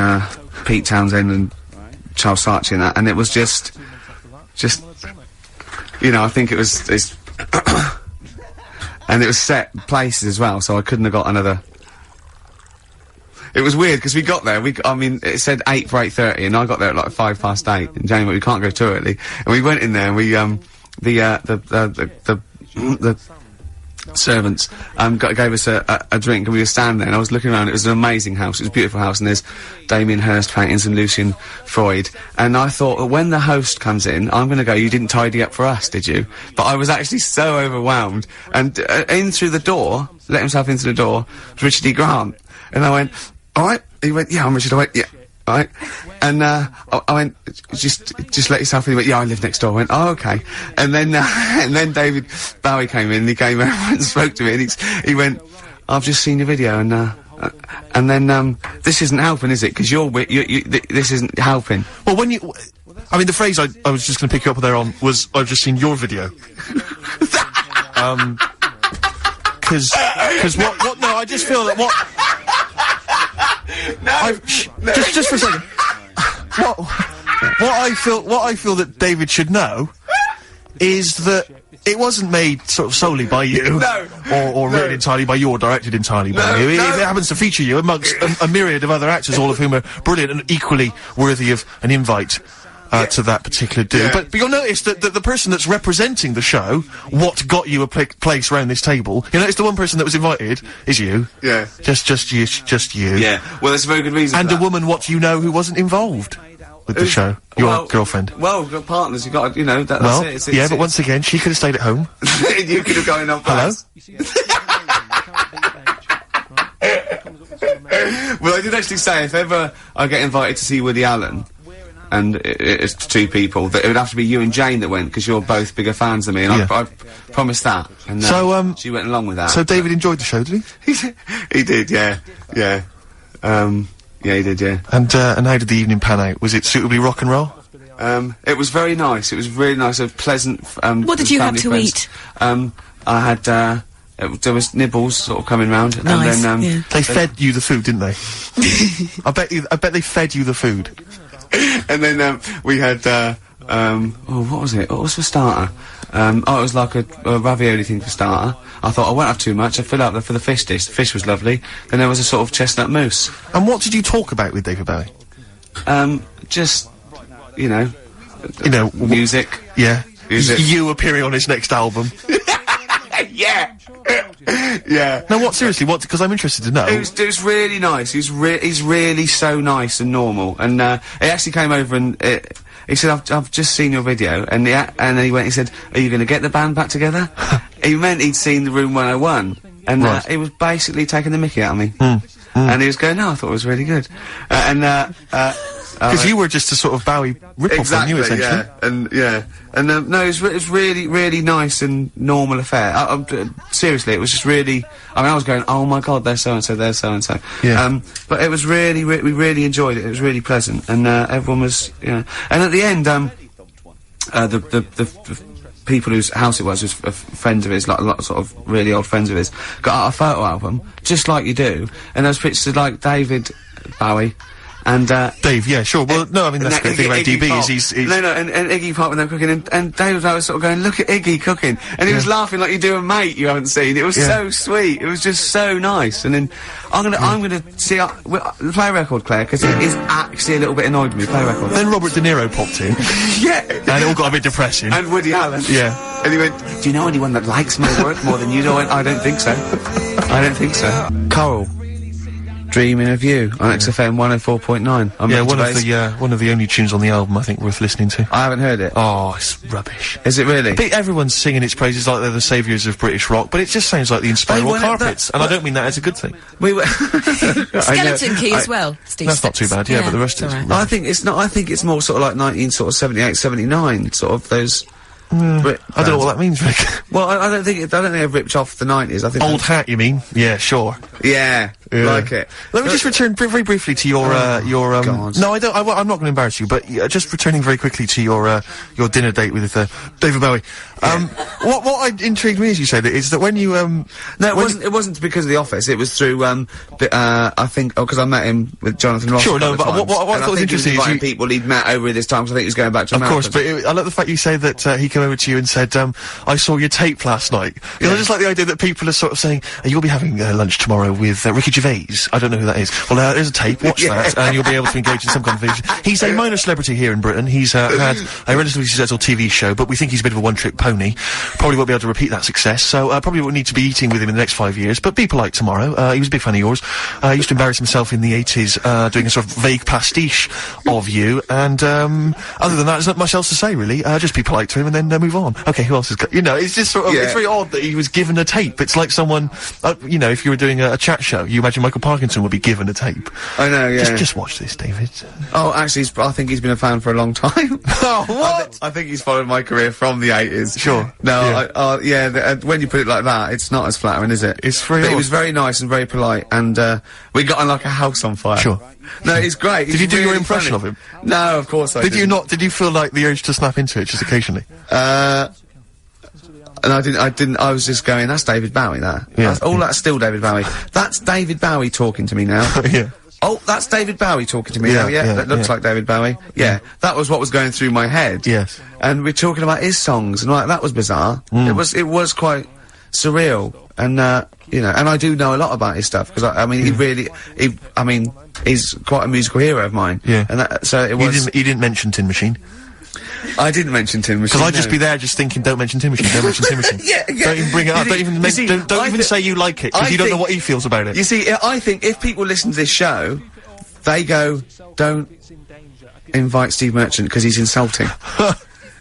Pete Townsend and Charles Saatchi and that. And it was just, you know, I think it's and it was set places as well, so I couldn't have got another. It was weird, because we got there, I mean, it said 8 for 8:30, and I got there at like 8:05, and Jane went, "We can't go too early." And we went in there, and we, the servants, gave us a drink, and we were standing there, and I was looking around. It was an amazing house. It was a beautiful house, and there's Damien Hirst paintings and Lucian Freud. And I thought, well, when the host comes in, I'm gonna go, "You didn't tidy up for us, did you?" But I was actually so overwhelmed. And, in through the door, let himself into the door, was Richard E. Grant. And I went, "All right?" He went, "Yeah, I'm Richard." I went, "Yeah, all right." And, I went, just let yourself in." He went, "Yeah, I live next door." I went, "Oh, okay." And then David Bowie came in, and he came over and spoke to me, and he went, "I've just seen your video, and then, this isn't helping, is it? Because this isn't helping." Well, I mean, the phrase I was just gonna pick you up there on was, "I've just seen your video." Cause what, no, I just feel that what... Just for a second. What I feel that David should know is that it wasn't made sort of solely by you, or written entirely by you, or directed entirely by you. It happens to feature you amongst a myriad of other actors, all of whom are brilliant and equally worthy of an invite. To that particular do. Yeah. But you'll notice that the person that's representing the show, what got you a place round this table, you notice the one person that was invited is you. Yeah. Just you. Yeah. Well, there's a very good reason And for a that. woman what you know who wasn't involved with the show. Your girlfriend. Well, we've got partners, you've got, you know, that's Well, it. yeah, but once again, she could have stayed at home. You could have gone on Hello? Well, I did actually say, if ever I get invited to see Woody Allen, and it's 2 people, that it would have to be you and Jane that went, because you're both bigger fans than me, and I promised that. And So, she went along with that. So David enjoyed the show, did he? He did, yeah. Yeah, he did, yeah. And how did the evening pan out? Was it suitably rock and roll? It was very nice. It was really nice, a pleasant, What did you have family to friends. I had, there was nibbles sort of coming round, Nice, and then, yeah. They fed you the food, didn't they? I bet they fed you the food. And then, we had, what was it? What was for starter? It was like a ravioli thing for starter. I thought I won't have too much, I'd fill out for the fish dish. The fish was lovely. Then there was a sort of chestnut mousse. And what did you talk about with David Bowie? Just, you know, music. Yeah. Music. You appearing on his next album. Yeah! Yeah. No, what, seriously, what, because I'm interested to know. It was really nice. He's really so nice and normal. And, he actually came over and, he said, I've just seen your video. And then he said, "Are you gonna get the band back together?" He meant he'd seen the Room 101. And, Right. he was basically taking the mickey out of me. Mm. And he was going, "No, I thought it was really good." Because you were just a sort of Bowie rip-off, weren't you, essentially? No, it was really nice and normal affair. Seriously, it was just really, I mean, I was going, "Oh my god, there's so-and-so, there's so-and-so." Yeah. But it was really, we really enjoyed it. It was really pleasant, and, everyone was, you know, and at the end, the people whose house it was friends of his, like a lot of sort of really old friends of his, got out a photo album, just like you do, and those pictures of, like, David Bowie, And, Dave, yeah, sure. Well, no, I mean, that's the great thing about DB is he's... No, and Iggy Pop when they were cooking, and Dave was sort of going, look at Iggy cooking, and he was laughing like you do a mate you haven't seen. It was so sweet. It was just so nice. And then, I'm gonna see, play a record, Claire, because it is actually a little bit annoyed with me. Play a record. Then Robert De Niro popped in. Yeah. And it all got a bit depressing. And Woody Allen. Yeah. And he went, do you know anyone that likes my work more than you do? I don't think so. I don't think so. Karl. Dreaming of You on XFM 104.9. Yeah, one of the only tunes on the album I think worth listening to. I haven't heard it. Oh, it's rubbish. Is it really? Everyone's singing its praises like they're the saviours of British rock, but it just sounds like the Inspiral Carpets, and I don't mean that as a good thing. We were Skeleton Key as well, Steve. That's not too bad, but the rest is... Right. I think it's not, I think it's more sort of like 1978, 79, sort of those... I don't know what that means, Rick. Well, I don't think they've ripped off the 90s. I think Old Hat, you mean? Yeah, sure. Yeah, like it. Let me just return very briefly to your God. No, I don't. I'm not going to embarrass you, but just returning very quickly to your dinner date with David Bowie. What intrigued me, as you said, is that when you No, it wasn't because of The Office. It was through I think because I met him with Jonathan Ross. Sure, no, but what I thought was interesting is you people he'd met over this time. So I think he was going back to America. Of course, but I like the fact you say that he came over to you and said, "I saw your tape last night." You know, I just like the idea that people are sort of saying, "You'll be having lunch tomorrow with Ricky Gervais." I don't know who that is. Well, there's a tape. Watch that, and you'll be able to engage in some conversation. He's a minor celebrity here in Britain. He's had a relatively successful TV show, but we think he's a bit of a one-trick pony. Probably won't be able to repeat that success, so probably won't need to be eating with him in the next 5 years. But be polite tomorrow. He was a big fan of yours. He used to embarrass himself in the 80s, doing a sort of vague pastiche of you. And other than that, there's not much else to say really. Just be polite to him and then move on. Okay, who else is? You know, it's just sort of it's very odd that he was given a tape. It's like someone, you know, if you were doing a chat show, you imagine Michael Parkinson would be given a tape. I know, yeah. Just watch this, David. Oh, actually, I think he's been a fan for a long time. Oh, what? I think he's followed my career from the 80s. Sure. No, when you put it like that, it's not as flattering, is it? It's very But he was very nice and very polite, and we got on like a house on fire. Sure. No, he's great. Did you do your impression of him? No, of course I didn't. Did you not? Did you feel like the urge to snap into it just occasionally? And I didn't, I was just going, that's David Bowie, that. Yeah. That's still David Bowie. That's David Bowie talking to me now. Yeah. Oh, that's David Bowie talking to me now, that looks like David Bowie. Yeah, that was what was going through my head. Yes. And we're talking about his songs, and like, that was bizarre. It was quite surreal, and, you know, and I do know a lot about his stuff, because I mean, he's quite a musical hero of mine. Yeah. And that, so it was... You didn't mention Tin Machine. I didn't mention Tin Machine. Because I'd just be there just thinking, don't mention Tin Machine, don't mention Tin Machine. Yeah. Don't even bring it up, don't even say you like it, because you don't know what he feels about it. You see, I think if people listen to this show, they go, don't invite Steve Merchant, because he's insulting.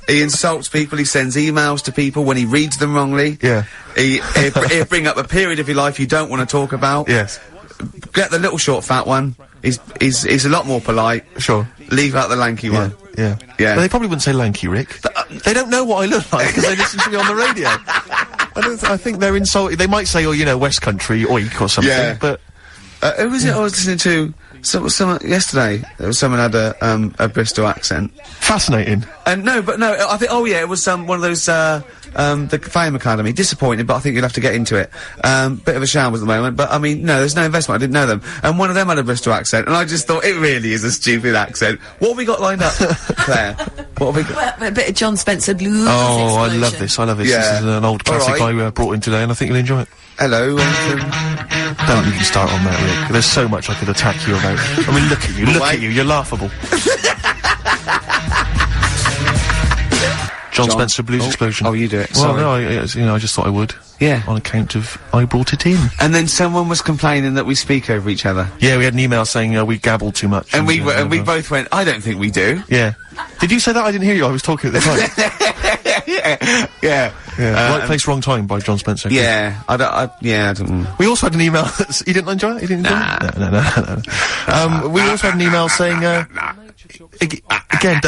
He insults people, he sends emails to people when he reads them wrongly. Yeah. He'll bring up a period of your life you don't want to talk about. Yes. Get the little short fat one. He's a lot more polite. Sure. Leave out the lanky one. Yeah. Yeah. But they probably wouldn't say lanky, Rick. They don't know what I look like because they listen to me on the radio. I think they're insulted. They might say, oh, you know, West Country, oik or something, but... who was it I was listening to? Someone yesterday. Someone had a Bristol accent. Fascinating. No, I think, it was, one of those, the Fame Academy. Disappointed, but I think you'll have to get into it. Bit of a shambles at the moment, but I mean, no, there's no investment, I didn't know them. And one of them had a Bristol accent, and I just thought, it really is a stupid accent. What have we got lined up, Claire? What have we got? Well, a bit of John Spencer blues. Oh, I love this, Yeah. This is an old classic I brought in today, and I think you'll enjoy it. Hello, Don't even start on that, Rick. There's so much I could attack you about. I mean, look at you, you're laughable. John Spencer Blues Explosion. Oh, you do it. Well, sorry. no, I just thought I would. Yeah. On account of I brought it in. And then someone was complaining that we speak over each other. Yeah, we had an email saying we gabble too much. And we both went, I don't think we do. Yeah. Did you say that? I didn't hear you. I was talking at the time. Yeah. Right Place, Wrong Time by John Spencer. Yeah. I don't... We also had an email that's... You didn't enjoy it? You didn't enjoy it? No. We also had an email saying, again,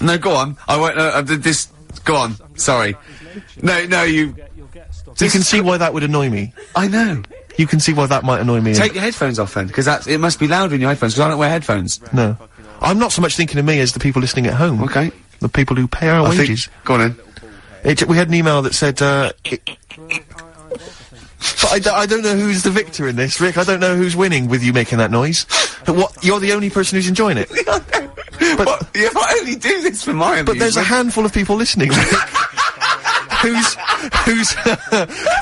No, go on. I won't, this... Go on. Sorry. No, you... You can see why that would annoy me. I know. You can see why that might annoy me. Take your headphones off then, because it must be louder in your headphones, because I don't wear headphones. No. I'm not so much thinking of me as the people listening at home. Okay. The people who pay our wages. Go on then. We had an email that said, But I don't know who's the victor in this, Rick. I don't know who's winning with you making that noise. But what? You're the only person who's enjoying it. But if I only do this for my amusement. But there's a handful of people listening, Rick.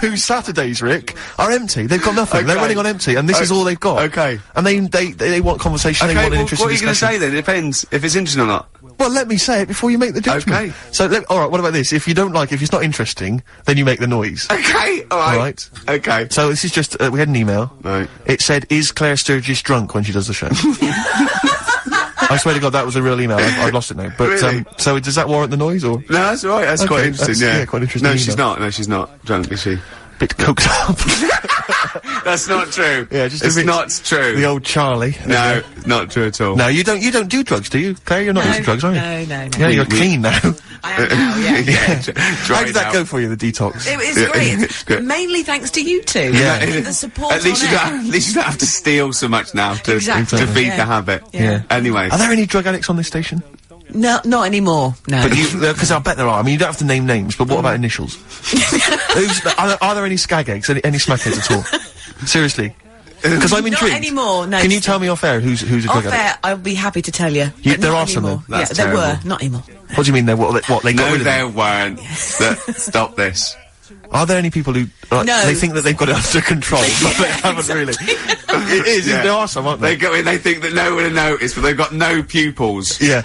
whose Saturdays, Rick, are empty. They've got nothing. Okay. They're running on empty, and this is all they've got. Okay. And they want conversation. They want an interesting what are you going to discussion. say then? It depends if it's interesting or not. Well, let me say it before you make the judgment. Okay. So, alright, what about this? If you don't like, if it's not interesting, then you make the noise. Okay, alright. Okay. So this is just, we had an email. Right. It said, is Claire Sturgis drunk when she does the show? I swear to God, that was a real email. I've lost it now. But, Really? so does that warrant the noise, or? No, that's alright, that's quite Okay, interesting, that's- yeah. yeah, quite interesting No, she's email. not, no, she's not drunk, is she? Bit coked up. That's not true. Yeah, just a it's bit- not true. The old Charlie. No, not true at all. No, you don't do drugs, do you? Claire, you're not using drugs, are you? No. Yeah, you're We- clean now. I am now, yeah. How did that go for you, the detox? It was great. It's Good. mainly thanks to you two. Yeah. The support At least on you air. don't, at least you don't have to steal so much now to, Exactly, to feed yeah. the habit. Yeah. Anyway. Are there any drug addicts on this station? No, not anymore. No. But you, because I bet there are. I mean, you don't have to name names, but what about initials? Are there any skag eggs, any smack eggs at all? Seriously. Because I'm intrigued. Not anymore, no. Can you tell me off air who's a drug Off addict? air, I'll be happy to tell you. You- but there not are some, anymore. though. That's yeah, there were, terrible. not anymore. What do you mean they got rid No, of them? there weren't. Stop this. Are there any people who No. they think that they've got it under control, but they haven't really? It is. Yeah. There are some, aren't They they? go in, they think that no one will notice, but they've got no pupils. Yeah.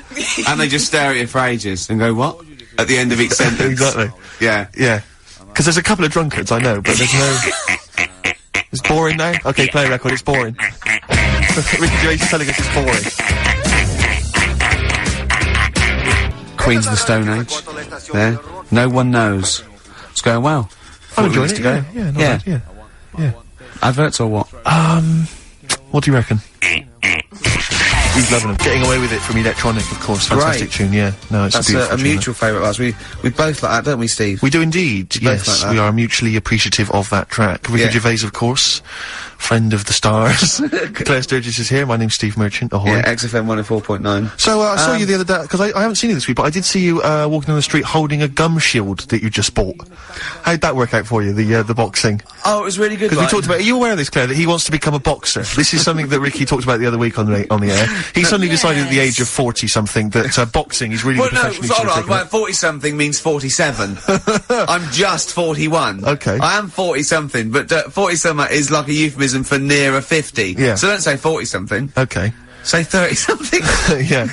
And they just stare at you for ages and go, what? At the end of each sentence. Exactly. Yeah. Yeah. Because there's a couple of drunkards I know, but there's no. It's boring now. Okay, play a record. It's boring. Ricky Gervais is telling us it's boring. Queens of the Stone Age. There. No one knows. It's going well. I'm 40 enjoying minutes it. to go. Yeah, not bad, yeah. Yeah. Adverts or what? What do you reckon? He's loving them. Getting Away With It from Electronic, of course. Fantastic tune, yeah. No, it's That's a beautiful a tune, mutual favourite of ours. We both like that, don't we, Steve? We do indeed, both yes. like that. We are mutually appreciative of that track. Ricky Yeah. Gervais, of course. Friend of the stars. Claire Sturgis is here. My name's Steve Merchant. Ahoy. Yeah, XFM 104.9. So, I saw you the other day, because I haven't seen you this week, but I did see you, walking down the street holding a gum shield that you just bought. How'd that work out for you, the boxing? Oh, it was really good. Because we talked about, are you aware of this, Claire, that he wants to become a boxer? This is something that Ricky talked about the other week on the air. He suddenly decided at the age of 40-something that, boxing is really Well, no, professionally hold on. taken up. Well, 40-something means 47. I'm just 41. Okay. I am 40-something, but 40-something is like a euphemism for nearer 50. Yeah. So don't say 40-something. Okay. Say 30-something. Yeah.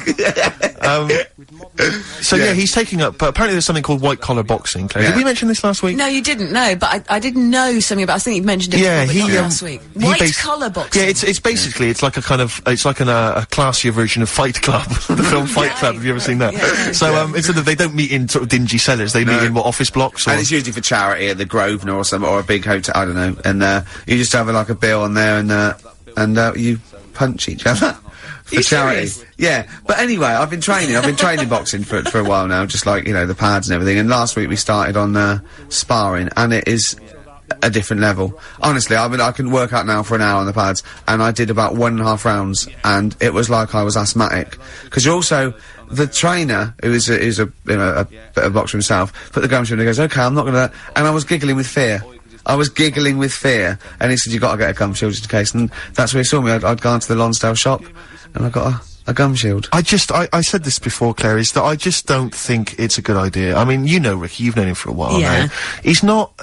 So yeah, he's taking up, apparently there's something called white collar boxing, Claire. Did Yeah. we mention this last week? No, you didn't know, but I didn't know something about. I think you mentioned it. Yeah, before, but he, not last week. he White bas- collar boxing. Yeah, it's basically, it's like a kind of, it's like a classier version of Fight Club, the film Fight Club. Have you ever seen that? Yeah. So, instead of, they don't meet in sort of dingy cellars, they meet in what, office blocks or? And it's usually for charity at the Grosvenor or something, or a big hotel, I don't know. And, you just have like a bill on there and you punch each other. For You charity. serious? Yeah. But anyway, I've been training boxing for a while now, just like, you know, the pads and everything. And last week we started on, sparring, and it is a different level. Honestly, I can work out now for an hour on the pads, and I did about 1.5 rounds, and it was like I was asthmatic. Because you're also, the trainer, who's a you know, a bit of a boxer himself, put the gum shield and he goes, okay, I'm not gonna, and I was giggling with fear. I was giggling with fear, and he said, "You got to get a gum shield just in case." And that's where he saw me. I'd gone to the Lonsdale shop, and I got a gum shield. I said this before, Claire, is that I just don't think it's a good idea. I mean, you know Ricky, you've known him for a while Yeah. now. He's not